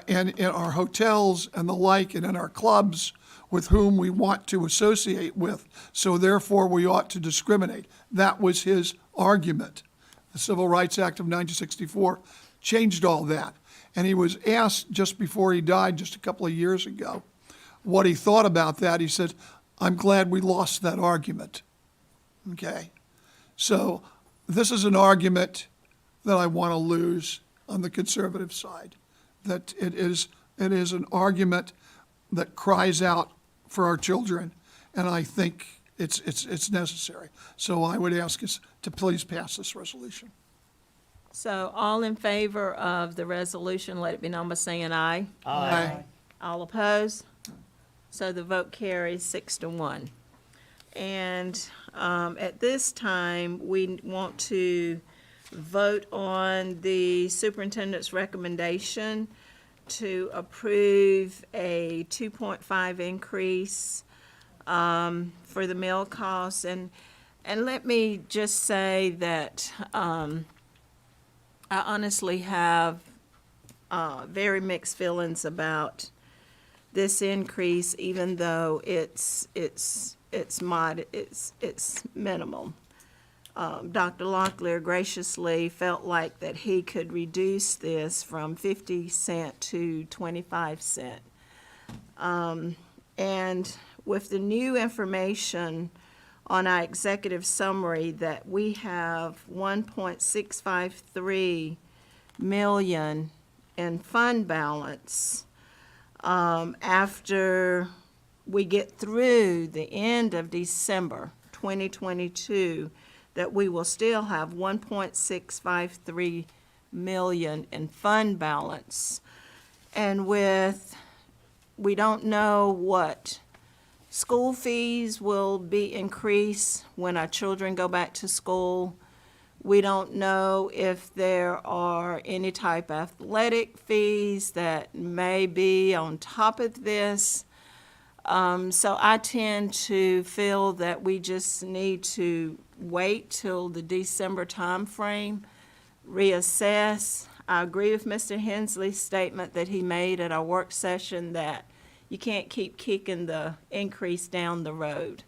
and in our hotels and the like, and in our clubs with whom we want to associate with. So therefore, we ought to discriminate. That was his argument. The Civil Rights Act of 1964 changed all that. And he was asked just before he died, just a couple of years ago, what he thought about that. He said, "I'm glad we lost that argument." Okay? So this is an argument that I want to lose on the conservative side, that it is an argument that cries out for our children, and I think it's necessary. So I would ask us to please pass this resolution. So all in favor of the resolution, let it be known by saying aye. Aye. All opposed? So the vote carries 6-1. And at this time, we want to vote on the superintendent's recommendation to approve a 2.5 increase for the meal costs. And let me just say that I honestly have very mixed feelings about this increase, even though it's minimal. Dr. Locklear graciously felt like that he could reduce this from 50 cent to 25 cent. And with the new information on our executive summary that we have 1.653 million in fund balance, after we get through the end of December 2022, that we will still have 1.653 million in fund balance. And we don't know what school fees will be increased when our children go back to school. We don't know if there are any type of athletic fees that may be on top of this. So I tend to feel that we just need to wait till the December timeframe, reassess. I agree with Mr. Hensley's statement that he made at our work session that you can't keep kicking the increase down the road.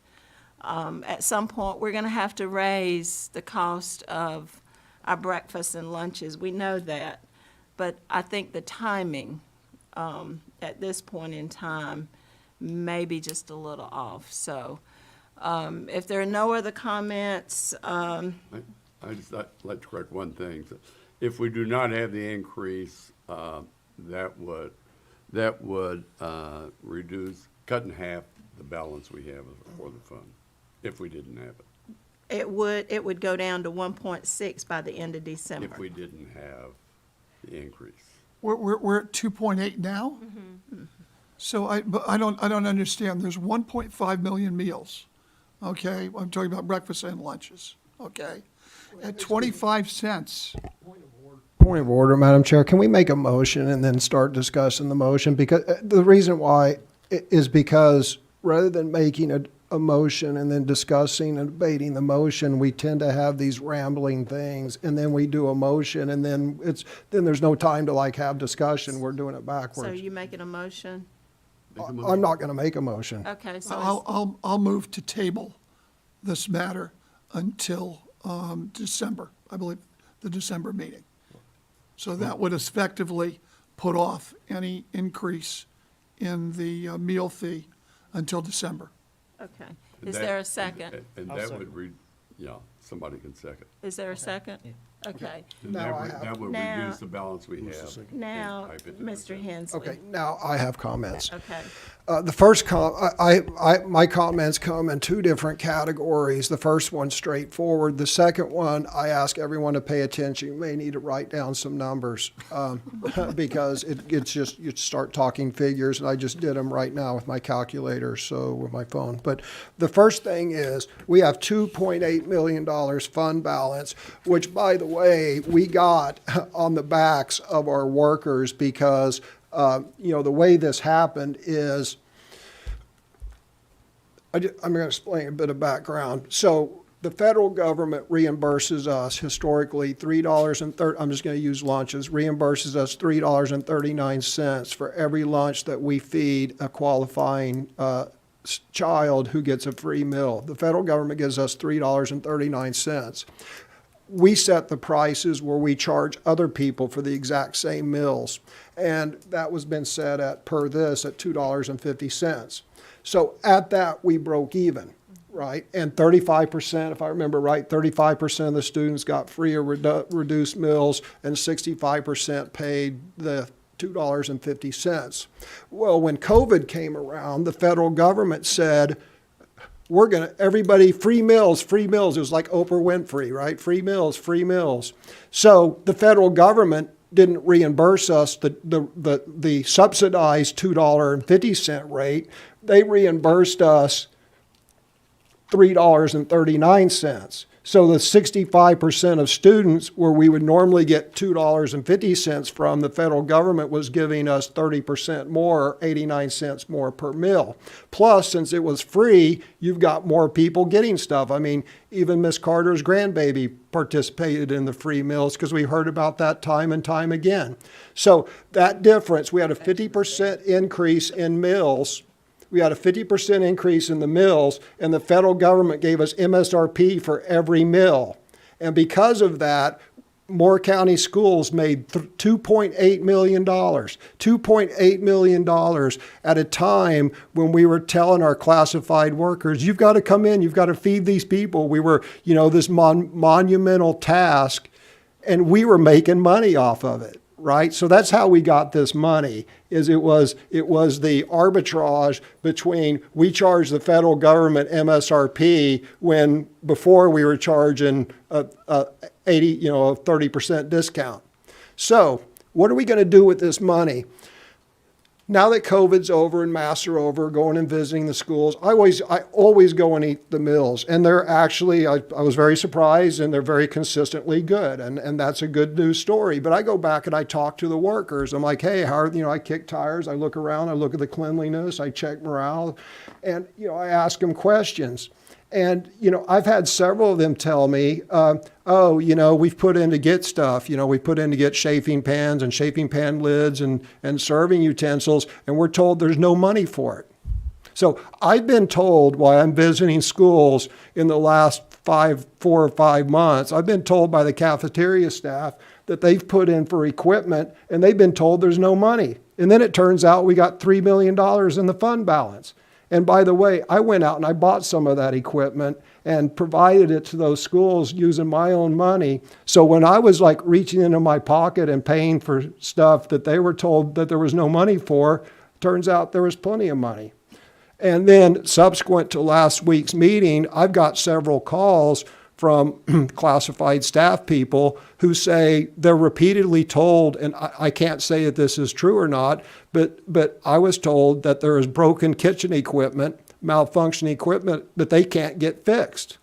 At some point, we're going to have to raise the cost of our breakfasts and lunches. We know that. But I think the timing at this point in time may be just a little off. So if there are no other comments, I just like to correct one thing. If we do not have the increase, that would reduce, cut in half the balance we have for the fund, if we didn't have it. it would go down to 1.6 by the end of December. If we didn't have the increase. We're at 2.8 now? So but I don't understand. There's 1.5 million meals, okay? I'm talking about breakfast and lunches, okay? At 25 cents. Point of order, Madam Chair. Can we make a motion and then start discussing the motion? Because the reason why is because rather than making a motion and then discussing and debating the motion, we tend to have these rambling things, and then we do a motion, and then there's no time to like have discussion. We're doing it So backwards. you making a motion? I'm not going to make a motion. Okay, so I'll move to table this matter until December, I believe, the December meeting. So that would effectively put off any increase in the meal fee until December. okay. And Is that- there a second? And that would yeah, somebody can second. Is there a second? Okay. And Now that would Now- reduce the balance we have. Now, by 50%. Mr. Hensley. Okay, now I have comments. Okay. The first my comments come in two different categories. The first one straightforward. The second one, I ask everyone to pay attention. You may need to write down some numbers because it's just, you start talking figures, and I just did them right now with my calculator, so with my phone. But the first thing is we have $2.8 million fund balance, which, by the way, we got on the backs of our workers because the way this happened is, I'm going to explain a bit of background. So the federal government reimburses us historically I'm just going to use lunches, reimburses us $3.39 for every lunch that we feed a qualifying child who gets a free meal. The federal government gives us $3.39. We set the prices where we charge other people for the exact same meals. And that was been set at, per this, at $2.50. So at that, we broke even, right? And 35%, if I remember right, 35% of the students got free or reduced meals, and 65% paid the $2.50. Well, when COVID came around, the federal government said, everybody, free meals, free meals. It was like Oprah Winfrey, right? Free meals, free meals. So the federal government didn't reimburse us the subsidized $2.50 rate. They reimbursed us $3.39. So the 65% of students where we would normally get $2.50 from, the federal government was giving us 30% more, 89 cents more per meal. Plus, since it was free, you've got more people getting stuff. I mean, even Miss Carter's grandbaby participated in the free meals because we heard about that time and time again. So that difference, we had a 50% increase in meals. We had a 50% increase in the mills, and the federal government gave us MSRP for every mill. And because of that, Moore County schools made $2.8 million. $2.8 million at a time when we were telling our classified workers, you've got to come in, you've got to feed these people. We were, this monumental task, and we were making money off of it. Right? So that's how we got this money, is it was the arbitrage between we charged the federal government MSRP when before we were charging a 30% discount. So what are we going to do with this money? Now that COVID's over and masks are over, going and visiting the schools, I always go and eat the meals. And they're actually, I was very surprised, and they're very consistently good. And that's a good news story. But I go back and I talk to the workers. I'm like, hey, how are, I kick tires, I look around, I look at the cleanliness, I check morale, and, I ask them questions. And, I've had several of them tell me, we've put in to get stuff. We put in to get chafing pans and chafing pan lids and serving utensils, and we're told there's no money for it. So I've been told while I'm visiting schools in the last 4 or 5 months, I've been told by the cafeteria staff that they've put in for equipment, and they've been told there's no money. And then it turns out we got $3 million in the fund balance. And by the way, I went out and I bought some of that equipment and provided it to those schools using my own money. So when I was like reaching into my pocket and paying for stuff that they were told that there was no money for, turns out there was plenty of money. And then subsequent to last week's meeting, I've got several calls from classified staff people who say they're repeatedly told, and I can't say that this is true or not, but I was told that there is broken kitchen equipment, malfunctioning equipment that they can't get fixed.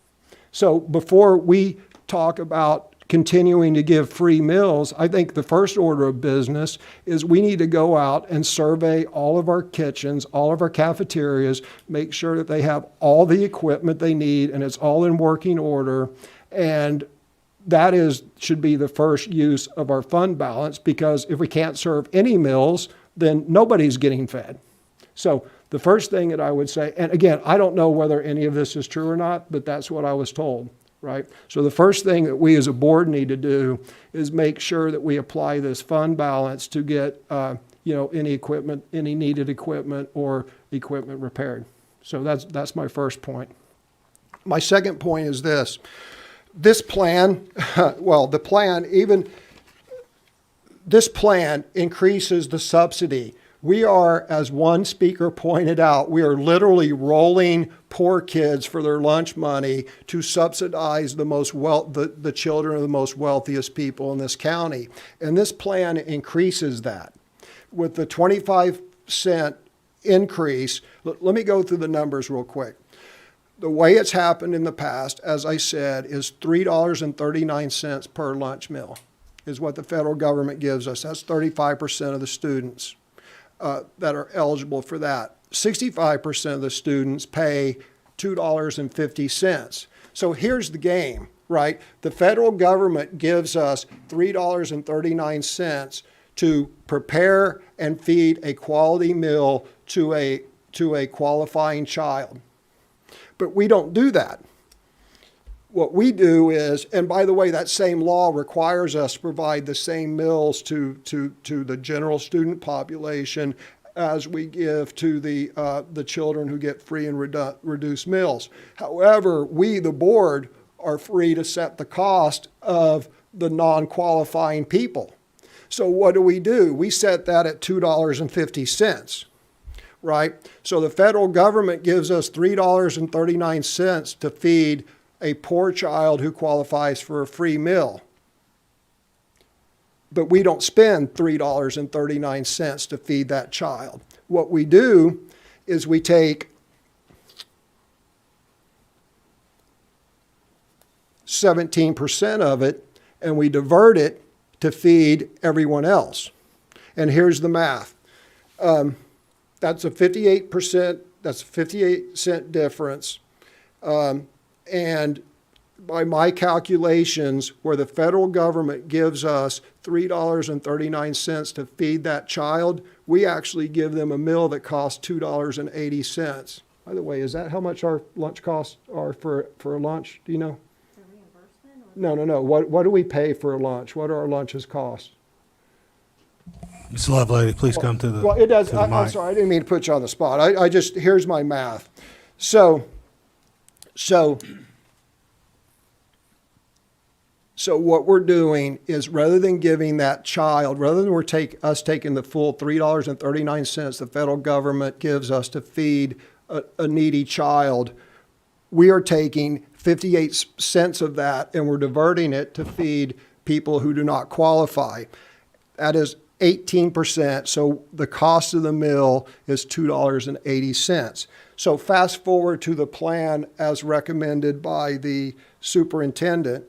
So before we talk about continuing to give free meals, I think the first order of business is we need to go out and survey all of our kitchens, all of our cafeterias, make sure that they have all the equipment they need and it's all in working order. And that should be the first use of our fund balance, because if we can't serve any meals, then nobody's getting fed. So the first thing that I would say, and again, I don't know whether any of this is true or not, but that's what I was told. Right? So the first thing that we as a board need to do is make sure that we apply this fund balance to get, any equipment, any needed equipment or equipment repaired. So that's my first point. My second point is this. This plan, this plan increases the subsidy. We are, as one speaker pointed out, we are literally rolling poor kids for their lunch money to subsidize the children of the most wealthiest people in this county. And this plan increases that. With the 25-cent increase, let me go through the numbers real quick. The way it's happened in the past, as I said, is $3.39 per lunch meal is what the federal government gives us. That's 35% of the students that are eligible for that. 65% of the students pay $2.50. So here's the game, right? The federal government gives us $3.39 to prepare and feed a quality meal to a qualifying child. But we don't do that. What we do is, and by the way, that same law requires us to provide the same meals to the general student population as we give to the children who get free and reduced meals. However, we, the board, are free to set the cost of the non-qualifying people. So what do? We set that at $2.50. right? So the federal government gives us $3.39 to feed a poor child who qualifies for a free meal. But we don't spend $3.39 to feed that child. What we do is we take 17% of it and we divert it to feed everyone else. And here's the math. That's a 58%, that's a 58-cent difference. And by my calculations, where the federal government gives us $3.39 to feed that child, we actually give them a meal that costs $2.80. By the way, is that how much our lunch costs are for a lunch? Do you know? No. What do we pay for a lunch? What do our lunches cost? Ms. Lovelady, please come to the Well, it does. to the I'm mic. sorry, I didn't mean to put you on the spot. I just, here's my math. So what we're doing is, rather than giving that child, rather than us taking the full $3.39 the federal government gives us to feed a needy child, we are taking 58 cents of that and we're diverting it to feed people who do not qualify. That is 18%, so the cost of the meal is $2.80. So fast forward to the plan as recommended by the superintendent,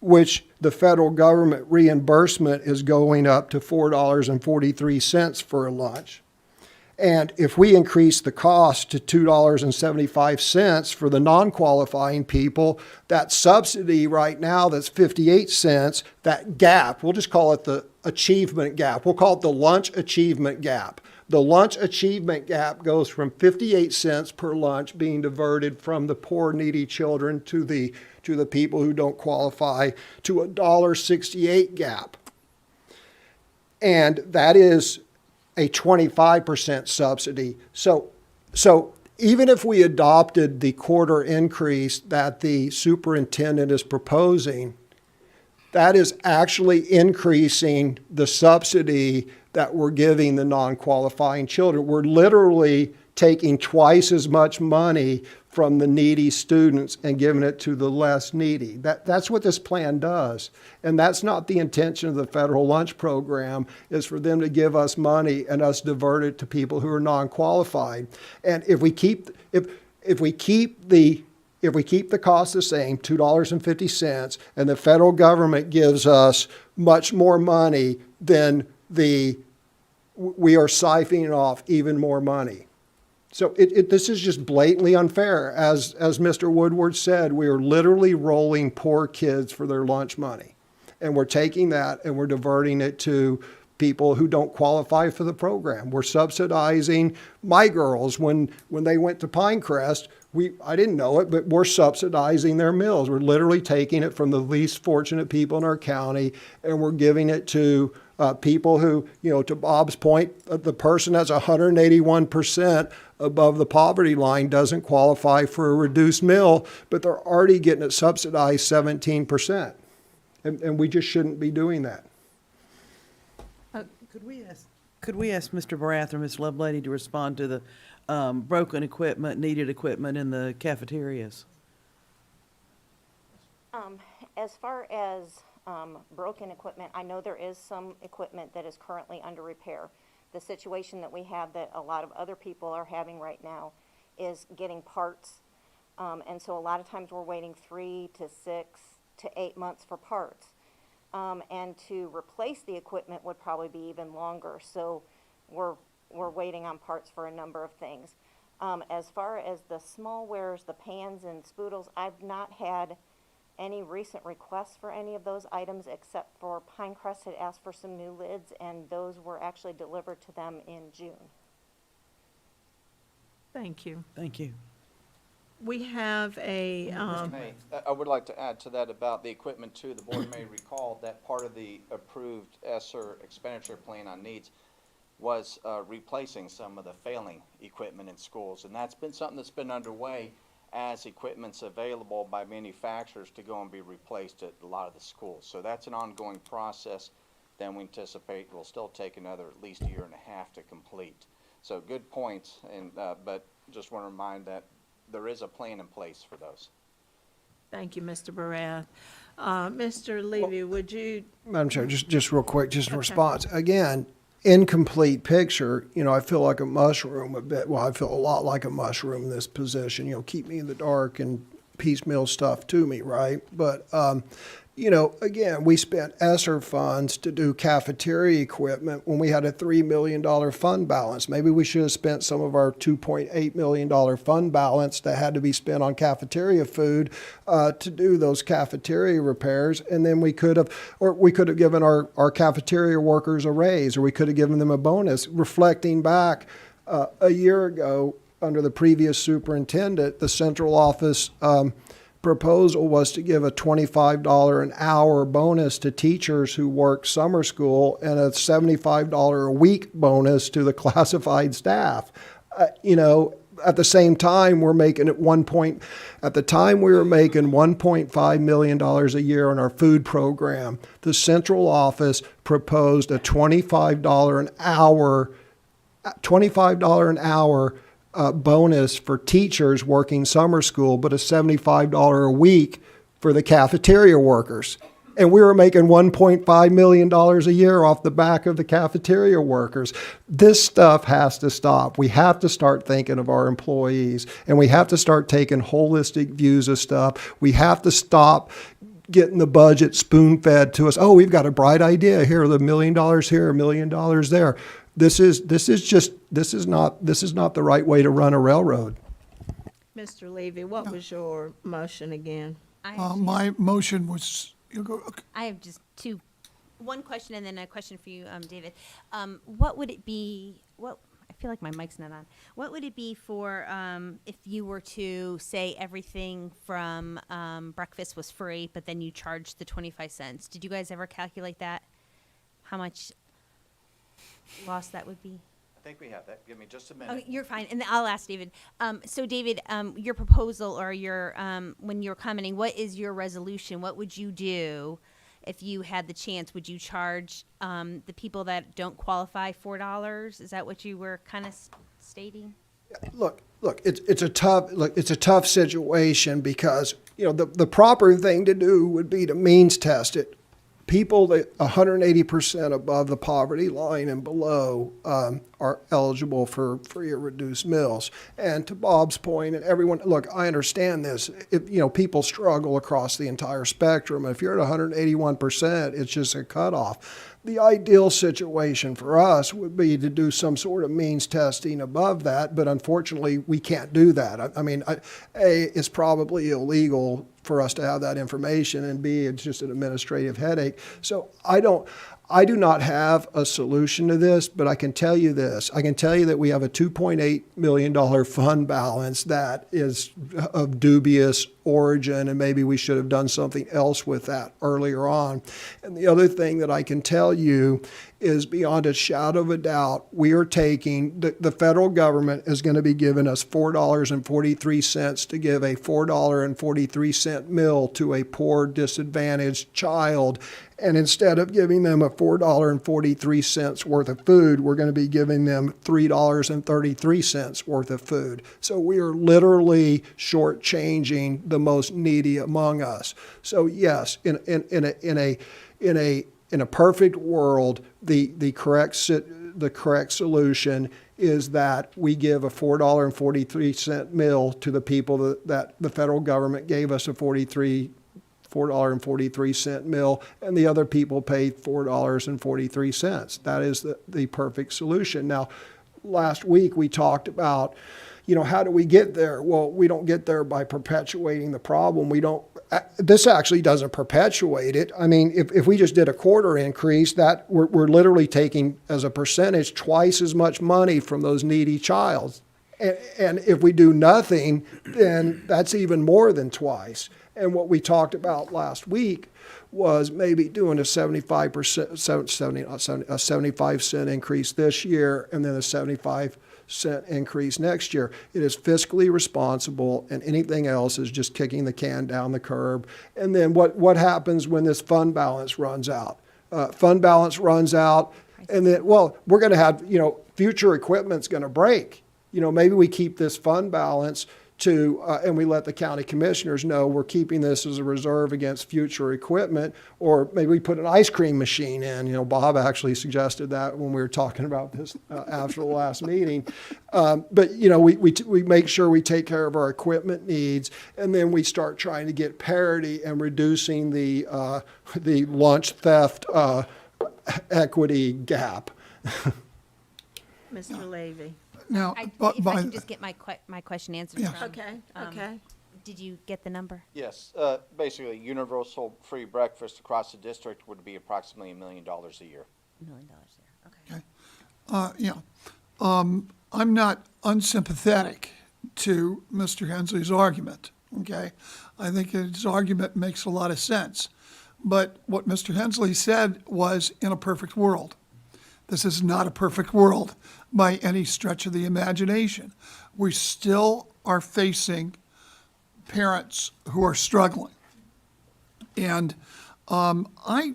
which the federal government reimbursement is going up to $4.43 for a lunch. And if we increase the cost to $2.75 for the non-qualifying people, that subsidy right now that's 58 cents, that gap, we'll just call it the achievement gap. We'll call it the lunch achievement gap. The lunch achievement gap goes from 58 cents per lunch being diverted from the poor, needy children to the people who don't qualify to a $1.68 gap. And that is a 25% subsidy. So even if we adopted the quarter increase that the superintendent is proposing, that is actually increasing the subsidy that we're giving the non-qualifying children. We're literally taking twice as much money from the needy students and giving it to the less needy. That's what this plan does. And that's not the intention of the federal lunch program, is for them to give us money and us divert it to people who are non-qualified. And if we keep the cost the same, $2.50, and the federal government gives us much more money, then we are siphoning off even more money. So this is just blatantly unfair. As Mr. Woodward said, we are literally rolling poor kids for their lunch money. And we're taking that and we're diverting it to people who don't qualify for the program. We're subsidizing my girls when they went to Pinecrest. I didn't know it, but we're subsidizing their meals. We're literally taking it from the least fortunate people in our county and we're giving it to people who, to Bob's point, the person that's 181% above the poverty line doesn't qualify for a reduced meal, but they're already getting it subsidized 17%. And we just shouldn't be doing that. Could we ask Mr. Barath or Ms. Lovelady to respond to the broken equipment, needed equipment in the cafeterias? As far as broken equipment, I know there is some equipment that is currently under repair. The situation that we have that a lot of other people are having right now is getting parts. And so a lot of times we're waiting 3 to 6 to 8 months for parts. And to replace the equipment would probably be even longer. So we're waiting on parts for a number of things. As far as the small wares, the pans and spoodles, I've not had any recent requests for any of those items except for Pinecrest had asked for some new lids, and those were actually delivered to them in June. Thank you. Thank you. We have a, I would like to add to that about the equipment too. The board may recall that part of the approved Esser expenditure plan on needs was replacing some of the failing equipment in schools. And that's been something that's been underway as equipment's available by manufacturers to go and be replaced at a lot of the schools. So that's an ongoing process that we anticipate will still take another at least 1.5 years to complete. So good points, and, but just want to remind that there is a plan in place for those. Thank you, Mr. Barath. Mr. Levy, would you, Madam Chair, just real quick, just in Okay. response. Again, incomplete picture, I feel like a mushroom a bit. Well, I feel a lot like a mushroom in this position, keep me in the dark and piecemeal stuff to me, right? But, again, we spent Esser funds to do cafeteria equipment when we had a $3 million fund balance. Maybe we should have spent some of our $2.8 million fund balance that had to be spent on cafeteria food to do those cafeteria repairs. And then we could have given our cafeteria workers a raise, or we could have given them a bonus. Reflecting back a year ago, under the previous superintendent, the central office proposal was to give a $25 an hour bonus to teachers who work summer school and a $75 a week bonus to the classified staff. At the same time, we're making at the time we were making $1.5 million a year on our food program. The central office proposed a $25 an hour bonus for teachers working summer school, but a $75 a week for the cafeteria workers. And we were making $1.5 million a year off the back of the cafeteria workers. This stuff has to stop. We have to start thinking of our employees, and we have to start taking holistic views of stuff. We have to stop getting the budget spoon-fed to us. Oh, we've got a bright idea here, $1 million here, $1 million there. This is not the right way to run a railroad. Mr. Levy, what was your motion again? My motion was, you go, okay. I have just one question and then a question for you, David. What would it be, I feel like my mic's not on. What would it be for, if you were to say everything from breakfast was free, but then you charged the 25 cents? Did you guys ever calculate that? How much loss that would be? I think we have that. Give me just a Oh, minute. you're fine, and I'll ask David. So David, your proposal or your, when you're commenting, what is your resolution? What would you do if you had the chance? Would you charge the people that don't qualify $4? Is that what you were kind of stating? Look, it's a tough situation because, the proper thing to do would be to means test it. People that 180% above the poverty line and below are eligible for free or reduced meals. And to Bob's point, and everyone, look, I understand this. People struggle across the entire spectrum. If you're at 181%, it's just a cutoff. The ideal situation for us would be to do some sort of means testing above that, but unfortunately, we can't do that. A, it's probably illegal for us to have that information, and B, it's just an administrative headache. So I do not have a solution to this, but I can tell you this. I can tell you that we have a $2.8 million fund balance that is of dubious origin, and maybe we should have done something else with that earlier on. And the other thing that I can tell you is, beyond a shadow of a doubt, we are taking, the federal government is going to be giving us $4.43 to give a $4.43 meal to a poor, disadvantaged child. And instead of giving them a $4.43 worth of food, we're going to be giving them $3.33 worth of food. So we are literally shortchanging the most needy among us. So yes, in a perfect world, the correct solution is that we give a $4.43 meal to the people that the federal government gave us a $4.43 meal, and the other people pay $4.43. That is the perfect solution. Now, last week we talked about, how do we get there? Well, we don't get there by perpetuating the problem. This actually doesn't perpetuate it. If we just did a quarter increase, that we're literally taking as a percentage twice as much money from those needy childs. And if we do nothing, then that's even more than twice. And what we talked about last week was maybe doing a 75-cent increase this year, and then a 75-cent increase next year. It is fiscally responsible, and anything else is just kicking the can down the curb. And then what happens when this fund balance runs out? Fund balance runs out. And then, well, we're gonna have, future equipment's gonna break. Maybe we keep this fund balance to, and we let the county commissioners know we're keeping this as a reserve against future equipment, or maybe we put an ice cream machine in. Bob actually suggested that when we were talking about this after the last meeting. But, we make sure we take care of our equipment needs, and then we start trying to get parity and reducing the lunch theft equity gap. Mr. Levy. Now, If but I by, can just get my question answered Yeah. from. Okay, um, okay. Did you get the number? Yes, basically, universal free breakfast across the district would be approximately $1 million a year. $1 million there, okay. I'm not unsympathetic to Mr. Hensley's argument, okay? I think his argument makes a lot of sense. But what Mr. Hensley said was in a perfect world. This is not a perfect world by any stretch of the imagination. We still are facing parents who are struggling. And I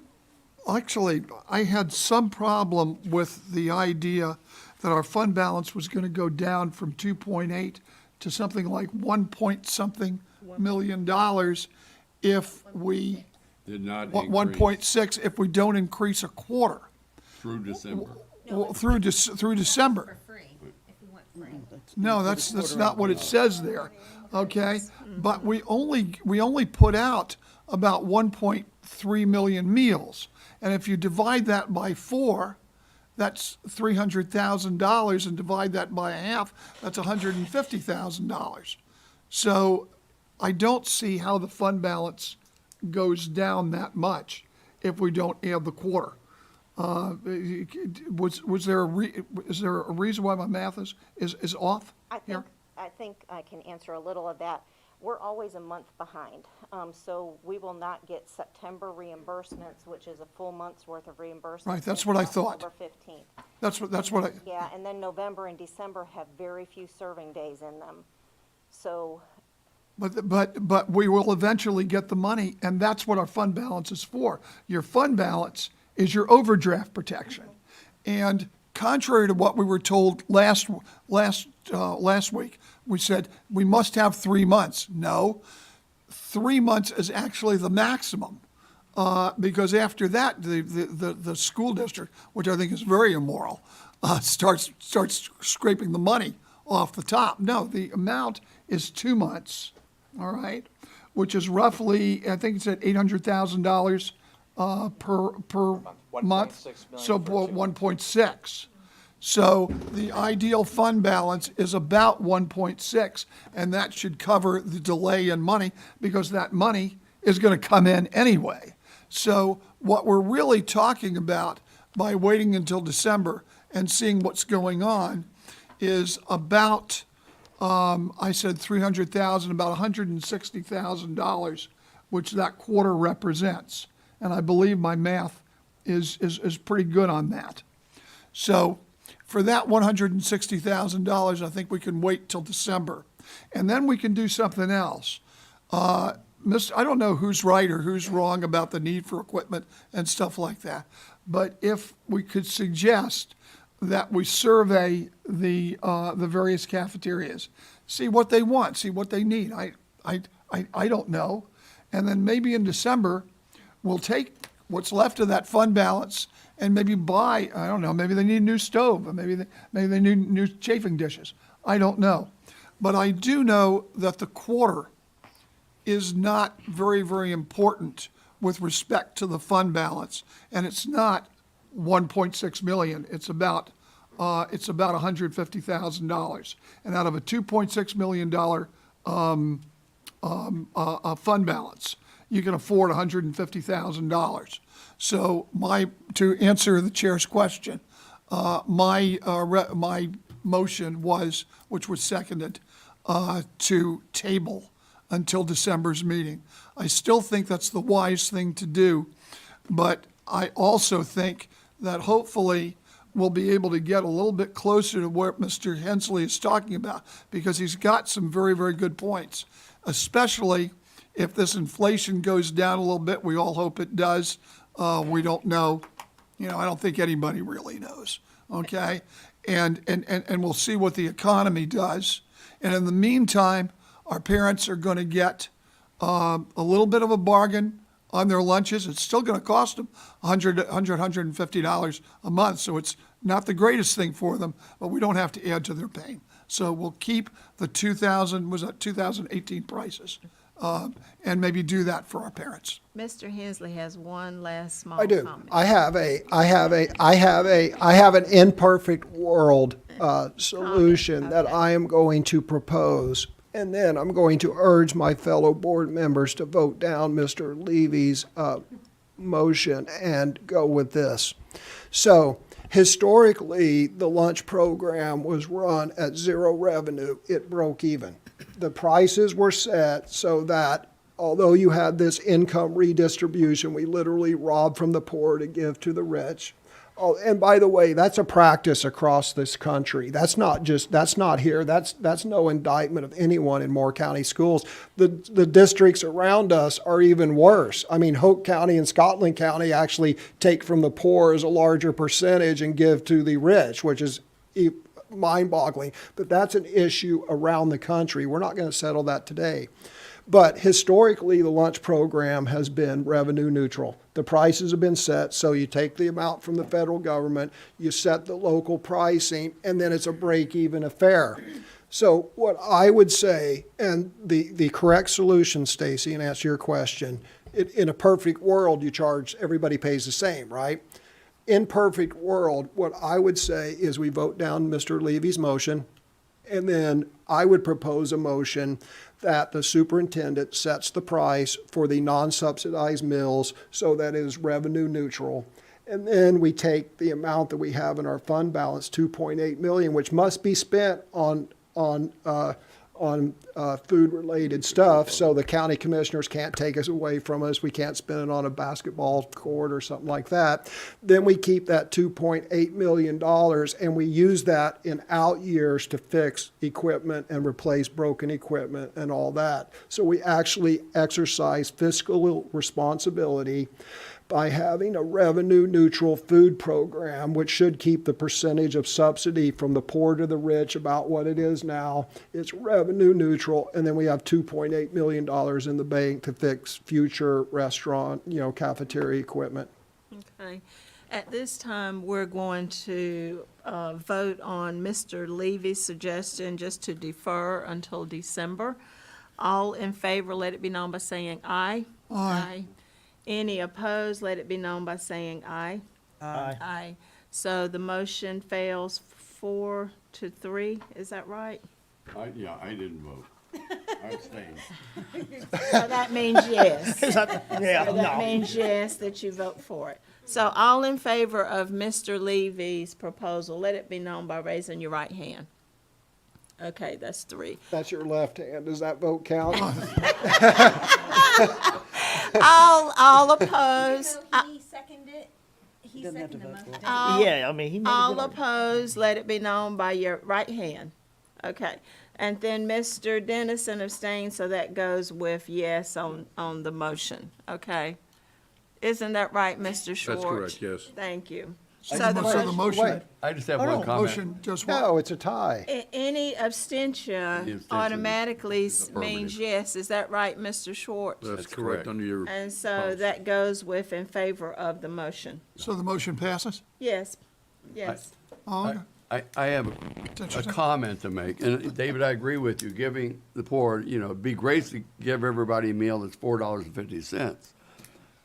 had some problem with the idea that our fund balance was going to go down from 2.8 to something like 1 point something million dollars if we, Did not 1.6 if we don't increase a quarter. through December. Through December. Free, if we want free. No, that's not what it says there, okay? But we only put out about 1.3 million meals. And if you divide that by 4, that's $300,000, and divide that by a half, that's $150,000. So I don't see how the fund balance goes down that much if we don't add the quarter. Is there a reason why my math is off here? I think I can answer a little of that. We're always a month behind, so we will not get September reimbursements, which is a full month's worth of reimbursements. Right, that's what I thought. October 15th. That's what I, Yeah, and then November and December have very few serving days in them. So, but we will eventually get the money, and that's what our fund balance is for. Your fund balance is your overdraft protection. And contrary to what we were told last week, we said we must have 3 months. No, 3 months is actually the maximum, because after that, the school district, which I think is very immoral, starts scraping the money off the top. No, the amount is 2 months, all right, which is roughly, I think it's at $800,000 per month. 1.6 million So for 2 1.6. So the ideal fund balance is about 1.6, and that should cover the delay in money, because that money is going to come in anyway. So what we're really talking about by waiting until December and seeing what's going on is about, I said 300,000, about $160,000, which that quarter represents. And I believe my math is pretty good on that. So for that $160,000, I think we can wait till December. And then we can do something else. I don't know who's right or who's wrong about the need for equipment and stuff like that. But if we could suggest that we survey the various cafeterias, see what they want, see what they need. I don't know. And then maybe in December, we'll take what's left of that fund balance and maybe buy, I don't know, maybe they need a new stove, or maybe they need new chafing dishes. I don't know. But I do know that the quarter is not very, very important with respect to the fund balance. And it's not 1.6 million. It's about $150,000. And out of a $2.6 million fund balance, you can afford $150,000. So to answer the chair's question, my motion was, which was seconded, to table until December's meeting. I still think that's the wise thing to do, but I also think that hopefully we'll be able to get a little bit closer to what Mr. Hensley is talking about, because he's got some very, very good points, especially if this inflation goes down a little bit. We all hope it does. We don't know You know, I don't think anybody really knows, okay? And we'll see what the economy does. And in the meantime, our parents are going to get a little bit of a bargain on their lunches. It's still going to cost them $150 a month, so it's not the greatest thing for them, but we don't have to add to their pain. So we'll keep the 2018 prices, and maybe do that for our parents. Mr. Hensley has one last small I do. comment. I have an imperfect world solution that Okay. I am going to propose. And then I'm going to urge my fellow board members to vote down Mr. Levy's motion and go with this. So historically, the lunch program was run at zero revenue. It broke even. The prices were set so that although you had this income redistribution, we literally rob from the poor to give to the rich. Oh, and by the way, that's a practice across this country. That's not here. That's no indictment of anyone in Moore County schools. The districts around us are even worse. I mean, Hoke County and Scotland County actually take from the poor as a larger percentage and give to the rich, which is mind-boggling. But that's an issue around the country. We're not going to settle that today. But historically, the lunch program has been revenue neutral. The prices have been set, so you take the amount from the federal government, you set the local pricing, and then it's a break-even affair. So what I would say, and the correct solution, Stacy, and answer your question, in a perfect world, you charge, everybody pays the same, right? In perfect world, what I would say is we vote down Mr. Levy's motion, and then I would propose a motion that the superintendent sets the price for the non-subsidized meals so that it is revenue neutral. And then we take the amount that we have in our fund balance, 2.8 million, which must be spent on food-related stuff, so the county commissioners can't take us away from us. We can't spend it on a basketball court or something like that. Then we keep that $2.8 million, and we use that in out years to fix equipment and replace broken equipment and all that. So we actually exercise fiscal responsibility by having a revenue-neutral food program, which should keep the percentage of subsidy from the poor to the rich about what it is now. It's revenue-neutral, and then we have $2.8 million in the bank to fix future restaurant, cafeteria equipment. Okay. At this time, we're going to vote on Mr. Levy's suggestion just to defer until December. All in favor, let it be known by saying aye. Aye. Any opposed, let it be known by saying aye. Aye. Aye. So the motion fails 4-3, is that right? I didn't vote. I abstained. So that means yes. Yeah, So that means yes, that you vote for it. So all in favor of Mr. Levy's proposal, let it be known by raising your right hand. Okay, that's 3. That's your left hand. Does that vote count? All opposed, So he seconded it? He Doesn't have to seconded the vote for motion. Yeah, I mean, he made a all good argument. opposed, let it be known by your right hand. Okay, and then Mr. Dennison abstained, so that goes with yes on the motion, okay? Isn't that right, Mr. Schwartz? That's correct, yes. Thank you. So So the the motion, Wait. I just have Oh, one no, comment. motion just what? No, it's a tie. any The abstention abstention automatically is means affirmative. yes, is that right, Mr. Schwartz? That's That's correct, correct. under your, And so that goes with in favor of the motion. So the motion passes? Yes, yes. Oh, okay. I have a interesting. comment to make, and David, I agree with you, giving the poor, it'd be great to give everybody a meal that's $4.50.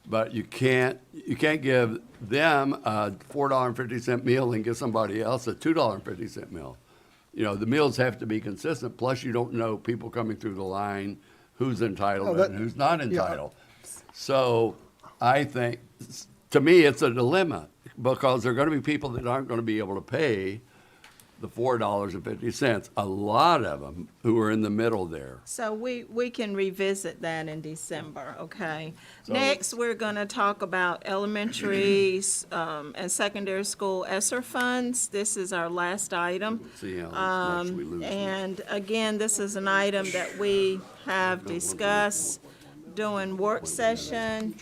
But you can't give them a $4.50 meal and give somebody else a $2.50 meal. The meals have to be consistent, plus you don't know people coming through the line, who's entitled and who's not entitled. So I think, to me, it's a dilemma, because there are going to be people that aren't going to be able to pay the $4.50, a lot of them who are in the middle there. So we can revisit that in December, okay? Next, we're gonna talk about elementary and secondary school Esser funds. This is our last item. See how much we lose. And again, this is an item that we have discussed during work session.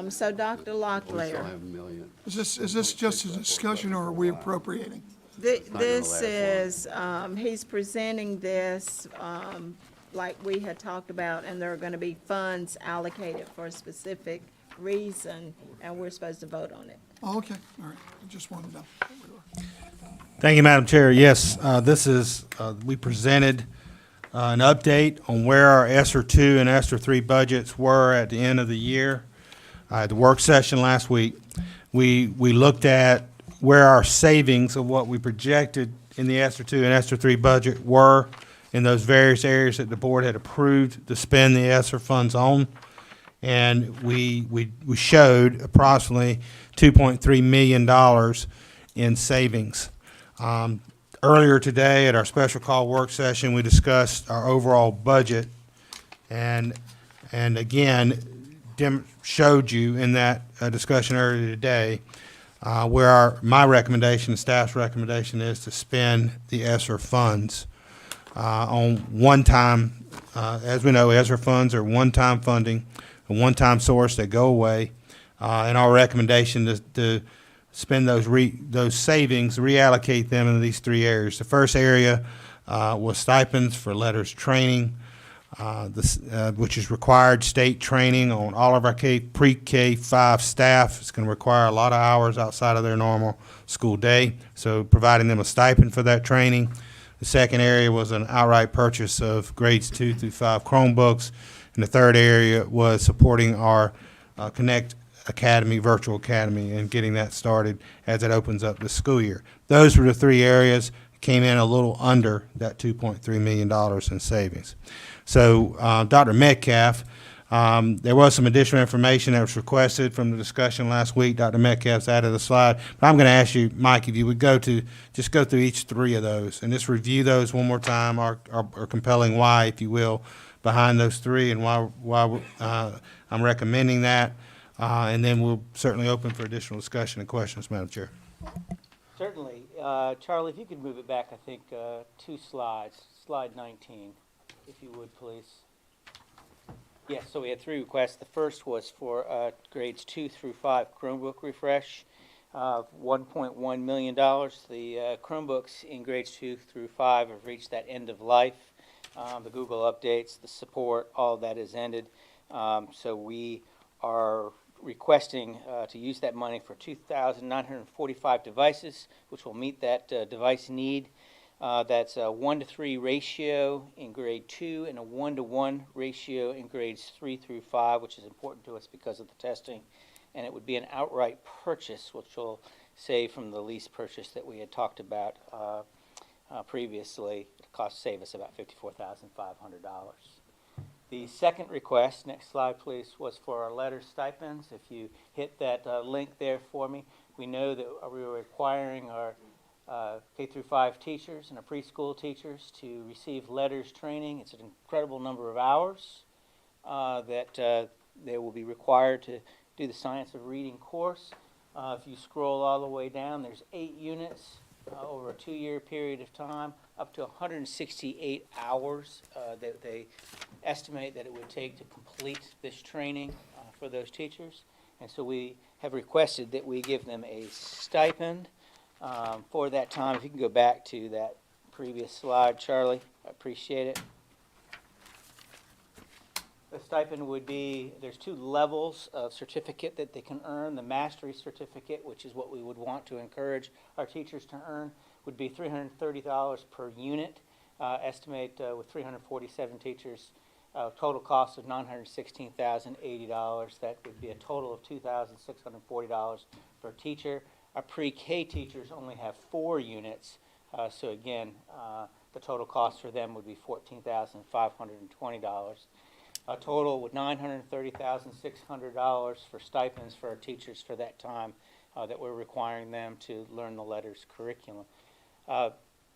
So Dr. We still Locklear, have a million. Is this just a discussion, or are we appropriating? not gonna this last long. is, he's presenting this, like we had talked about, and there are gonna be funds allocated for a specific reason, and we're supposed to vote on it. Oh, okay, all right, I just wanted to know. Thank you, Madam Chair. Yes, this is, we presented an update on where our ESSER 2 and ESSER 3 budgets were at the end of the year. At the work session last week, we looked at where our savings of what we projected in the ESSER 2 and ESSER 3 budget were in those various areas that the board had approved to spend the ESSER funds on. And we showed approximately $2.3 million in savings. Earlier today at our special call work session, we discussed our overall budget and again, showed you in that discussion earlier today where my recommendation, staff's recommendation is to spend the ESSER funds on one-time, as we know, ESSER funds are one-time funding, a one-time source that go away. And our recommendation is to spend those savings, reallocate them into these three areas. The first area was stipends for letters training, which is required state training on all of our pre-K-5 staff. It's going to require a lot of hours outside of their normal school day, so providing them a stipend for that training. The second area was an outright purchase of grades 2 through 5 Chromebooks, and the third area was supporting our Connect Academy, virtual academy, and getting that started as it opens up this school year. Those were the three areas, came in a little under that $2.3 million in savings. So Dr. Metcalf, there was some additional information that was requested from the discussion last week. Dr. Metcalf's added a slide. But I'm going to ask you, Mike, if you would just go through each three of those and just review those one more time, our compelling why, if you will, behind those three and why I'm recommending that. And then we'll certainly open for additional discussion and questions, Madam Chair. Certainly. Charlie, if you could move it back, I think, 2 slides. Slide 19, if you would, please. Yes, so we had 3 requests. The first was for grades 2 through 5 Chromebook refresh of $1.1 million. The Chromebooks in grades 2 through 5 have reached that end of life. The Google updates, the support, all of that has ended. So we are requesting to use that money for 2,945 devices, which will meet that device need. That's a 1-to-3 ratio in grade 2 and a 1-to-1 ratio in grades 3 through 5, which is important to us because of the testing. And it would be an outright purchase, which will save from the lease purchase that we had talked about previously. It save us about $54,500. The second request, next slide please, was for our letter stipends. If you hit that link there for me, we know that we were requiring our K through 5 teachers and our preschool teachers to receive letters training. It's an incredible number of hours that they will be required to do the Science of Reading course. If you scroll all the way down, there's 8 units over a 2-year period of time, up to 168 hours that they estimate that it would take to complete this training for those teachers. And so we have requested that we give them a stipend for that time. If you can go back to that previous slide, Charlie, I appreciate it. The stipend would be, there's 2 levels of certificate that they can earn. The mastery certificate, which is what we would want to encourage our teachers to earn, would be $330 per unit. Estimate with 347 teachers, total cost of $916,080. That would be a total of $2,640 per teacher. Our pre-K teachers only have 4 units, so again, the total cost for them would be $14,520. A total with $930,600 for stipends for our teachers for that time that we're requiring them to learn the letters curriculum.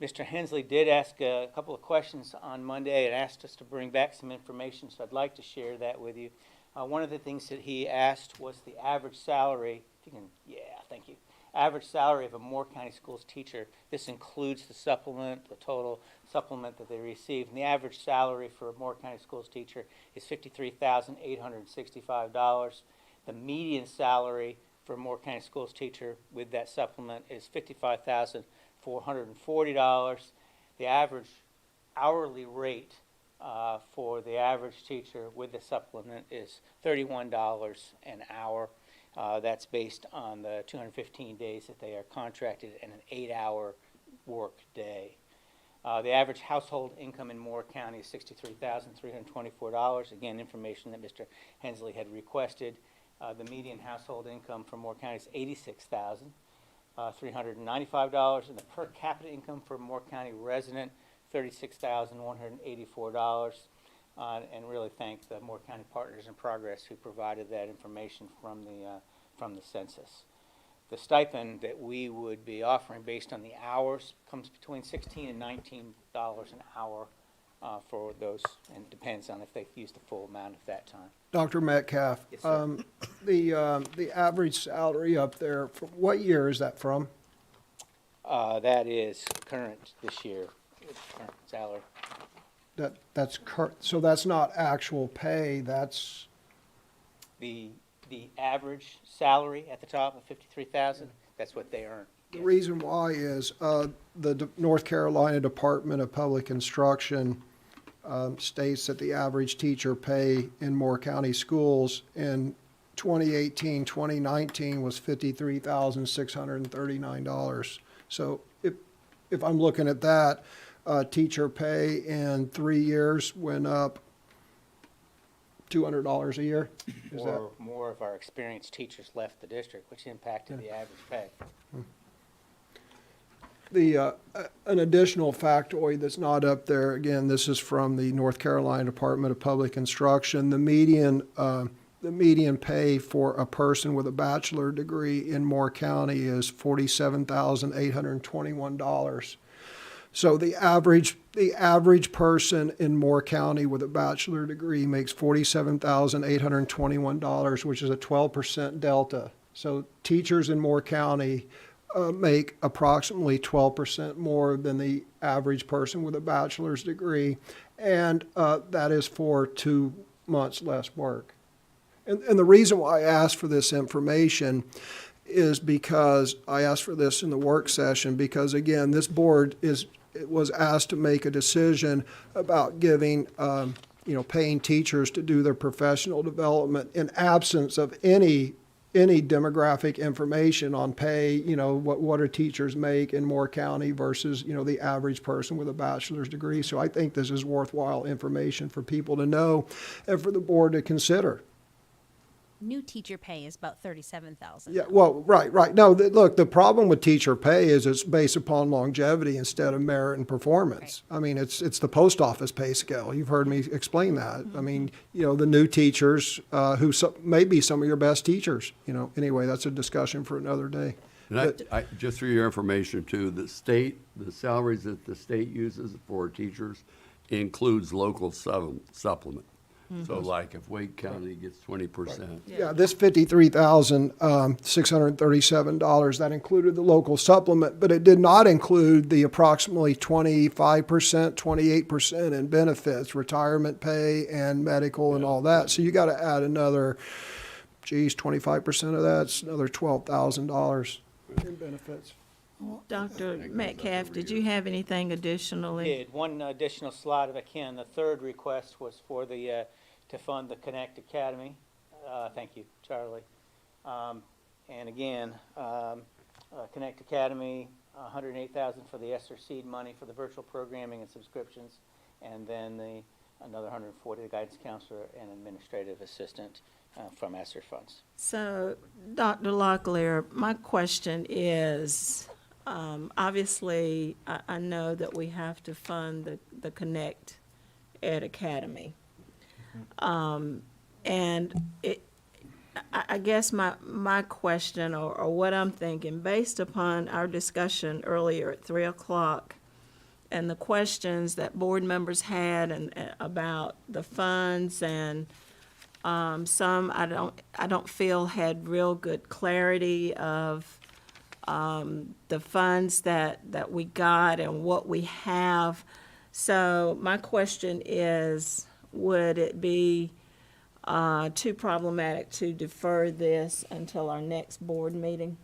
Mr. Hensley did ask a couple of questions on Monday and asked us to bring back some information, so I'd like to share that with you. One of the things that he asked was the average salary. If you can, yeah, thank you. Average salary of a Moore County Schools teacher. This includes the supplement, the total supplement that they receive. And the average salary for a Moore County Schools teacher is $53,865. The median salary for Moore County Schools teacher with that supplement is $55,440. The average hourly rate for the average teacher with the supplement is $31 an hour. That's based on the 215 days that they are contracted and an 8-hour work day. The average household income in Moore County is $63,324. Again, information that Mr. Hensley had requested. The median household income for Moore County is $86,395, and the per capita income for Moore County resident, $36,184. And really thank the Moore County Partners in Progress who provided that information from the census. The stipend that we would be offering based on the hours comes between $16 and $19 an hour for those, and depends on if they've used the full amount at that time. Dr. Metcalf, Yes, sir. the average salary up there, what year is that from? That is current this year, current salary. So that's not actual pay, that's, The average salary at the top of $53,000, that's what they earn. the reason why is, the North Carolina Department of Public Instruction states that the average teacher pay in Moore County schools in 2018, 2019 was $53,639. So if I'm looking at that, teacher pay in 3 years went up $200 a year? Is that? More of our experienced teachers left the district, which impacted the average pay. An additional factoid that's not up there, again, this is from the North Carolina Department of Public Instruction. The median pay for a person with a bachelor degree in Moore County is $47,821. So the average person in Moore County with a bachelor degree makes $47,821, which is a 12% delta. So teachers in Moore County make approximately 12% more than the average person with a bachelor's degree, and that is for 2 months less work. And the reason why I asked for this information is because I asked for this in the work session, because again, this board was asked to make a decision about giving, paying teachers to do their professional development in absence of any demographic information on pay, what do teachers make in Moore County versus, the average person with a bachelor's degree. So I think this is worthwhile information for people to know and for the board to consider. New teacher pay is about $37,000. Yeah, well, right. No, look, the problem with teacher pay is it's based upon longevity instead of merit and performance. Right. I mean, it's the post office pay scale. You've heard me explain that. I mean, the new teachers, who may be some of your best teachers, Anyway, that's a discussion for another day. And I, just for your information too, the salaries that the state uses for teachers includes local supplement. So like if Wake County gets 20%. Yeah, this $53,637, that included the local supplement, but it did not include the approximately 25%, 28% in benefits, retirement pay and medical and all that. So you got to add another, 25% of that's another $12,000 in benefits. Dr. Metcalf, did you have anything additionally? Did one additional slide if I can. The third request was for the to fund the Connect Academy. Thank you, Charlie. And again, Connect Academy, $108,000 for the Esser seed money for the virtual programming and subscriptions, and then another $140 the guidance counselor and administrative assistant from Esser funds. So, Dr. Locklear, my question is, obviously, I know that we have to fund the Connect Ed Academy. And I guess my question or what I'm thinking, based upon our discussion earlier at 3 o'clock and the questions that board members had and about the funds and some I don't feel had real good clarity of the funds that we got and what we have. So my question is, would it be too problematic to defer this until our next board meeting?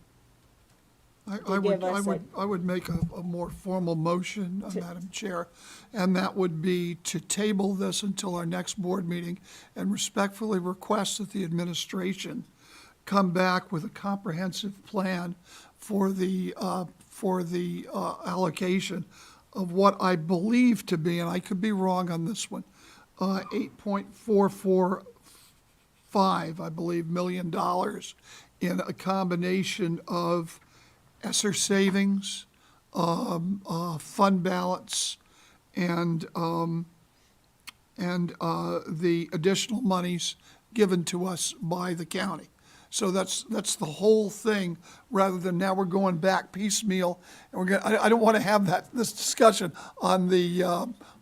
I would make a more formal motion, Madam Chair, and that would be to table this until our next board meeting and respectfully request that the administration come back with a comprehensive plan for the allocation of what I believe to be, and I could be wrong on this one, $8.445, I believe, million in a combination of Esser savings, fund balance, and the additional monies given to us by the county. So that's the whole thing, rather than now we're going back piecemeal, and I don't want to have this discussion on the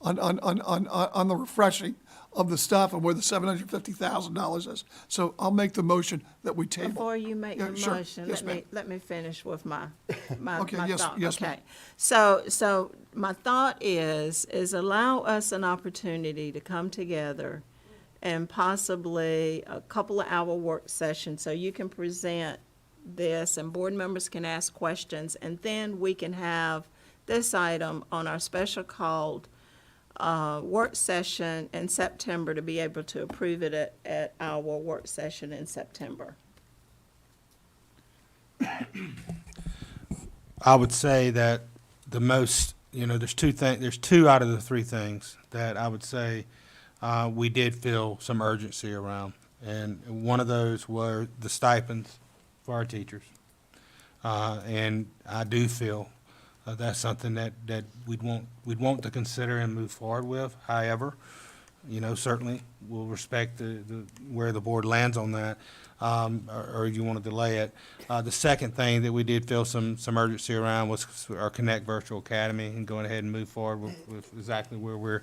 on the refreshing of the stuff and where the $750,000 is. So I'll make the motion that we table. Before you make Yeah, the sure. motion, Yes, ma'am. let me finish with my Okay, my yes, thought. yes, ma'am. Okay. So my thought is allow us an opportunity to come together and possibly a couple of hour work session so you can present this and board members can ask questions, and then we can have this item on our special called work session in September to be able to approve it at our work session in September. I would say that the most, there's two out of the three things that I would say we did feel some urgency around. And one of those were the stipends for our teachers. And I do feel that's something that we'd want to consider and move forward with. However, certainly we'll respect where the board lands on that, or you want to delay it. The second thing that we did feel some urgency around was our Connect Virtual Academy, and going ahead and move forward with exactly where we're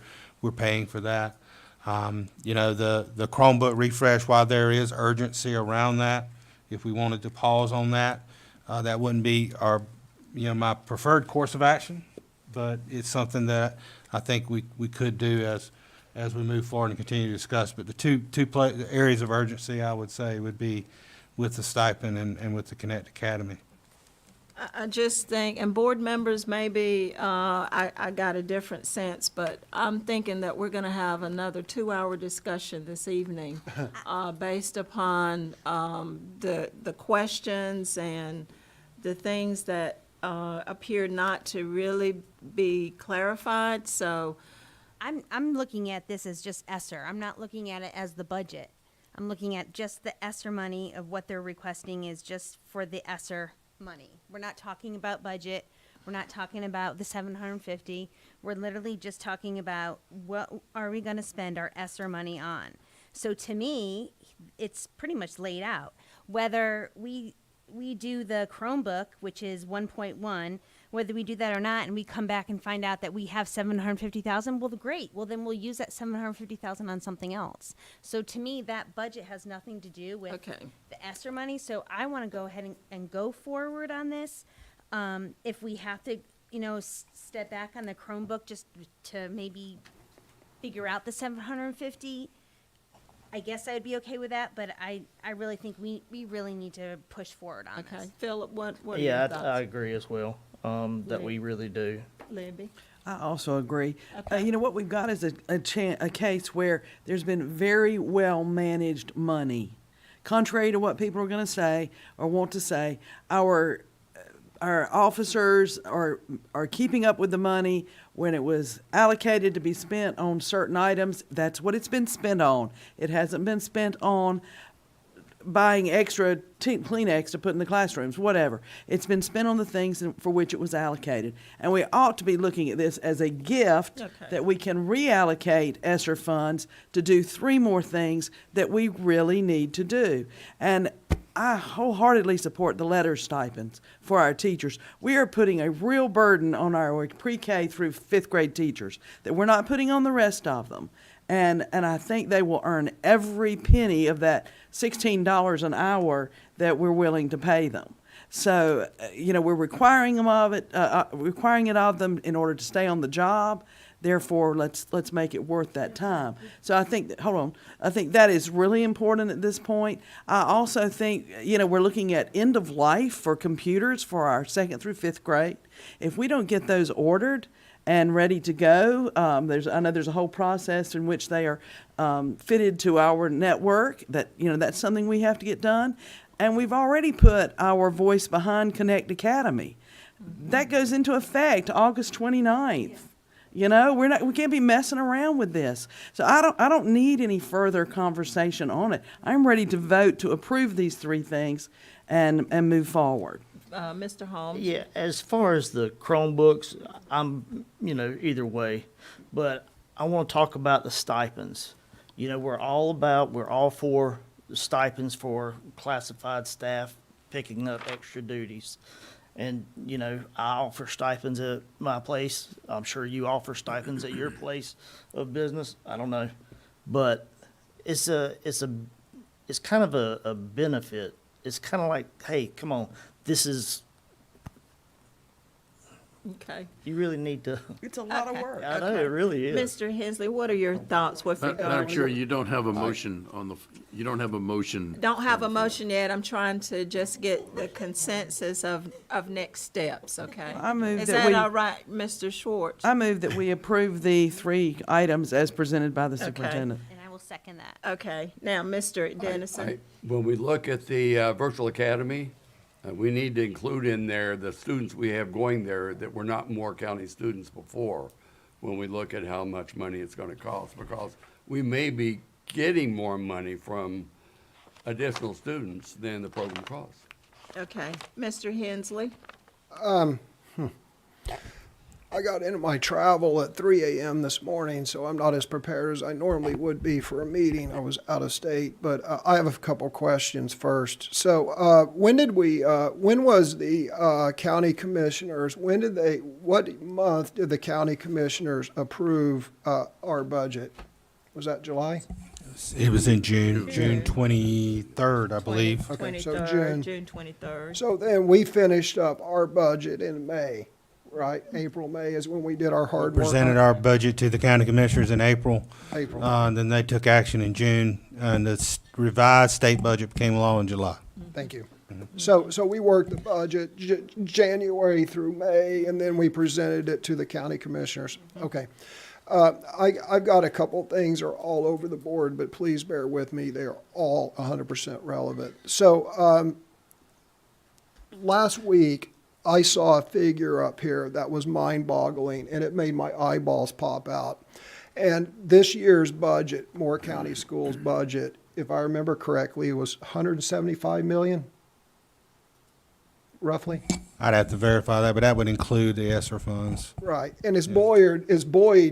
paying for that. The Chromebook refresh, while there is urgency around that, if we wanted to pause on that, that wouldn't be my preferred course of action, but it's something that I think we could do as we move forward and continue to discuss. But the two areas of urgency, I would say, would be with the stipend and with the Connect Academy. I just think, and board members, maybe, I got a different sense, but I'm thinking that we're gonna have another 2-hour discussion this evening, based upon, the questions and the things that, appear not to really be clarified, so. I'm looking at this as just Esser. I'm not looking at it as the budget. I'm looking at just the Esser money of what they're requesting is just for the Esser money. We're not talking about budget. We're not talking about the 750. We're literally just talking about what are we going to spend our Esser money on. So to me, it's pretty much laid out. Whether we do the Chromebook, which is 1.1, whether we do that or not, and we come back and find out that we have 750,000, well, great. Well, then we'll use that 750,000 on something else. So to me, that budget has nothing to do with the Esser money. So I want to go ahead and go forward on this. If we have to, step back on the Chromebook just to maybe figure out the 750, I guess I'd be okay with that, but I really think we really need to push forward on this. Okay, Philip, what are your Yeah, thoughts? I agree as well, that we really do. Libby? I also agree. Okay. What we've got is a case where there's been very well-managed money. Contrary to what people are going to say or want to say, our officers are keeping up with the money. When it was allocated to be spent on certain items, that's what it's been spent on. It hasn't been spent on buying extra Kleenex to put in the classrooms, whatever. It's been spent on the things for which it was allocated. And we ought to be looking at this as a gift that we can reallocate ESSER funds to do 3 more things that we really need to do. And I wholeheartedly support the letter stipends for our teachers. We are putting a real burden on our pre-K through 5th grade teachers that we're not putting on the rest of them. And I think they will earn every penny of that $16 an hour that we're willing to pay them. So, we're requiring it of them in order to stay on the job. Therefore, let's make it worth that time. So I think that, hold on, I think that is really important at this point. I also think, we're looking at end of life for computers for our 2nd through 5th grade. If we don't get those ordered and ready to go, I know there's a whole process in which they are fitted to our network. That's something we have to get done. And we've already put our voice behind Connect Academy. That goes into effect August 29th. We can't be messing around with this. So I don't need any further conversation on it. I'm ready to vote to approve these 3 things and move forward. Mr. Holmes? Yeah, as far as the Chromebooks, I'm, either way. But I want to talk about the stipends. We're all for the stipends for classified staff picking up extra duties. And, I offer stipends at my place. I'm sure you offer stipends at your place of business. I don't know. But it's kind of a benefit. It's kind of like, hey, come on, this is, Okay. you really need to. It's a lot of work. I know, it really is. Mr. Hensley, what are your thoughts with regard Madam Chair, to? you don't have a motion you don't have a motion. Don't have a motion yet. I'm trying to just get the consensus of next steps, okay? I move Is that that we- all right, Mr. Schwartz? I move that we approve the 3 items as presented by the Okay. superintendent. And I will second that. Okay, now, Mr. Dennison. When we look at the virtual academy, we need to include in there the students we have going there that were not Moore County students before, when we look at how much money it's going to cost, because we may be getting more money from additional students than the program costs. Okay, Mr. Hensley? I got into my travel at 3 a.m. this morning, so I'm not as prepared as I normally would be for a meeting. I was out of state, but I have a couple questions first. So when was the county commissioners, what month did the county commissioners approve our budget? Was that July? It was in June 23rd, I believe. Okay, so 23rd, June 23rd. So then we finished up our budget in May, right? April, May is when we did our hard work. Presented our budget to the county commissioners in April. April. Then they took action in June, and the revised state budget came along in July. Thank you. So we worked the budget January through May, and then we presented it to the county commissioners. Okay. I've got a couple things are all over the board, but please bear with me. They are all 100% relevant. So last week, I saw a figure up here that was mind-boggling, and it made my eyeballs pop out. And this year's budget, Moore County Schools budget, if I remember correctly, was $175 million, roughly. I'd have to verify that, but that would include the Esser funds. Right, and it's buoyed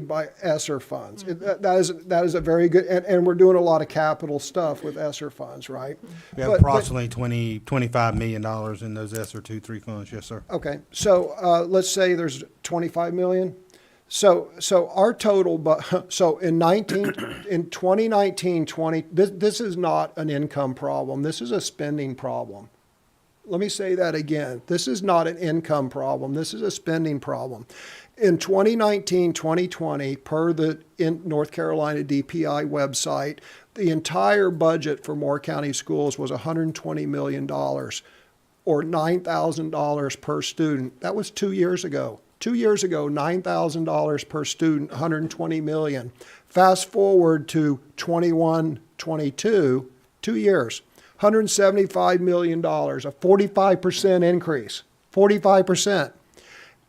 by Esser funds. That is a very good, and we're doing a lot of capital stuff with Esser funds, right? We have But- approximately $25 million in those Esser 2-3 funds, yes, sir. Okay, so let's say there's 25 million. So our total, so in 2019, this is not an income problem. This is a spending problem. Let me say that again. This is not an income problem. This is a spending problem. In 2019, 2020, per the North Carolina DPI website, the entire budget for Moore County Schools was $120 million, or $9,000 per student. That was 2 years ago. 2 years ago, $9,000 per student, $120 million. Fast forward to 21, 22, 2 years. $175 million, a 45% increase, 45%.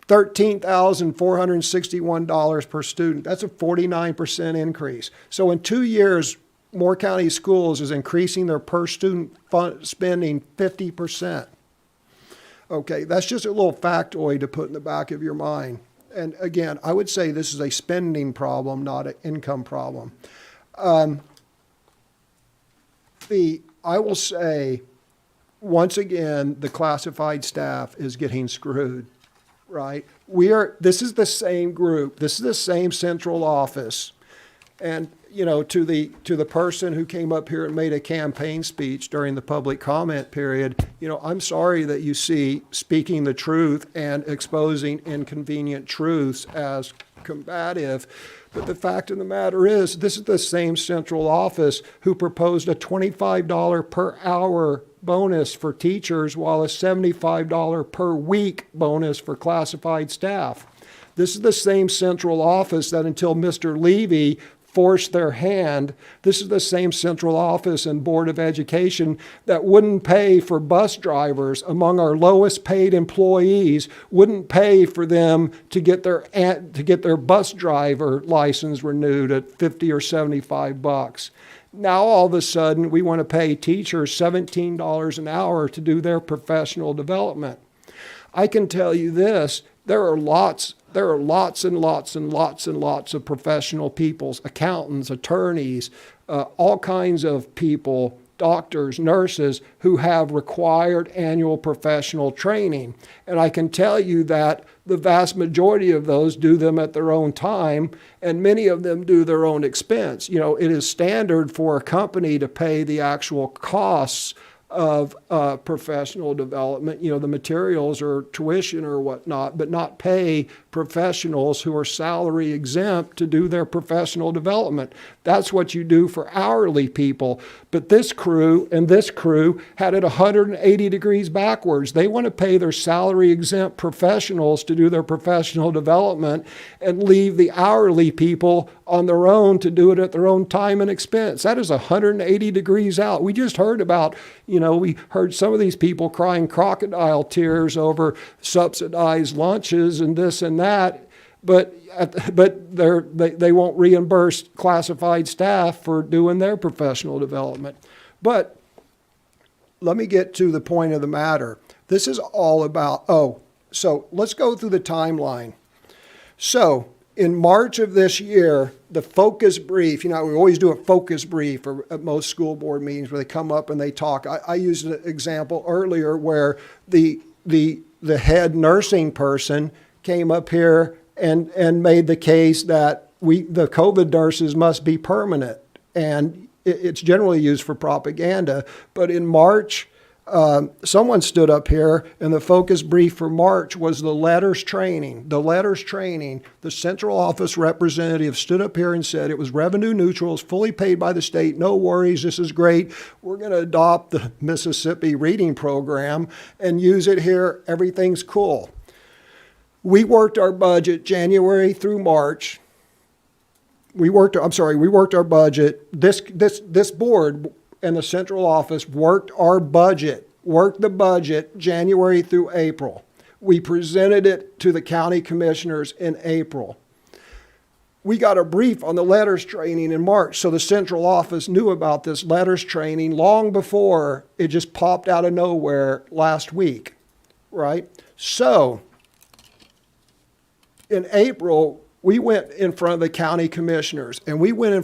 $13,461 per student. That's a 49% increase. So in 2 years, Moore County Schools is increasing their per student spending 50%. Okay, that's just a little factoid to put in the back of your mind. And again, I would say this is a spending problem, not an income problem. I will say, once again, the classified staff is getting screwed, right? This is the same group, this is the same central office. And, to the person who came up here and made a campaign speech during the public comment period, I'm sorry that you see speaking the truth and exposing inconvenient truths as combative. But the fact of the matter is, this is the same central office who proposed a $25 per hour bonus for teachers while a $75 per week bonus for classified staff. This is the same central office that until Mr. Levy forced their hand, this is the same central office and Board of Education that wouldn't pay for bus drivers among our lowest paid employees, wouldn't pay for them to get their bus driver license renewed at 50 or 75 bucks. Now all of a sudden we want to pay teachers $17 an hour to do their professional development. I can tell you this, there are lots and lots and lots and lots of professional people, accountants, attorneys, all kinds of people, doctors, nurses, who have required annual professional training. And I can tell you that the vast majority of those do them at their own time, and many of them do their own expense. You know, it is standard for a company to pay the actual costs of professional development, you know, the materials or tuition or whatnot, but not pay professionals who are salary exempt to do their professional development. That's what you do for hourly people. But this crew and this crew had it 180 degrees backwards. They want to pay their salary exempt professionals to do their professional development and leave the hourly people on their own to do it at their own time and expense. That is 180 degrees out. We just heard about, you know, we heard some of these people crying crocodile tears over subsidized lunches and this and that, but they won't reimburse classified staff for doing their professional development. But let me get to the point of the matter. This is all about, so let's go through the timeline. So in March of this year, the focus brief, you know, we always do a focus brief at most school board meetings where they come up and they talk. I used an example earlier where the head nursing person came up here and made the case that the COVID nurses must be permanent. And it's generally used for propaganda. But in March, someone stood up here, and the focus brief for March was the letters training. The letters training, the central office representative stood up here and said it was revenue neutral, it's fully paid by the state, no worries, this is great. We're going to adopt the Mississippi reading program and use it here, everything's cool. We worked our budget January through March. We worked our budget. This board and the central office worked the budget January through April. We presented it to the county commissioners in April. We got a brief on the letters training in March, so the central office knew about this letters training long before it just popped out of nowhere last week, right? So in April, we went in front of the county commissioners, and we made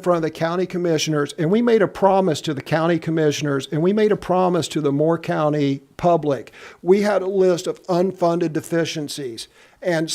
a promise to the county commissioners, and we made a promise to the Moore County public. We had a list of unfunded deficiencies, and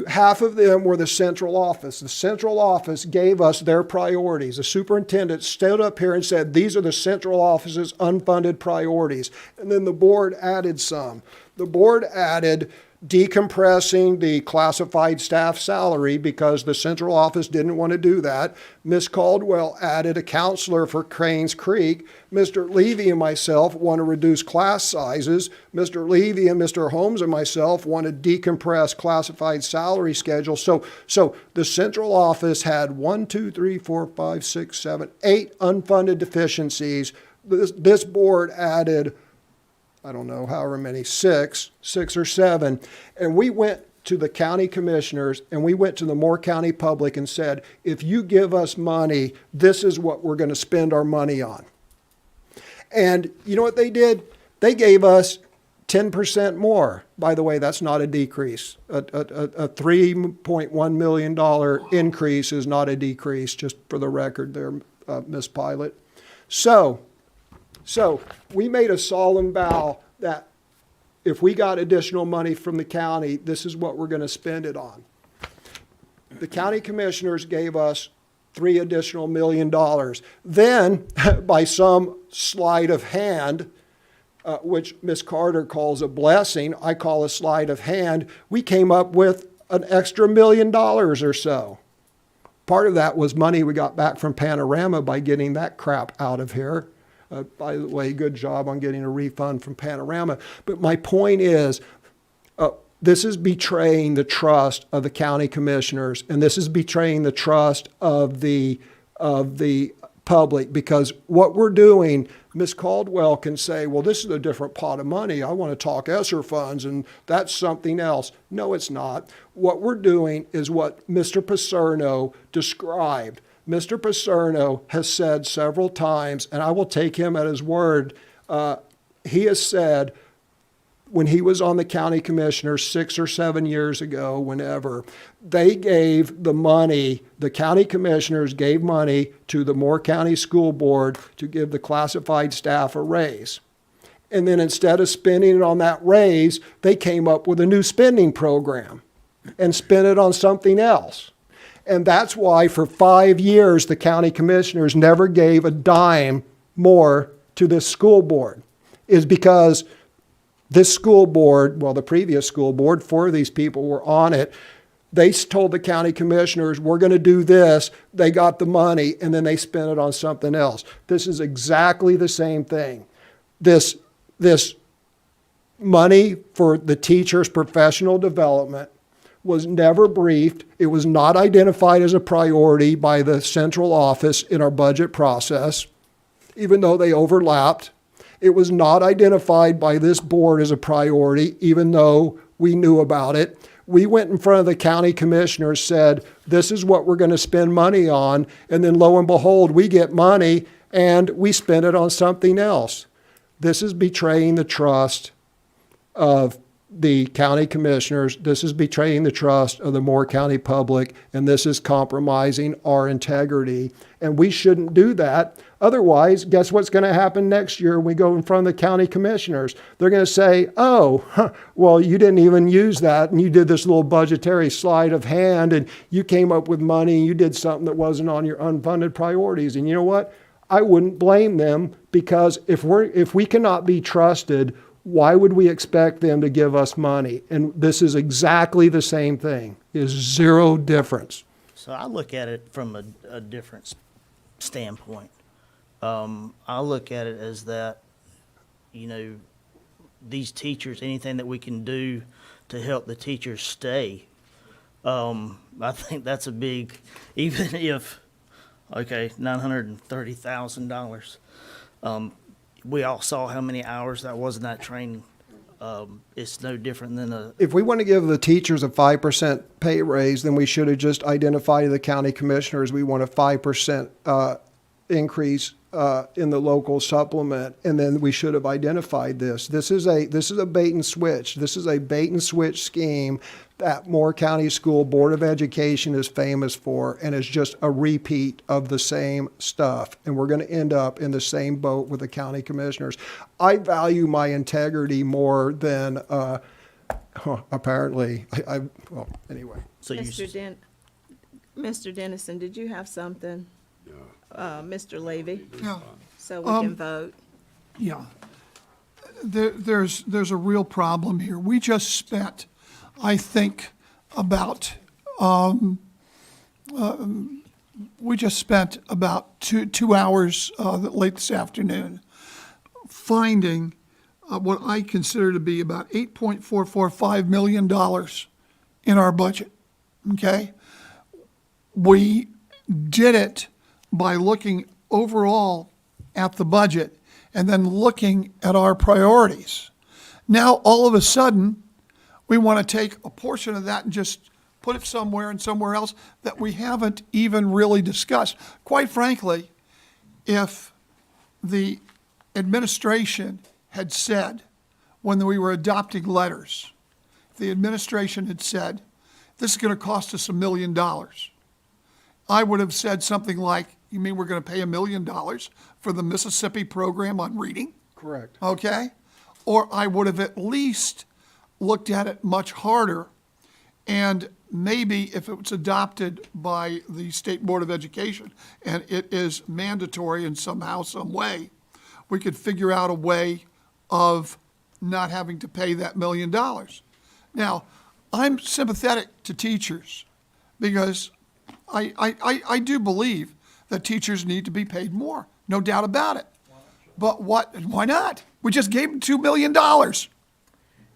half of them were the central office. The central office gave us their priorities. The superintendent stood up here and said, these are the central office's unfunded priorities. And then the board added some. The board added decompressing the classified staff salary because the central office didn't want to do that. Ms. Caldwell added a counselor for Cranes Creek. Mr. Levy and myself want to reduce class sizes. Mr. Levy and Mr. Holmes and myself want to decompress classified salary schedule. So the central office had 8 unfunded deficiencies. This board added, I don't know, however many, six or seven. And we went to the county commissioners and we went to the Moore County public and said, if you give us money, this is what we're going to spend our money on. And you know what they did? They gave us 10% more. By the way, that's not a decrease. A $3.1 million increase is not a decrease, just for the record there, Ms. Pilot. So we made a solemn vow that if we got additional money from the county, this is what we're going to spend it on. The county commissioners gave us $3 additional million. Then, by some sleight of hand, which Ms. Carter calls a blessing, I call a sleight of hand, we came up with an extra $1 million or so. Part of that was money we got back from Panorama by getting that crap out of here. By the way, good job on getting a refund from Panorama. But my point is, this is betraying the trust of the county commissioners, and this is betraying the trust of the public, because what we're doing, Ms. Caldwell can say, well, this is a different pot of money. I want to talk Esser funds, and that's something else. No, it's not. What we're doing is what Mr. Paserno described. Mr. Paserno has said several times, and I will take him at his word, he has said, when he was on the county commissioner 6 or 7 years ago, whenever, they gave the money, the county commissioners gave money to the Moore County School Board to give the classified staff a raise. And then instead of spending it on that raise, they came up with a new spending program and spent it on something else. And that's why for 5 years, the county commissioners never gave a dime more to this school board, is because this school board, well, the previous school board, 4 of these people were on it. They told the county commissioners, we're going to do this. They got the money, and then they spent it on something else. This is exactly the same thing. This money for the teachers' professional development was never briefed. It was not identified as a priority by the central office in our budget process, even though they overlapped. It was not identified by this board as a priority, even though we knew about it. We went in front of the county commissioners, said, this is what we're going to spend money on, and then lo and behold, we get money and we spend it on something else. This is betraying the trust of the county commissioners. This is betraying the trust of the Moore County public, and this is compromising our integrity. And we shouldn't do that. Otherwise, guess what's going to happen next year when we go in front of the county commissioners? They're going to say, oh, well, you didn't even use that, and you did this little budgetary sleight of hand, and you came up with money, and you did something that wasn't on your unfunded priorities. And you know what? I wouldn't blame them, because if we cannot be trusted, why would we expect them to give us money? And this is exactly the same thing. There's zero difference. So I look at it from a different standpoint. I look at it as that, these teachers, anything that we can do to help the teachers stay, I think that's a big, even if, $930,000. We all saw how many hours that was in that training. It's no different than If we want to give the teachers a 5% pay raise, then we should have just identified to the county commissioners we want a 5% increase in the local supplement, and then we should have identified this. This is a bait and switch. This is a bait and switch scheme that Moore County School Board of Education is famous for, and is just a repeat of the same stuff. And we're going to end up in the same boat with the county commissioners. I value my integrity more than apparently. Well, anyway. So Mr. Dennison, did you have something? Mr. Levy? Yeah. So we can vote. Yeah. There's a real problem here. We just spent, I think, about, we just spent about two hours late this afternoon finding what I consider to be about $8.445 million in our budget, okay? We did it by looking overall at the budget and then looking at our priorities. Now, all of a sudden, we want to take a portion of that and just put it somewhere and somewhere else that we haven't even really discussed. Quite frankly, if the administration had said, when we were adopting letters, if the administration had said, this is going to cost us $1 million, I would have said something like, you mean we're going to pay $1 million for the Mississippi program on reading? Correct. Okay? Or I would have at least looked at it much harder, and maybe if it was adopted by the State Board of Education and it is mandatory in somehow, some way, we could figure out a way of not having to pay that $1 million. Now, I'm sympathetic to teachers because I do believe that teachers need to be paid more, no doubt about it. But why not? We just gave them $2 million.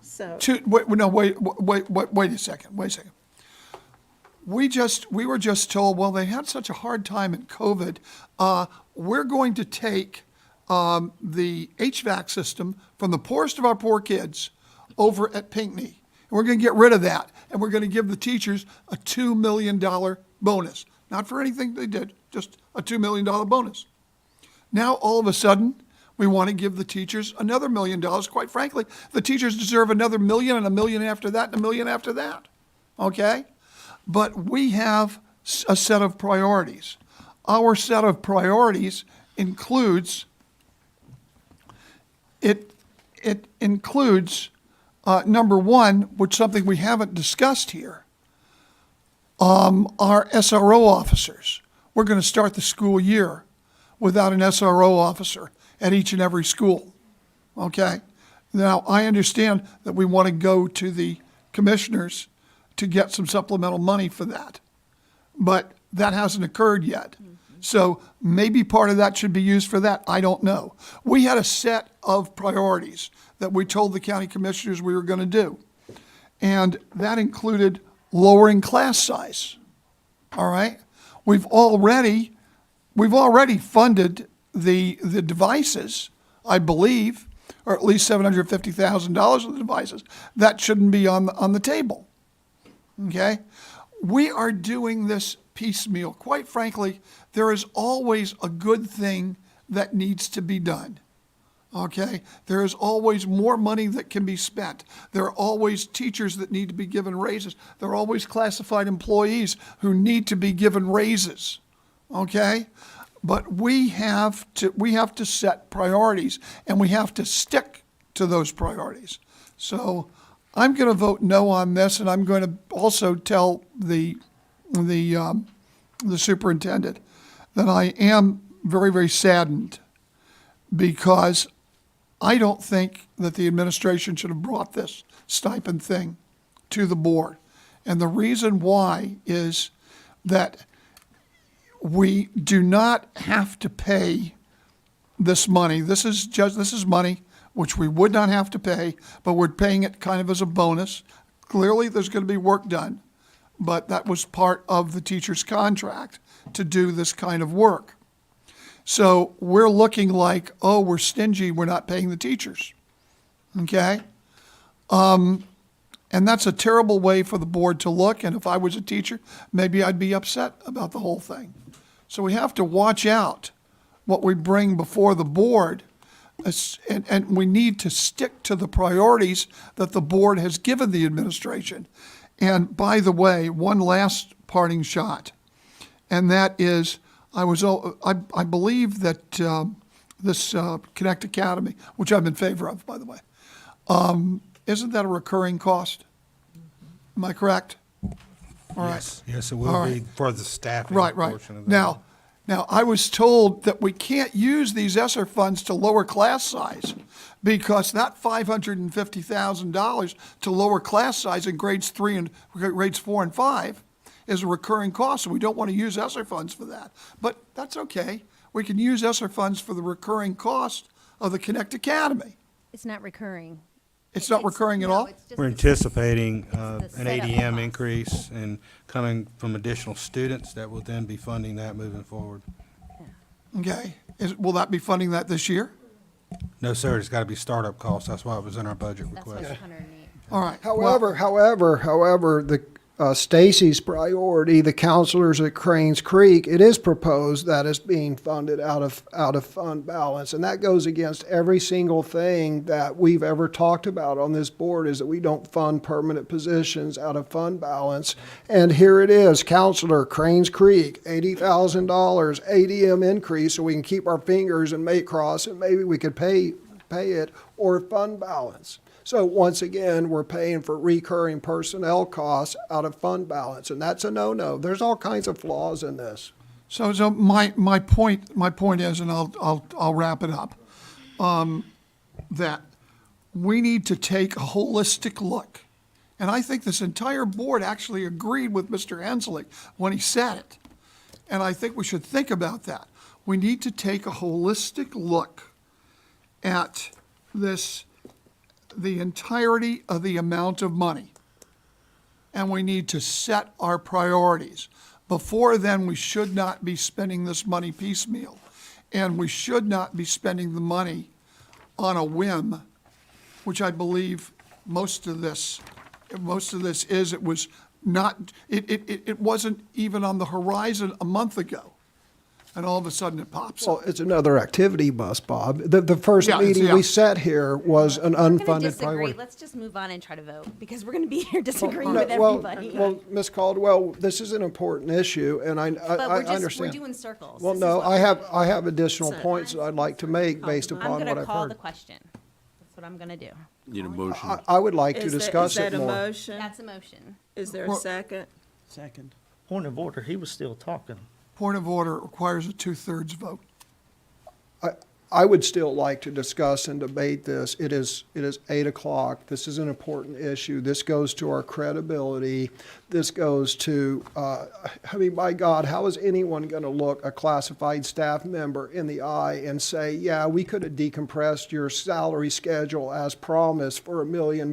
So, Wait a second. We were just told, well, they had such a hard time in COVID. We're going to take the HVAC system from the poorest of our poor kids over at Pinckney. And we're going to get rid of that. And we're going to give the teachers a $2 million bonus. Not for anything they did, just a $2 million bonus. Now, all of a sudden, we want to give the teachers another $1 million. Quite frankly, the teachers deserve another $1 million and $1 million after that and $1 million after that. Okay? But we have a set of priorities. Our set of priorities includes, number one, which something we haven't discussed here, our SRO officers. We're going to start the school year without an SRO officer at each and every school, okay? Now, I understand that we want to go to the commissioners to get some supplemental money for that, but that hasn't occurred yet. So maybe part of that should be used for that. I don't know. We had a set of priorities that we told the county commissioners we were going to do, and that included lowering class size, all right? We've already funded the devices, I believe, or at least $750,000 of the devices. That shouldn't be on the table, okay? We are doing this piecemeal. Quite frankly, there is always a good thing that needs to be done, okay? There is always more money that can be spent. There are always teachers that need to be given raises. There are always classified employees who need to be given raises, okay? But we have to set priorities, and we have to stick to those priorities. So I'm going to vote no on this, and I'm going to also tell the superintendent that I am very, very saddened because I don't think that the administration should have brought this stipend thing to the board. And the reason why is that we do not have to pay this money. This is money which we would not have to pay, but we're paying it kind of as a bonus. Clearly, there's going to be work done, but that was part of the teacher's contract to do this kind of work. So we're looking like, oh, we're stingy, we're not paying the teachers, okay? And that's a terrible way for the board to look, and if I was a teacher, maybe I'd be upset about the whole thing. So we have to watch out what we bring before the board, and we need to stick to the priorities that the board has given the administration. And by the way, one last parting shot, and that is, I believe that this Connect Academy, which I'm in favor of, by the way, isn't that a recurring cost? Am I correct? All right. Yes, it All will be right. for the staffing Right. portion of that. Now, I was told that we can't use these Esser funds to lower class size because that $550,000 to lower class size in grades 4 and 5 is a recurring cost, and we don't want to use Esser funds for that. But that's okay. We can use Esser funds for the recurring cost of the Connect Academy. It's not recurring. It's not recurring at all? We're anticipating the an setup ADM cost. increase and coming from additional students that will then be funding that moving forward. Okay. Will that be funding that this year? No, sir, it's got to be startup costs. That's why it was in our budget That's what's request. 108. All right. Well, However, the Stacy's priority, the counselors at Cranes Creek, it is proposed that it's being funded out of fund balance, and that goes against every single thing that we've ever talked about on this board, is that we don't fund permanent positions out of fund balance. And here it is, counselor, Cranes Creek, $80,000 ADM increase, so we can keep our fingers and make cross, and maybe we could pay it, or fund balance. So once again, we're paying for recurring personnel costs out of fund balance, and that's a no-no. There's all kinds of flaws in this. So my point is, and I'll wrap it up, that we need to take a holistic look And I think this entire board actually agreed with Mr. Ensling when he said it. And I think we should think about that. We need to take a holistic look at this, the entirety of the amount of money. And we need to set our priorities. Before then, we should not be spending this money piecemeal. And we should not be spending the money on a whim, which I believe most of this is. It was not, it wasn't even on the horizon a month ago. And all of a sudden it pops Well, up. it's another activity bus, Bob. The first Yeah, it's- meeting yeah. we sat here was an I'm gonna unfunded disagree. priority. Let's just move on and try to vote, because we're gonna be here disagreeing No, with everybody. Well, Ms. Caldwell, this is an important issue, and I But we're understand. doing circles. Well, This is no, what I we're have, doing. I have additional So- points that I'd like to make based I'm upon what gonna I've call the heard. question. That's what I'm gonna do. Need a motion. I would like to Is discuss that it a more. motion? That's a motion. Is there a Well- second? Second. Point of order, he was still talking. Point of order requires a 2/3 vote. I would still like to discuss and debate this. It is 8 o'clock. This is an important issue. This goes to our credibility. This goes to, I mean, my God, how is anyone going to look a classified staff member in the eye and say, yeah, we could have decompressed your salary schedule as promised for $1 million,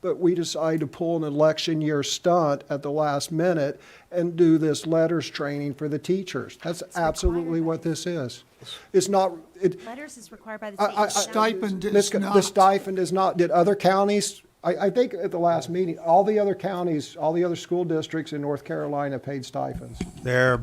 but we decided to pull an election year stunt at the last minute and do this letters training for the teachers. That's absolutely what this is. It's not, Letters is required by the state. I- Stipend is the not. stipend is not, did other counties, I think at the last meeting, all the other counties, all the other school districts in North Carolina paid stipends. There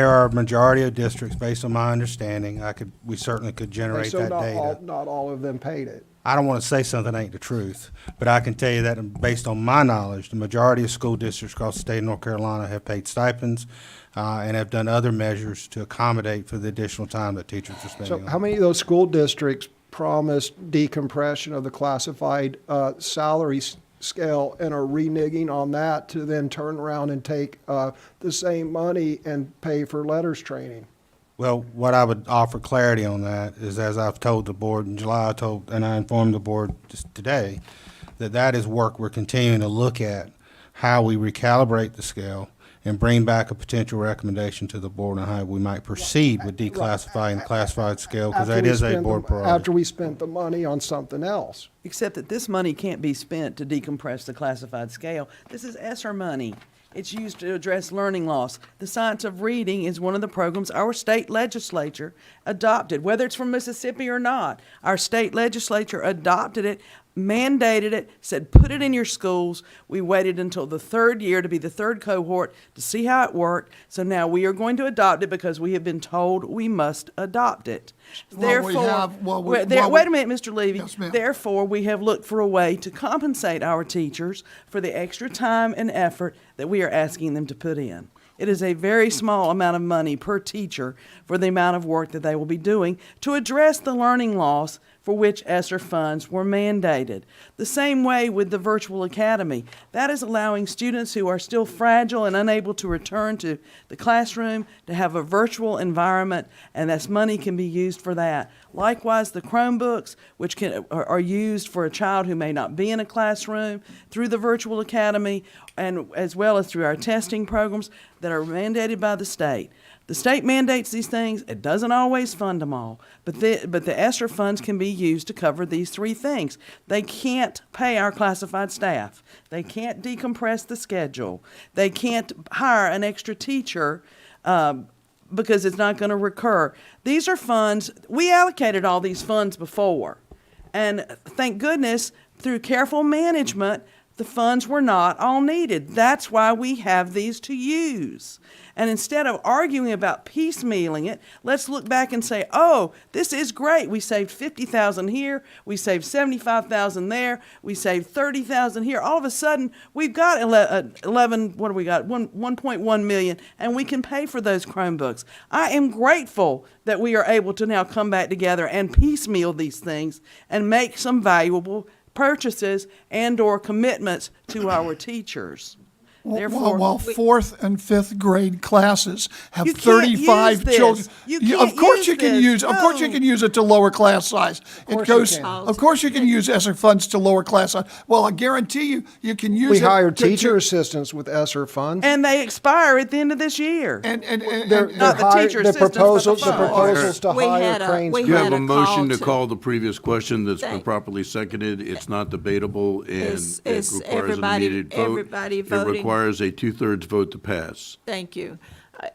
are a majority of districts, based on my understanding, we certainly could generate So that not all, data. not all of them paid it. I don't want to say something that ain't the truth, but I can tell you that based on my knowledge, the majority of school districts across the state of North Carolina have paid stipends, and have done other measures to accommodate for the additional time that teachers are spending So on. how many of those school districts promised decompression of the classified salary scale and are reneging on that to then turn around and take the same money and pay for letters training? Well, what I would offer clarity on that is, as I've told the board in July, and I informed the board just today, that is work we're continuing to look at, how we recalibrate the scale and bring back a potential recommendation to the board on how we might proceed with declassifying the classified scale, because that is a board priority. After we spent the money on something else. Except that this money can't be spent to decompress the classified scale. This is Esser money. It's used to address learning loss. The science of reading is one of the programs our state legislature adopted, whether it's from Mississippi or not. Our state legislature adopted it, mandated it, said put it in your schools. We waited until the third year to be the third cohort to see how it worked. So now we are going to adopt it because we have been told we must adopt it. Well, we have- wait a minute, Mr. Levy. Yes, ma'am. Therefore, we have looked for a way to compensate our teachers for the extra time and effort that we are asking them to put in. It is a very small amount of money per teacher for the amount of work that they will be doing to address the learning loss for which ESSER funds were mandated. The same way with the virtual academy. That is allowing students who are still fragile and unable to return to the classroom to have a virtual environment, and that money can be used for that. Likewise, the Chromebooks, which are used for a child who may not be in a classroom, through the virtual academy, and as well as through our testing programs that are mandated by the state. The state mandates these things. It doesn't always fund them all, but the ESSER funds can be used to cover these three things. They can't pay our classified staff. They can't decompress the schedule. They can't hire an extra teacher because it's not going to recur. These are funds, we allocated all these funds before, and thank goodness, through careful management, the funds were not all needed. That's why we have these to use. And instead of arguing about piecemealing it, let's look back and say, oh, this is great. We saved $50,000 here. We saved $75,000 there. We saved $30,000 here. All of a sudden, we've got 1.1 million, and we can pay for those Chromebooks. I am grateful that we are able to now come back together and piecemeal these things and make some valuable purchases and/or commitments to our teachers. Therefore, While fourth and fifth grade classes have You can't 35 use this. children. You Yeah, can't of course use you can this. use, of course you No. can use it to lower class size. It course you goes, can. of course you can use ESSER funds to lower class size. Well, I guarantee you, you can use it. We hired to- teacher assistants with ESSER funds. and they expire at the end of this year. They're Not the hired- teacher the assistants, but the proposals, the funds. proposals to We hire had a- Cranes. we You had have a a motion call to to- call the previous question that's been Thank- properly seconded. It's not debatable and Is- it is requires an everybody- immediate vote. everybody It voting? requires a two-thirds vote to pass. Thank you.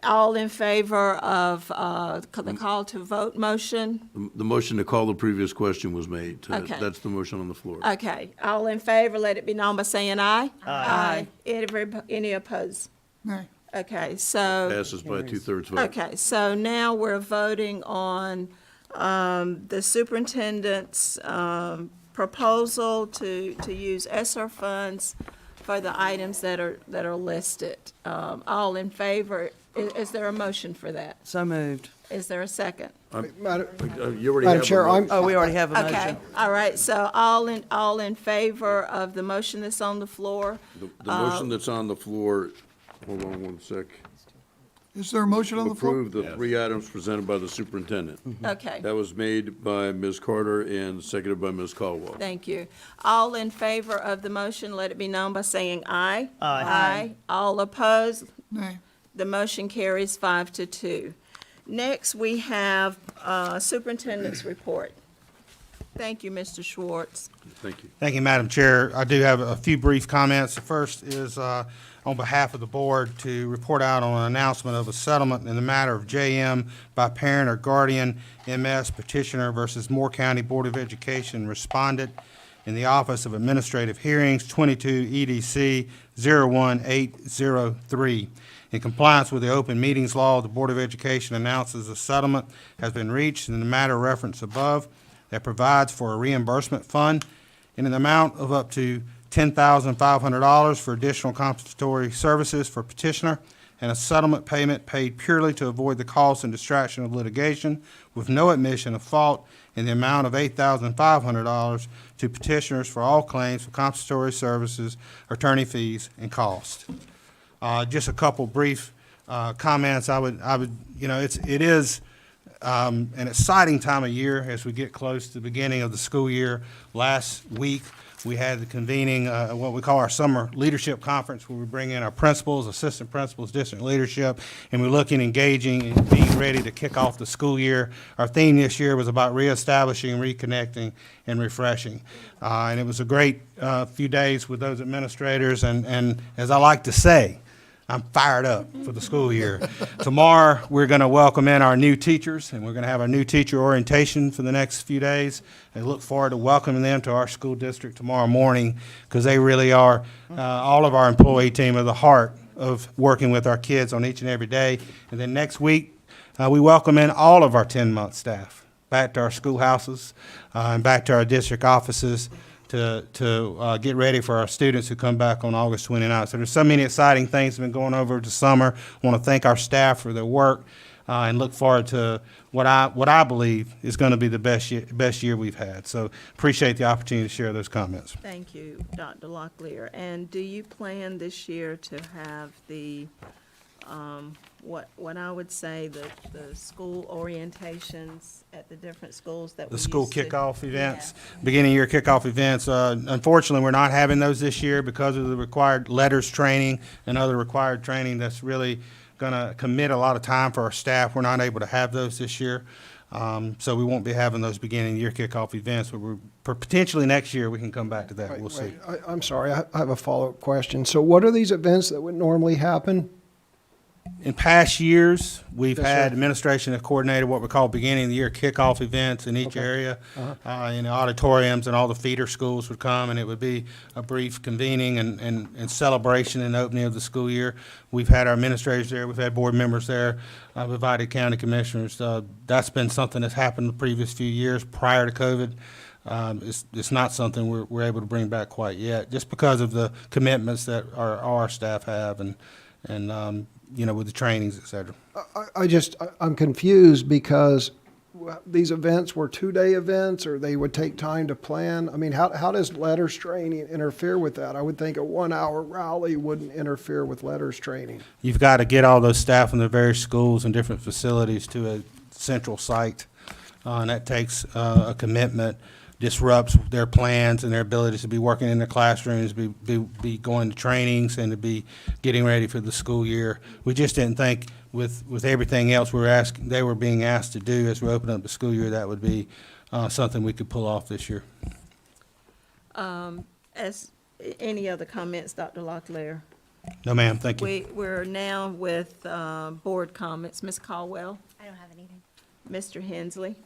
All in favor of the call to vote motion? The motion to call the previous question was made. Okay. That's the motion on the floor. Okay, all in favor, let it be known by saying aye. Aye. Any opposed? Nay. Okay, so, Passes by a two-thirds vote. okay, so now we're voting on the superintendent's proposal to use ESSER funds for the items that are listed. All in favor, is there a motion for that? So moved. Is there a second? Madam You already Madam have a Chair, motion. Oh, we already have a Okay, motion. all right, so all in favor of the motion that's on the floor? The motion that's on the floor, hold on one sec. Is there a motion on the floor? Approve the three items presented by the superintendent. Okay, That was made by Ms. Carter and seconded by Ms. Caldwell. thank you. All in favor of the motion, let it be known by saying aye. Aye. Aye. All opposed? Nay. The motion carries 5-2. Next, we have superintendent's report. Thank you, Mr. Schwartz. Thank you. Thank you, Madam Chair. I do have a few brief comments. The first is on behalf of the board to report out on an announcement of a settlement in the matter of JM by parent or guardian MS petitioner versus Moore County Board of Education respondent in the Office of Administrative Hearings, 22 EDC 01803. In compliance with the open meetings law, the Board of Education announces a settlement has been reached in the matter referenced above that provides for a reimbursement fund in an amount of up to $10,500 for additional compensatory services for petitioner and a settlement payment paid purely to avoid the cost and distraction of litigation with no admission of fault in the amount of $8,500 to petitioners for all claims for compensatory services, attorney fees, and costs. Just a couple brief comments. I would, it is an exciting time of year as we get close to the beginning of the school year. Last week, we had the convening, what we call our summer leadership conference, where we bring in our principals, assistant principals, district leadership, and we're looking, engaging, and being ready to kick off the school year. Our theme this year was about reestablishing, reconnecting, and refreshing. And it was a great few days with those administrators, and as I like to say, I'm fired up for the school year. Tomorrow, we're going to welcome in our new teachers, and we're going to have our new teacher orientation for the next few days. I look forward to welcoming them to our school district tomorrow morning, because they really are, all of our employee team are the heart of working with our kids on each and every day. And then next week, we welcome in all of our 10-month staff back to our schoolhouses and back to our district offices to get ready for our students who come back on August 29th. So there's so many exciting things that have been going over the summer. I want to thank our staff for their work and look forward to what I believe is going to be the best year we've had. So appreciate the opportunity to share those comments. Thank you, Dr. Locklear. And do you plan this year to have the, what I would say, the school orientations at the different schools that we The used school to? kickoff events, beginning of year kickoff events. Unfortunately, we're not having those this year because of the required letters training and other required training that's really going to commit a lot of time for our staff. We're not able to have those this year. So we won't be having those beginning of year kickoff events, but potentially next year we can come back to that. We'll see. I'm sorry, I have a follow-up question. So what are these events that would normally happen? In past years, we've Yes, had sir. administration have coordinated what we call beginning of the year kickoff events in each area. In the auditoriums, and all the feeder schools would come, and it would be a brief convening and celebration and opening of the school year. We've had our administrators there, we've had board members there, we've invited county commissioners. That's been something that's happened the previous few years prior to COVID. It's not something we're able to bring back quite yet, just because of the commitments that our staff have and with the trainings, et cetera. I'm confused because these events were 2-day events, or they would take time to plan? I mean, how does letters training interfere with that? I would think a 1-hour rally wouldn't interfere with letters training. You've got to get all those staff from the various schools and different facilities to a central site, and that takes a commitment, disrupts their plans and their abilities to be working in their classrooms, be going to trainings, and to be getting ready for the school year. We just didn't think with everything else they were being asked to do as we open up the school year, that would be something we could pull off this year. Any other comments, Dr. Locklear? No, ma'am, thank you. We're now with board comments. Ms. Caldwell? I don't have anything. Mr. Hensley?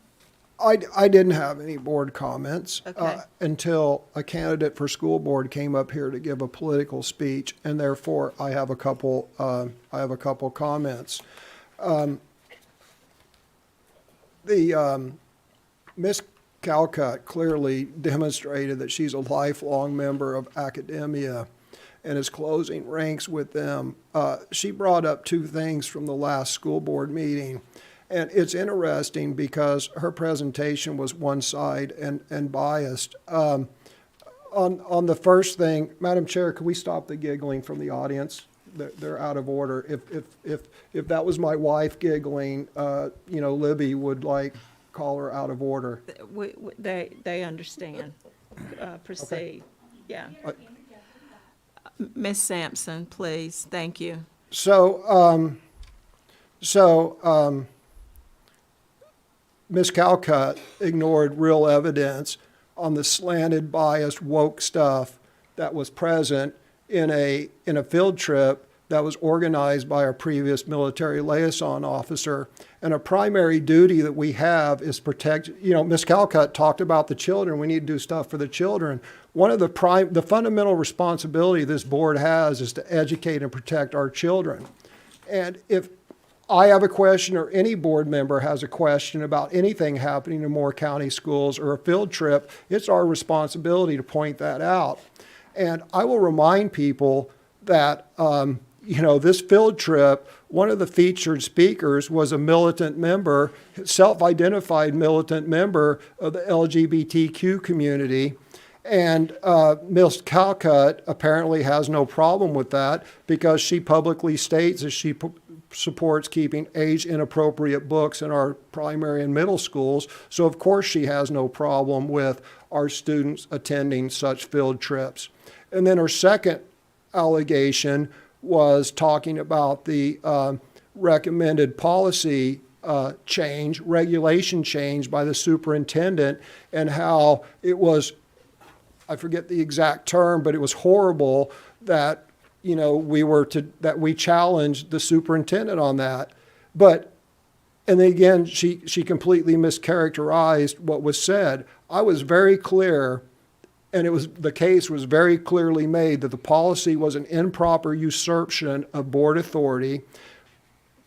I didn't have any board comments Okay. until a candidate for school board came up here to give a political speech, and therefore I have a couple comments. Miss Calcutt clearly demonstrated that she's a lifelong member of academia and is closing ranks with them. She brought up two things from the last school board meeting. And it's interesting because her presentation was one side and biased. On the first thing, Madam Chair, could we stop the giggling from the audience? They're out of order. If that was my wife giggling, Libby would call her out of order. They understand. Proceed. Yeah. Ms. Sampson, please. Thank you. Ms. Calcutt ignored real evidence on the slanted, biased, woke stuff that was present in a field trip that was organized by our previous military liaison officer. And a primary duty that we have is protect, Ms. Calcutt talked about the children. We need to do stuff for the children. One of the fundamental responsibility this board has is to educate and protect our children. And if I have a question, or any board member has a question about anything happening in Moore County schools or a field trip, it's our responsibility to point that out. And I will remind people that, this field trip, one of the featured speakers was a militant member, self-identified militant member of the LGBTQ community. And Ms. Calcutt apparently has no problem with that because she publicly states that she supports keeping age-inappropriate books in our primary and middle schools. So of course she has no problem with our students attending such field trips. And then her second allegation was talking about the recommended policy regulation change by the superintendent, and how it was, I forget the exact term, but it was horrible that we challenged the superintendent on that. And then again, she completely mischaracterized what was said. I was very clear, and the case was very clearly made that the policy was an improper usurpation of board authority.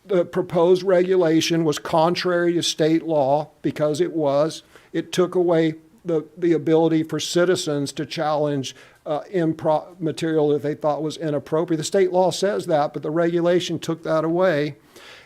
The proposed regulation was contrary to state law because it took away the ability for citizens to challenge material that they thought was inappropriate. The state law says that, but the regulation took that away.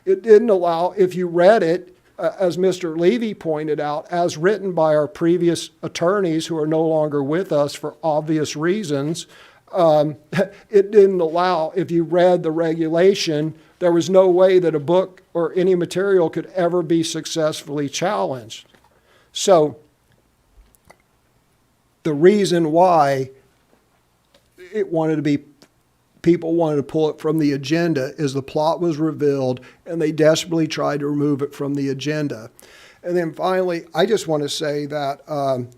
It didn't allow, if you read it, as Mr. Levy pointed out, as written by our previous attorneys who are no longer with us for obvious reasons, it didn't allow, if you read the regulation, there was no way that a book or any material could ever be successfully challenged. So the reason why people wanted to pull it from the agenda is the plot was revealed and they desperately tried to remove it from the agenda. And then finally, I just want to say that,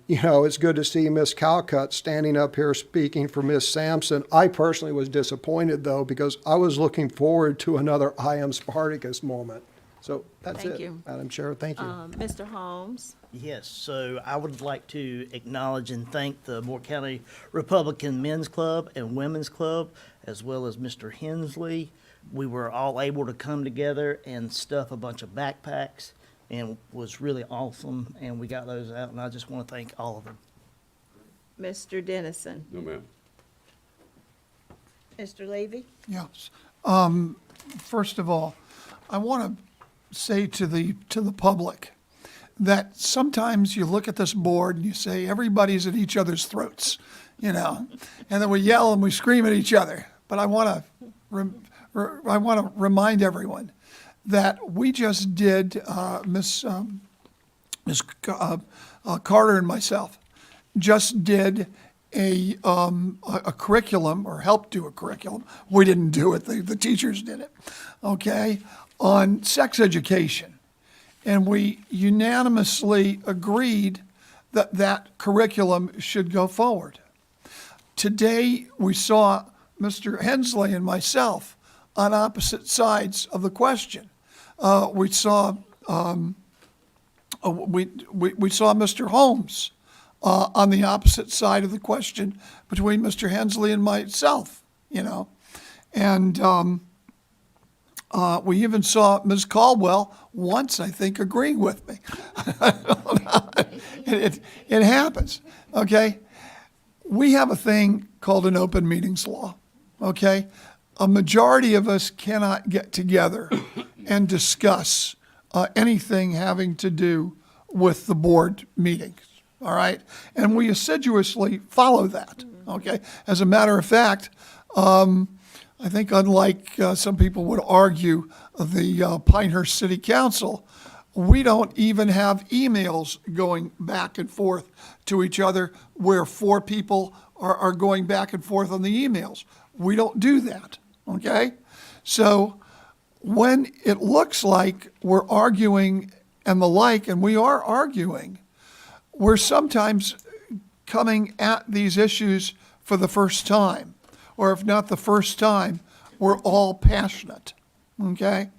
it's good to see Ms. Calcutt standing up here speaking for Ms. Sampson. I personally was disappointed, though, because I was looking forward to another I am Spartacus moment. So that's it, Thank you. Madam Chair. Thank you. Mr. Holmes? Yes, so I would like to acknowledge and thank the Moore County Republican Men's Club and Women's Club, as well as Mr. Hensley. We were all able to come together and stuff a bunch of backpacks, and was really awesome, and we got those out, and I just want to thank all of them. Mr. Dennison? No, ma'am. Mr. Levy? Yes. First of all, I want to say to the public that sometimes you look at this board and you say, everybody's at each other's throats, and then we yell and we scream at each other. But I want to remind everyone that we just did, Ms. Carter and myself just did a curriculum, or helped do a curriculum. We didn't do it, the teachers did it, okay, on sex education. And we unanimously agreed that that curriculum should go forward. Today, we saw Mr. Hensley and myself on opposite sides of the question. We saw Mr. Holmes on the opposite side of the question between Mr. Hensley and myself, And we even saw Ms. Caldwell once, I think, agreeing with me. It happens, okay? We have a thing called an open meetings law, okay? A majority of us cannot get together and discuss anything having to do with the board meetings, all right? And we assiduously follow that, okay? As a matter of fact, I think unlike some people would argue, the Pinehurst City Council, we don't even have emails going back and forth to each other where four people are going back and forth on the emails. We don't do that, okay? So when it looks like we're arguing and the like, and we are arguing, we're sometimes coming at these issues for the first time, or if not the first time, we're all passionate, okay?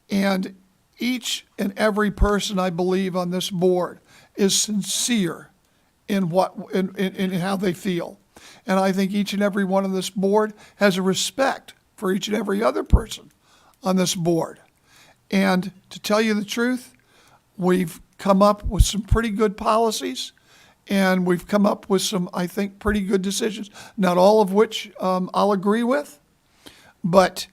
And each and every person, I believe, on this board is sincere in how they feel. And I think each and every one on this board has a respect for each and every other person on this board. And to tell you the truth, we've come up with some pretty good policies, and we've come up with some, I think, pretty good decisions, not all of which I'll agree with, but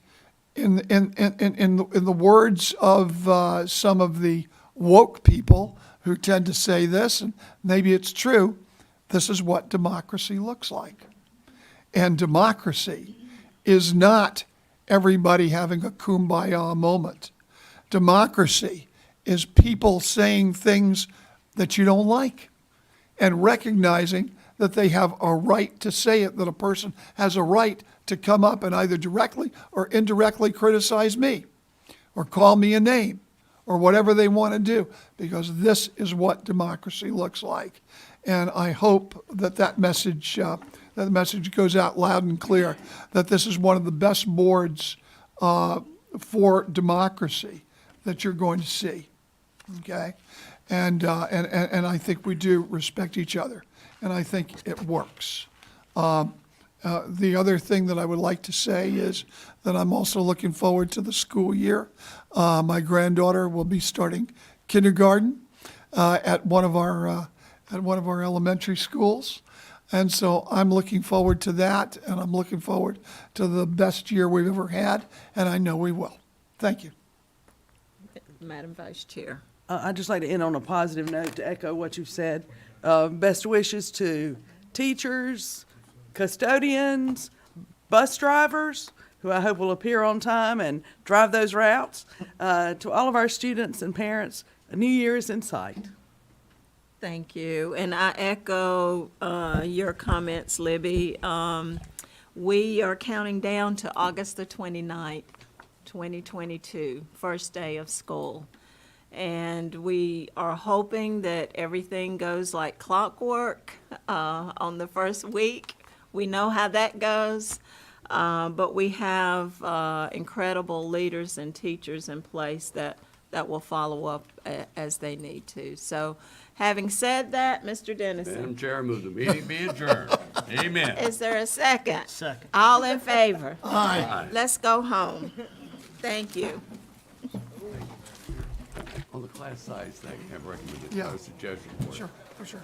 in the words of some of the woke people who tend to say this, and maybe it's true, this is what democracy looks like. And democracy is not everybody having a kumbaya moment. Democracy is people saying things that you don't like and recognizing that they have a right to say it, that a person has a right to come up and either directly or indirectly criticize me or call me a name or whatever they want to do, because this is what democracy looks like. And I hope that message goes out loud and clear, that this is one of the best boards for democracy that you're going to see, okay? And I think we do respect each other, and I think it works. The other thing that I would like to say is that I'm also looking forward to the school year. My granddaughter will be starting kindergarten at one of our elementary schools, and so I'm looking forward to that, and I'm looking forward to the best year we've ever had, and I know we will. Thank you. Madam Vice Chair. I'd just like to end on a positive note to echo what you've said. Best wishes to teachers, custodians, bus drivers, who I hope will appear on time and drive those routes. To all of our students and parents, a new year is in sight. Thank you. And I echo your comments, Libby. We are counting down to August the 29th, 2022, first day of school. And we are hoping that everything goes like clockwork on the first week. We know how that goes, but we have incredible leaders and teachers in place that will follow up as they need to. So having said that, Mr. Dennison. Madam Chair, move the meeting be adjourned. Amen. Is there a second? Second. All in favor? Aye. Let's go home. Thank you. On the class size thing, I have recommended Yeah. a suggestion for it. Sure, for sure.